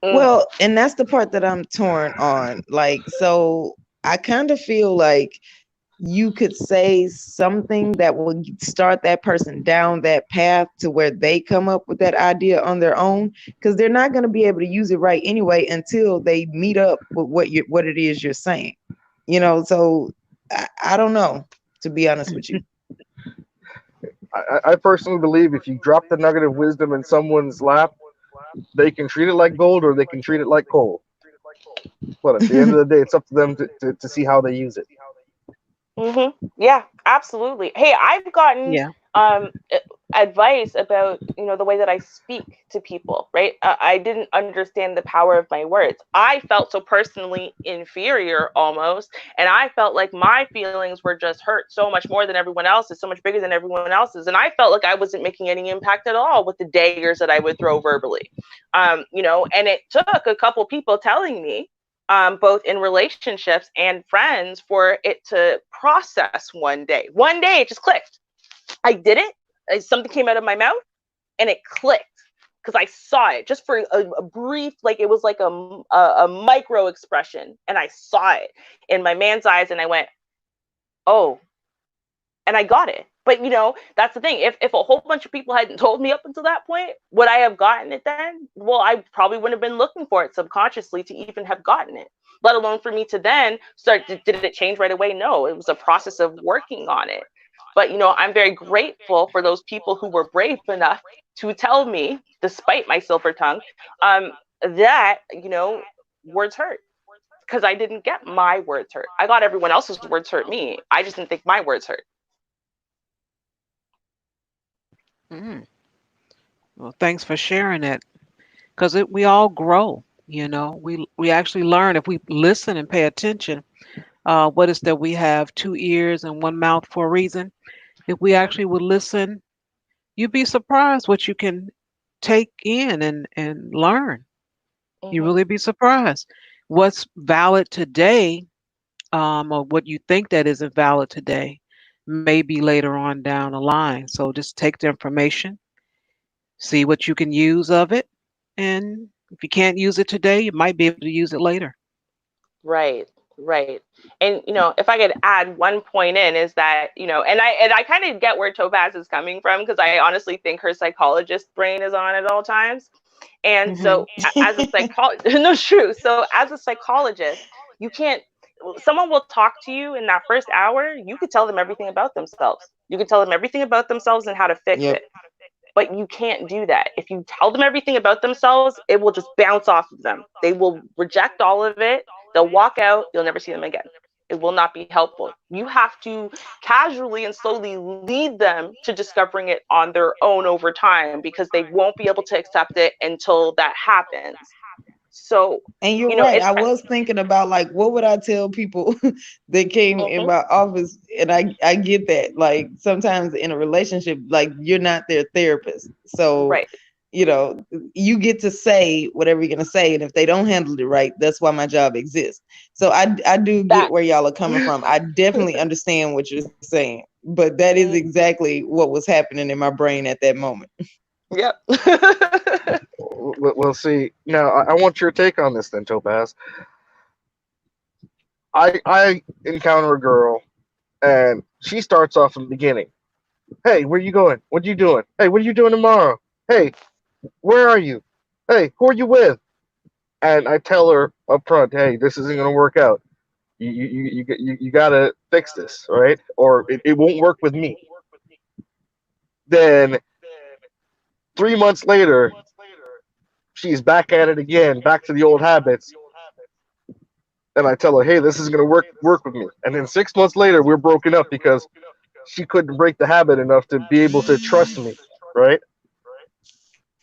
Well, and that's the part that I'm torn on. Like, so I kind of feel like you could say something that would start that person down that path to where they come up with that idea on their own, because they're not going to be able to use it right anyway until they meet up with what it is you're saying. So I don't know, to be honest with you. I personally believe if you drop the nugget of wisdom in someone's lap, they can treat it like gold or they can treat it like coal. But at the end of the day, it's up to them to see how they use it. Yeah, absolutely. Hey, I've gotten advice about the way that I speak to people, right? I didn't understand the power of my words. I felt so personally inferior almost, and I felt like my feelings were just hurt so much more than everyone else's, so much bigger than everyone else's, and I felt like I wasn't making any impact at all with the daggers that I would throw verbally. And it took a couple people telling me, both in relationships and friends, for it to process one day. One day it just clicked. I did it. Something came out of my mouth and it clicked because I saw it just for a brief, like it was like a micro expression, and I saw it in my man's eyes and I went, oh, and I got it. But that's the thing. If a whole bunch of people hadn't told me up until that point, would I have gotten it then? Well, I probably wouldn't have been looking for it subconsciously to even have gotten it, let alone for me to then start. Did it change right away? No, it was a process of working on it. But, I'm very grateful for those people who were brave enough to tell me, despite my silver tongue, that, words hurt. Because I didn't get my words hurt. I got everyone else's words hurt me. I just didn't think my words hurt. Well, thanks for sharing that. Because we all grow, we actually learn if we listen and pay attention. What is that? We have 2 ears and 1 mouth for a reason. If we actually would listen, you'd be surprised what you can take in and learn. You Hmm. really be surprised. What's valid today, or what you think that isn't valid today, may be later on down the line. So just take the information, see what you can use of it, and if you can't use it today, you might be able to use it later. Right, right. And if I could add one point in is that, and I kind of get where Topaz is coming from because I honestly think her psychologist brain is on at all times. And Mhm. so as a psychologist, no, true. So as a psychologist, you can't someone will talk to you in that first hour, you could tell them everything about themselves. You could tell them everything about themselves and how to fix Yep. it. But you can't do that. If you tell them everything about themselves, it will just bounce off of them. They will reject all of it. They'll walk out. You'll never see them again. It will not be helpful. You have to casually and slowly lead them to discovering it on their own over time because they won't be able to accept it until that happens. So, And you're you know, right. it. I was thinking about like what would I tell people that came in Mhm. my office, and I get that. Like sometimes in a relationship, like you're not their therapist. So, Right. you know, you get to say whatever you're gonna say, and if they don't handle it right, that's why my job exists. So I do get where y'all are Facts. coming from. I definitely understand what you're saying, but that is Mhm. exactly what was happening in my brain at that moment. Yep. We'll see. Now, I want your take on this then, Topaz. I encounter a girl, and she starts off in the beginning. Hey, where you going? What you doing? Hey, what are you doing tomorrow? Hey, where are you? Hey, who are you with? And I tell her up front, hey, this isn't going to work out. You gotta fix this, right? Or it won't work with me. Then 3 months later, she's back at it again, back to the old habits. And I tell her, hey, this is gonna work with me. And then 6 months later, we're broken up because she couldn't break the habit enough to be able to trust me, right?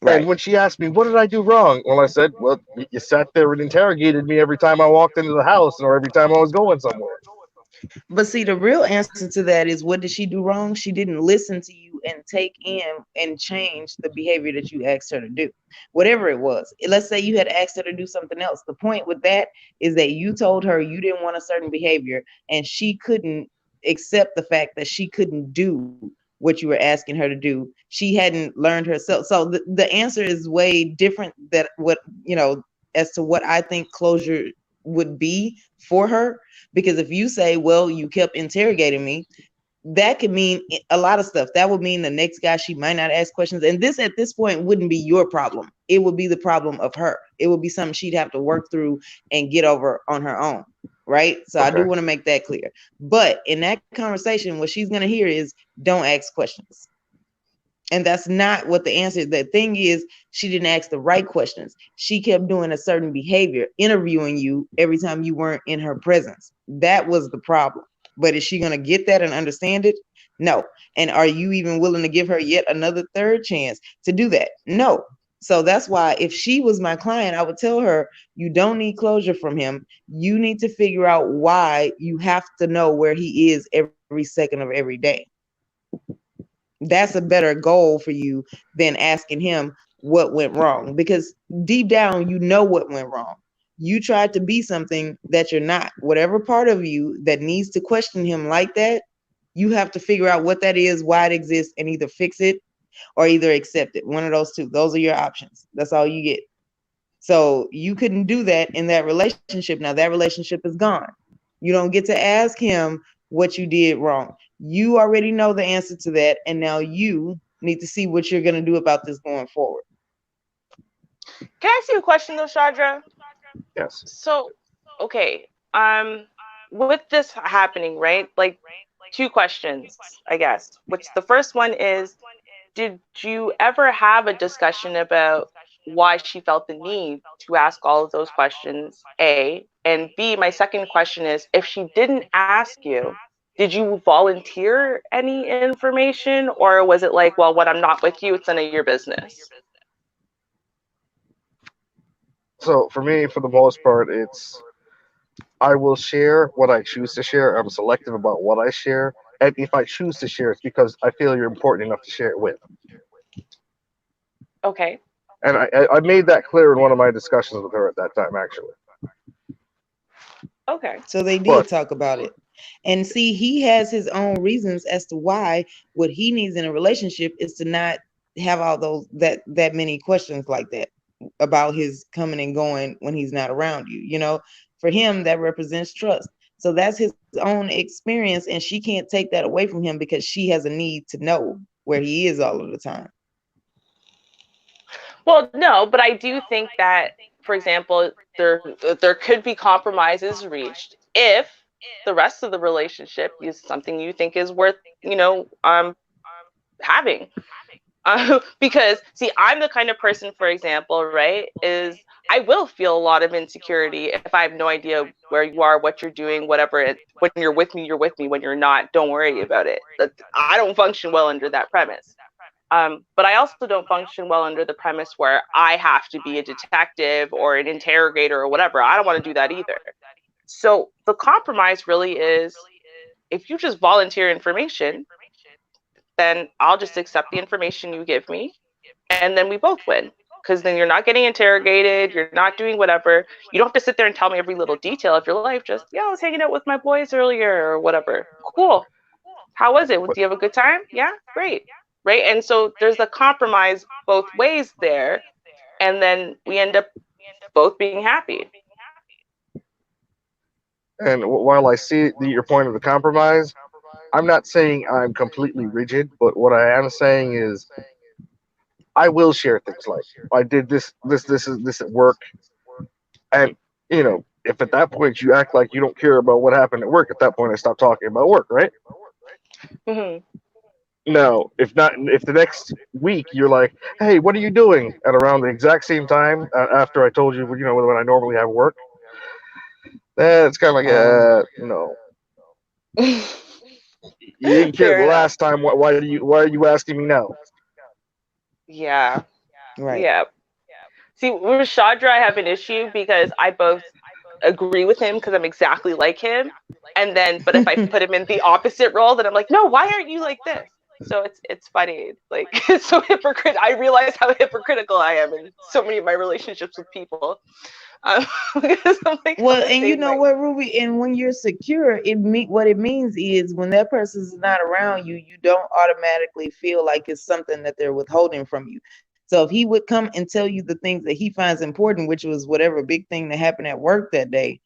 Right. And when she asked me, what did I do wrong? Well, I said, well, you sat there and interrogated me every time I walked into the house or every time I was going somewhere. But see, the real answer to that is what did she do wrong? She didn't listen to you and take in and change the behavior that you asked her to do, whatever it was. Let's say you had asked her to do something else. The point with that is that you told her you didn't want a certain behavior and she couldn't accept the fact that she couldn't do what you were asking her to do. She hadn't learned herself. So the answer is way different that what, as to what I think closure would be for her, because if you say, well, you kept interrogating me, that could mean a lot of stuff. That would mean the next guy, she might not ask questions. And this at this point wouldn't be your problem. It would be the problem of her. It would be something she'd have to work through and get over on her own. Right. So I do Okay. want to make that clear. But in that conversation, what she's going to hear is don't ask questions. And that's not what the answer is. The thing is, she didn't ask the right questions. She kept doing a certain behavior, interviewing you every time you weren't in her presence. That was the problem. But is she going to get that and understand it? No. And are you even willing to give her yet another third chance to do that? No. So that's why if she was my client, I would tell her, you don't need closure from him. You need to figure out why. You have to know where he is every second of every day. That's a better goal for you than asking him what went wrong, because deep down you know what went wrong. You tried to be something that you're not. Whatever part of you that needs to question him like that, you have to figure out what that is, why it exists, and either fix it or either accept it. One of those two. Those are your options. That's all you get. So you couldn't do that in that relationship. Now that relationship is gone. You don't get to ask him what you did wrong. You already know the answer to that. And now you need to see what you're going to do about this going forward. Can I ask you a question though, Shadra? Yes. So, okay, with this happening, right? Like two questions, I guess. Which the first one is, did you ever have a discussion about why she felt the need to ask all of those questions? A, and B, my second question is, if she didn't ask you, did you volunteer any information, or was it like, well, when I'm not with you, it's none of your business? So for me, for the most part, it's I will share what I choose to share. I'm selective about what I share, And if I choose to share, it's because I feel you're important enough to share it with. Okay. And I made that clear in one of my discussions with her at that time, actually. Okay. So they did But talk about it. And see, he has his own reasons as to why what he needs in a relationship is to not have all those that many questions like that about his coming and going when he's not around you. You know, for him that represents trust. So that's his own experience, and she can't take that away from him because she has a need to know where he is all of the time. Well, no, but I do think that, for example, there could be compromises reached if the rest of the relationship is something you think is worth, having. Because see, I'm the kind of person, for example, right, is I will feel a lot of insecurity if I have no idea where you are, what you're doing, whatever. When you're with me, you're with me. When you're not, don't worry about it. I don't function well under that premise. But I also don't function well under the premise where I have to be a detective or an interrogator or whatever. I don't want to do that either. So the compromise really is, if you just volunteer information, then I'll just accept the information you give me, and then we both win. Because then you're not getting interrogated, you're not doing whatever. You don't have to sit there and tell me every little detail of your life. Just, yeah, I was hanging out with my boys earlier or whatever. Cool. How was it? Do you have a good time? Yeah, great. Right. And so there's a compromise both ways there. And then we end up both being happy. and while I see your point of the compromise, I'm not saying I'm completely rigid, but what I am saying is I will share things like I did this at work, and if at that point you act like you don't care about what happened at work, at that point I stop talking about work, right? Mm-hmm. No, if the next week you're like, hey, what are you doing at around the exact same time after I told you, when I normally have work, then it's kind of like, no, you didn't care the Fair enough. last time. Why are you asking me now? Yeah. Right. Yeah. See, with Chandra, I have an issue because I both agree with him because I'm exactly like him. And then, but if I put him in the opposite role, then I'm like, no, why aren't you like this? So it's funny. Like, it's so hypocritical. I realize how hypocritical I am in so many of my relationships with people. Um, because I'm like, I'm Well, the and you same know way. what, Ruby, and when you're secure, what it means is when that person's not around you, you don't automatically feel like it's something that they're withholding from you. So if he would come and tell you the things that he finds important, which was whatever big thing that happened at work that day,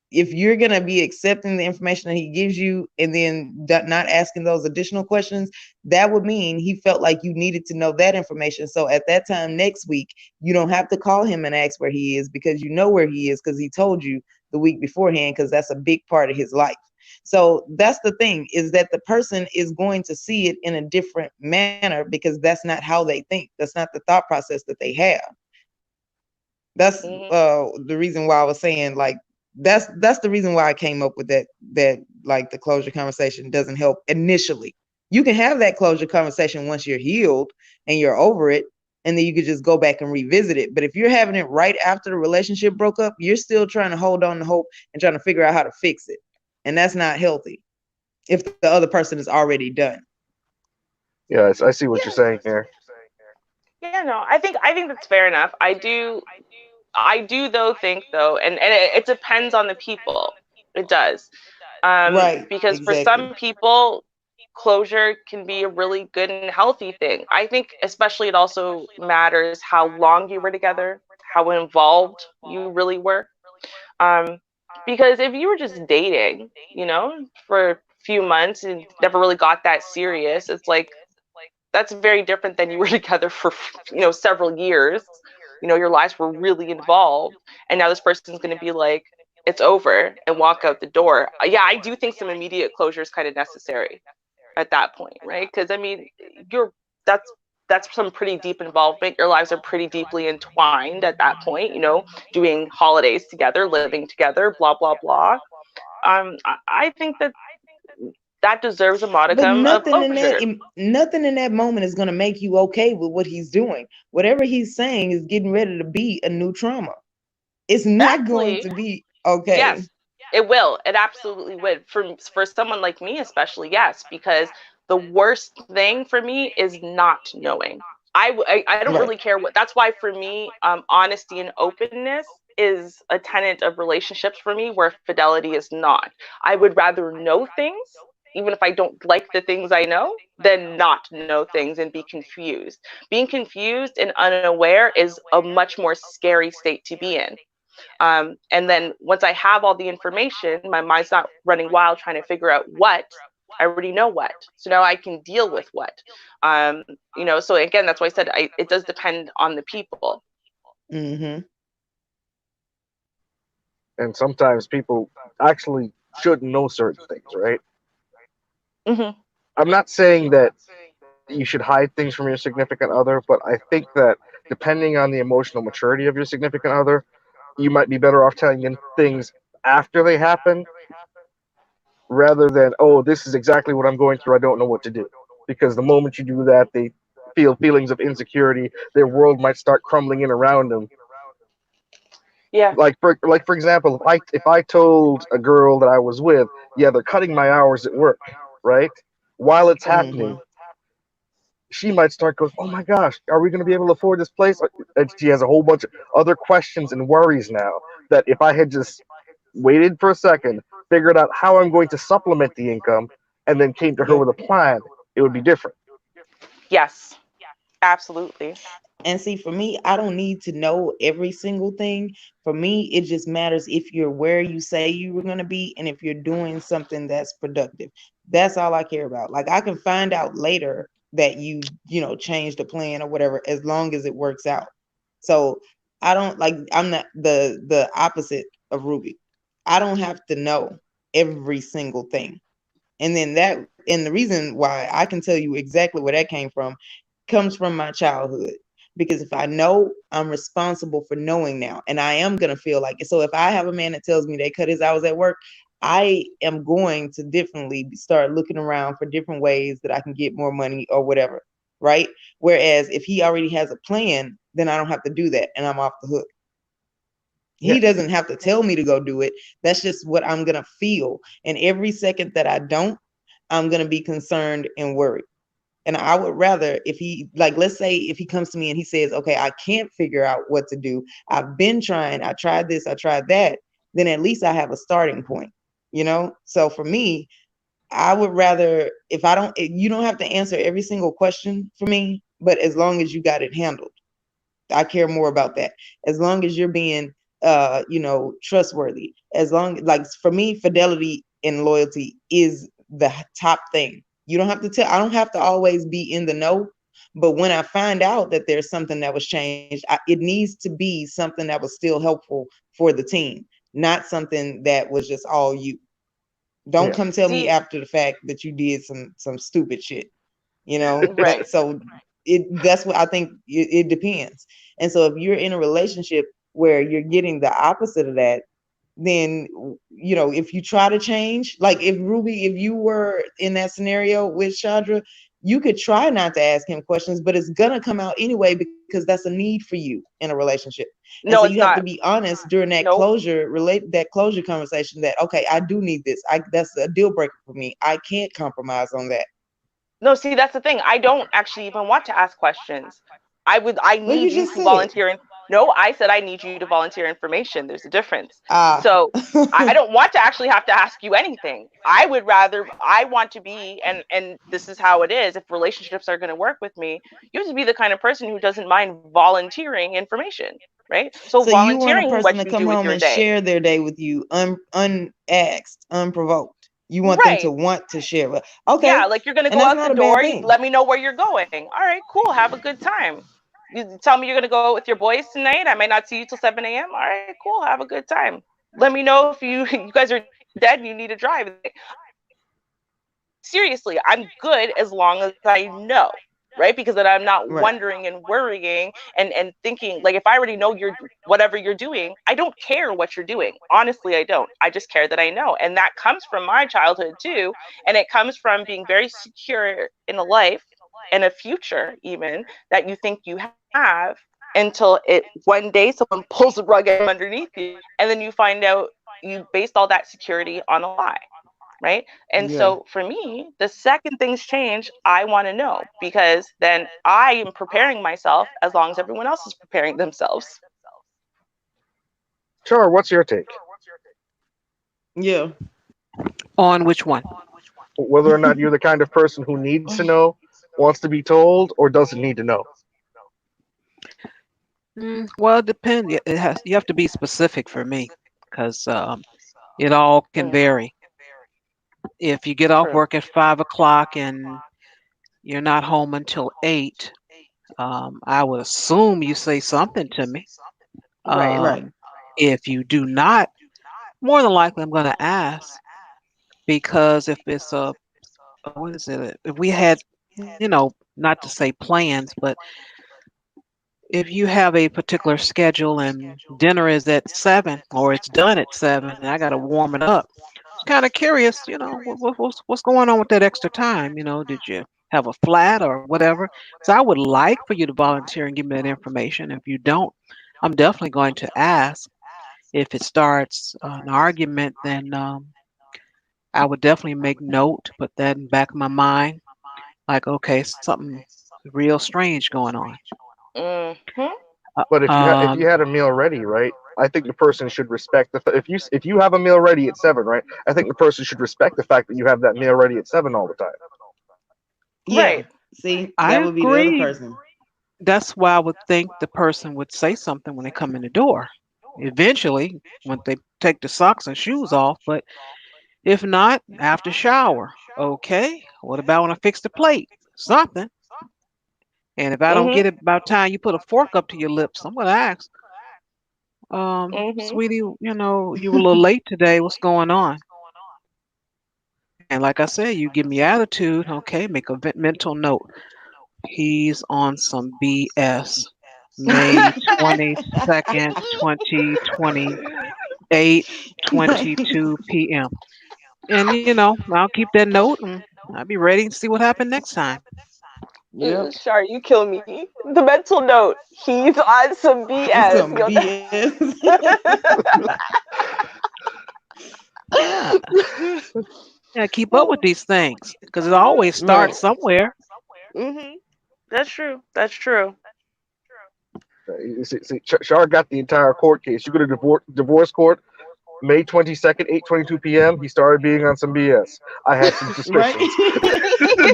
if you're going to be accepting the information that he gives you and then not asking those additional questions, that would mean he felt like you needed to know that information. So at that time next week, you don't have to call him and ask where he is because you know where he is because he told you the week beforehand, because that's a big part of his life. So that's the thing, is that the person is going to see it in a different manner because that's not how they think. That's not the thought process that they have. That's Mm-hmm. the reason why I was saying, like, that's the reason why I came up with that like the closure conversation doesn't help initially. You can have that closure conversation once you're healed and you're over it, and then you could just go back and revisit it. But if you're having it right after the relationship broke up, you're still trying to hold on to hope and trying to figure out how to fix it. And that's not healthy if the other person is already done. Yeah, I see what you're saying here. Yeah, no, I think that's fair enough. I do though think though, and it depends on the people. It does. Right, Because for exactly. some people, closure can be a really good and healthy thing. I think especially it also matters how long you were together, how involved you really were. Um, because if you were just dating, for a few months and never really got that serious, it's like that's very different than you were together for several years. Your lives were really involved, and now this person's going to be like, it's over, and walk out the door. Yeah, I do think some immediate closure is kind of necessary at that point, right? Because I mean, you're that's that's some pretty deep involvement. Your lives are pretty deeply entwined at that point, doing holidays together, living together, blah blah blah. I think that deserves a But modicum of closure. nothing in that moment is going to make you okay with what he's doing. Whatever he's saying is getting ready to be a new trauma. It's not going Exactly. to be okay. Yes. It will. It absolutely would. For someone like me, especially, yes, because the worst thing for me is not knowing. I don't Right. really care what. That's why for me, honesty and openness is a tenet of relationships for me, where fidelity is not. I would rather know things, even if I don't like the things I know, than not know things and be confused. Being confused and unaware is a much more scary state to be in. And then once I have all the information, my mind's not running wild trying to figure out what. I already know what. So now I can deal with what. So again, that's why I said it does depend on the people. Mm-hmm. And sometimes people actually shouldn't know certain things, right? Hmm. I'm not saying that you should hide things from your significant other, but I think that depending on the emotional maturity of your significant other, you might be better off telling them things after they happen rather than, oh, this is exactly what I'm going through. I don't know what to do. Because the moment you do that, they feel feelings of insecurity. Their world might start crumbling in around them. Yeah. For example, if I told a girl that I was with, yeah, they're cutting my hours at work, right? While it's Mm-hmm. happening, she might start going, oh my gosh, are we going to be able to afford this place? And she has a whole bunch of other questions and worries now that if I had just waited for a second, figured out how I'm going to supplement the income, and then came to her Yep. with a plan, it would be different. Yes. Absolutely. And see, for me, I don't need to know every single thing. For me, it just matters if you're where you say you were going to be and if you're doing something that's productive. That's all I care about. Like, I can find out later that changed the plan or whatever, as long as it works out. So I don't like, I'm not the opposite of Ruby. I don't have to know every single thing. And the reason why I can tell you exactly where that came from comes from my childhood. Because if I know, I'm responsible for knowing now. And I am going to feel like it. So if I have a man that tells me they cut his hours at work, I am going to definitely start looking around for different ways that I can get more money or whatever. Right. Whereas if he already has a plan, then I don't have to do that and I'm off the hook. Yeah, He doesn't have to tell me to go do it. That's just what I'm going to feel. And every second that I don't, I'm going to be concerned and worried. And I would rather if he, like, let's say if he comes to me and he says, okay, I can't figure out what to do. I've been trying, I tried this, I tried that. Then at least I have a starting point. So for me, I would rather, if I don't, you don't have to answer every single question for me, but as long as you got it handled. I care more about that. As long as you're being trustworthy. As long, like, for me, fidelity and loyalty is the top thing. You don't have to tell, I don't have to always be in the know, but when I find out that there's something that was changed, it needs to be something that was still helpful for the team, not something that was just all you. Don't yeah, come tell me See, after the fact that you did some stupid shit. That, right. so that's what I think. It depends. And so if you're in a relationship where you're getting the opposite of that, then if you try to change, like if you were in that scenario with Chandra, you could try not to ask him questions, but it's gonna come out anyway because that's a need for you in a relationship. And so No, you it's have to not. be honest during that Nope. closure conversation that, okay, I do need this. That's a deal breaker for me. I can't compromise on that. No, see, that's the thing. I don't actually even want to ask questions. I Well, you need you just to said. volunteer. No, I said I need you to volunteer information. There's a difference. Ah. So I don't want to actually have to ask you anything. I want to be, and this is how it is. If relationships are going to work with me, you have to be the kind of person who doesn't mind volunteering information, right? So So you want a volunteering person what to you come do with home your and day. share their day with you, unasked, unprovoked. You want them to Right. want to share. Okay, Yeah, like you're gonna and go that's out not the a bad door. You thing. let me know where you're going. All right, cool. Have a good time. You tell me you're gonna go with your boys tonight. I might not see you till 7 a.m. All right, cool. Have a good time. Let me know if you you guys are dead and you need to drive. Seriously, I'm good as long as I know, right? Because then I'm not Right. wondering and worrying and thinking, like, if I already know you're whatever you're doing, I don't care what you're doing. Honestly, I don't. I just care that I know. And that comes from my childhood too. And it comes from being very secure in a life and a future even that you think you have until it one day someone pulls the rug out from underneath you and then you find out you based all that security on a lie, right? And Yeah. so for me, the second things change, I want to know, because then I am preparing myself as long as everyone else is preparing themselves. Char, what's your take? Yeah. On which one? Whether or not you're the kind of person who needs to know, wants to be told, or doesn't need to know. Well, it depends. It has. You have to be specific for me, because it all can Mm, vary. If you get off true. work at 5 o'clock and you're not home until 8, I would assume you say something to me. Right. Right. Um, if you do not, more than likely I'm going to ask, because if it's what is it? If we had, not to say plans, but if you have a particular schedule and dinner is at 7 or it's done at 7 and I got to warm it up, it's kind of curious, what's going on with that extra time? Did you have a flat or whatever? So I would like for you to volunteer and give me that information. If you don't, I'm definitely going to ask. If it starts an argument, then I would definitely make note, put that in the back of my mind, like, okay, something real strange going on. Hmm. But if Um, you had a meal ready, right? I think the person should respect if you have a meal ready at 7, right? I think the person should respect the fact that you have that meal ready at 7 all the time. Yeah. Right. See, I that would be the other agree. person. That's why I would think the person would say something when they come in the door. Eventually, when they take the socks and shoes off, but if not, after shower. Okay, what about when I fix the plate? Something. And if I don't Hmm. get it about time you put a fork up to your lips, I'm gonna ask, Hmm. sweetie, you were a little late today. What's going on? And like I said, you give me attitude. Okay, make a mental note. He's on some BS. May 22nd, 2020, 8:22 p.m. And I'll keep that note and I'll be ready to see what happened next time. Yep. Shar, you kill me. The mental note. He's on some BS. Some BS. Yeah. Yeah, keep up with these things because it always Right. starts somewhere. Hmm. That's true. That's true. Char got the entire court case. You go to divorce court, May 22nd, 8:22 p.m. He started being on some BS. I had some Right. suspicions.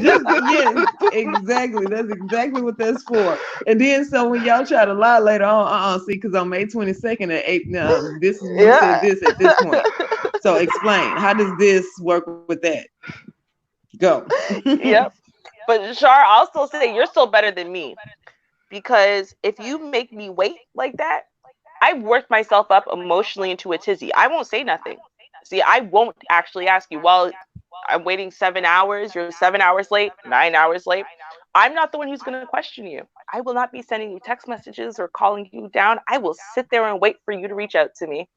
Just yes, exactly. That's exactly what that's for. And then so when y'all try to lie later on, see, because on May 22nd at 8, this is you said Yeah. this at this point. So explain, how does this work with that? Go. Yep. But Shar, I'll still say you're still better than me, because if you make me wait like that, I've worked myself up emotionally into a tizzy. I won't say nothing. See, I won't actually ask you, well, I'm waiting 7 hours. You're 7 hours late, 9 hours late. I'm not the one who's going to question you. I will not be sending you text messages or calling you down. I will sit there and wait for you to reach out to me.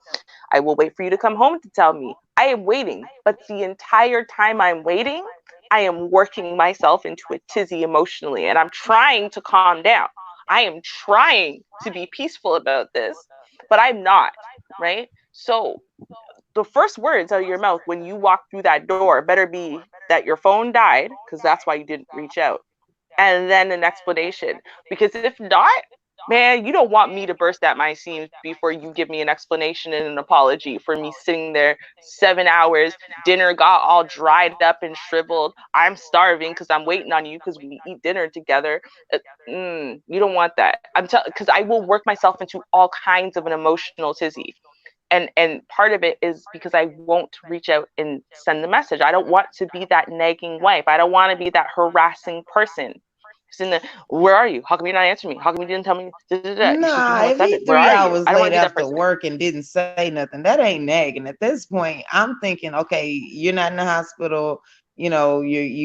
I will wait for you to come home to tell me. I am waiting. But the entire time I'm waiting, I am working myself into a tizzy emotionally, and I'm trying to calm down. I am trying to be peaceful about this, but I'm not, right? So the first words out of your mouth when you walk through that door better be that your phone died, because that's why you didn't reach out, and then an explanation. Because if not, man, you don't want me to burst at my seams before you give me an explanation and an apology for me sitting there 7 hours. Dinner got all dried up and shriveled. I'm starving because I'm waiting on you because we eat dinner together. You don't want that. Because I will work myself into all kinds of an emotional tizzy. And part of it is because I won't reach out and send the message. I don't want to be that nagging wife. I don't want to be that harassing person. Where are you? How come you're not answering me? How come you didn't tell me? You should be Nah, home at if he 7. Where three are you? hours I don't late want to be that after person. work and didn't say nothing, that ain't nagging. At this point, I'm thinking, okay, you're not in the hospital. You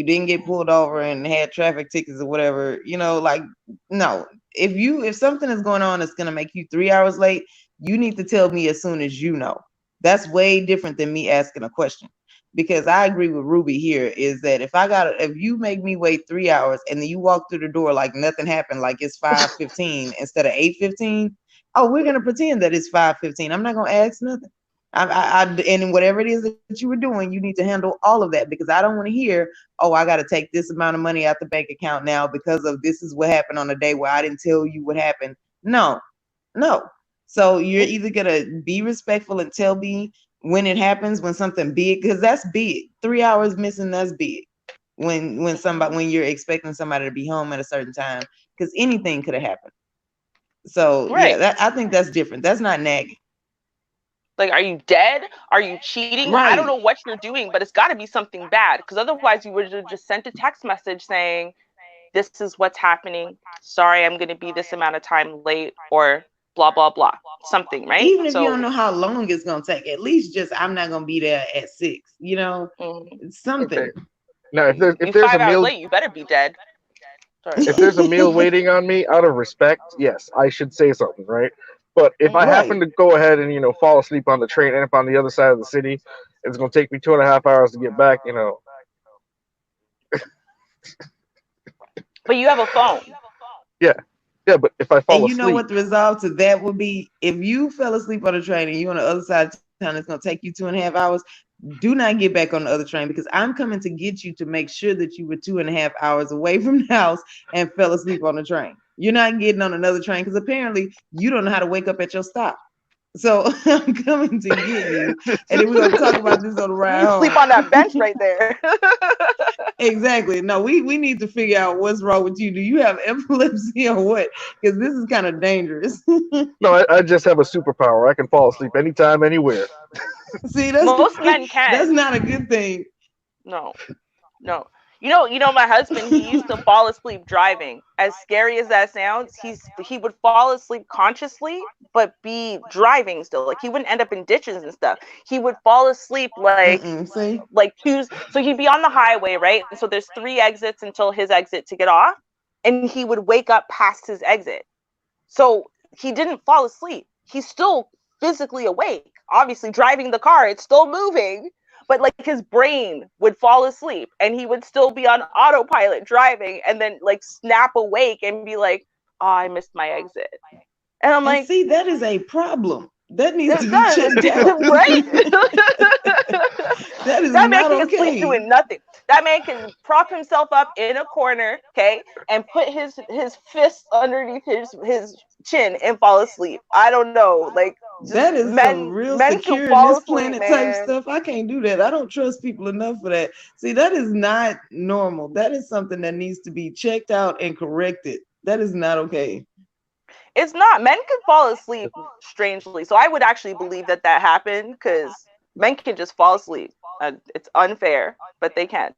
didn't get pulled over and had traffic tickets or whatever. Like, no. If something is going on that's gonna make you 3 hours late, you need to tell me as soon as you know. That's way different than me asking a question. Because I agree with Ruby here is that if you make me wait 3 hours and then you walk through the door like nothing happened, like it's 5:15 instead of 8:15, oh, we're gonna pretend that it's 5:15. I'm not gonna ask nothing. And whatever it is that you were doing, you need to handle all of that, because I don't want to hear, oh, I got to take this amount of money out the bank account now because of this is what happened on a day where I didn't tell you what happened. No. So you're either gonna be respectful and tell me when it happens, when something big, because that's big. 3 hours missing, that's big. When you're expecting somebody to be home at a certain time, because anything could have happened. So yeah, I think that's different. That's not nagging. Like, are you dead? Are you cheating? Right. I don't know what you're doing, but it's got to be something bad, because otherwise you would have just sent a text message saying, this is what's happening. Sorry, I'm going to be this amount of time late, or blah, blah, blah. Something, right? Even if you don't know how long it's going to take, at least just, I'm not going to be there at 6, something. Okay. Now, if there's You're 5 a hours meal, late, you better be dead. Sorry. If there's a meal waiting on me, out of respect, yes, I should say something, right? But if I happen to go ahead and fall asleep on the train, and if on the other side of the city, it's going to take me 2.5 hours to get back, But you have a phone. Yeah, but if I fall asleep, and you know what the result to that would be? If you fell asleep on a train and you're on the other side of town, it's going to take you 2.5 hours. Do not get back on the other train, because I'm coming to get you to make sure that you were 2.5 hours away from the house and fell asleep on the train. You're not getting on another train, because apparently you don't know how to wake up at your stop. So I'm coming to get you, and then we're going to talk about this on the ride home. Sleep on that bench right there. Exactly. No, we need to figure out what's wrong with you. Do you have epilepsy or what? Because this is kind of dangerous. No, I just have a superpower. I can fall asleep anytime, anywhere. See, most men can. That's not a good thing. No. You know, my husband, he used to fall asleep driving. As scary as that sounds, he would fall asleep consciously, but be driving still. Like, he wouldn't end up in ditches and stuff. He would fall asleep so he'd be on the highway, right? So there's 3 exits until his exit to get off, and he would wake up past his exit. So he didn't fall asleep. He's still physically awake. Obviously, driving the car, it's still moving. But like, his brain would fall asleep and he would still be on autopilot driving, and then like snap awake and be like, oh, I missed my exit. And I'm like, see, that is a problem. That needs to be checked out. Right? That man can sleep doing nothing. That man can prop himself up in a corner, okay, and put his fists underneath his chin and fall asleep. I don't know. Like, that is some real secure in this planet type stuff. I can't do that. I don't trust people enough for that. See, that is not normal. That is something that needs to be checked out and corrected. That is not okay. It's not. Men can fall asleep strangely. So I would actually believe that happened, because men can just fall asleep. It's unfair, but they can.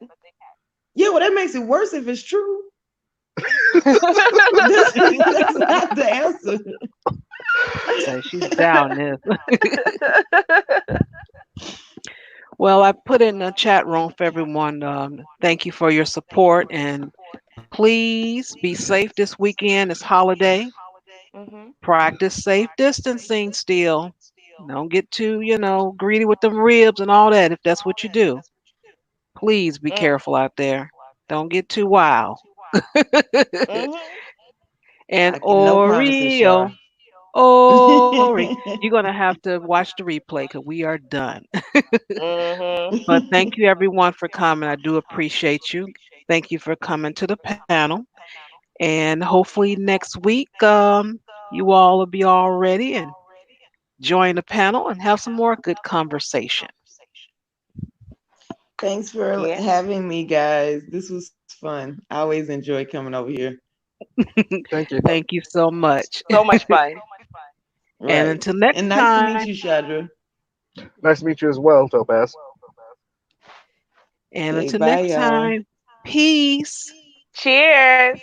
Yeah, well, that makes it worse if it's true. that's not the answer. So she's down this. Well, I put in a chat room for everyone. Thank you for your support, and please be safe this weekend. It's holiday. Mm-hmm. Practice safe distancing still. Don't get too, greedy with them ribs and all that if that's what you do. Please be careful out there. Don't get too wild. And Oreo. You're going to have to watch the replay because we are done. But thank you, everyone, for coming. I do appreciate you. Thank you for coming to the panel. And hopefully next week, you all will be all ready and join the panel and have some more good conversation. Thanks for having me, guys. This was fun. I always enjoy coming over here. Thank you. Thank you so much. So much fun. Right. And until next time. And nice to meet you, Shadra. Nice to meet you as well, Topaz. And until next time, peace. Cheers.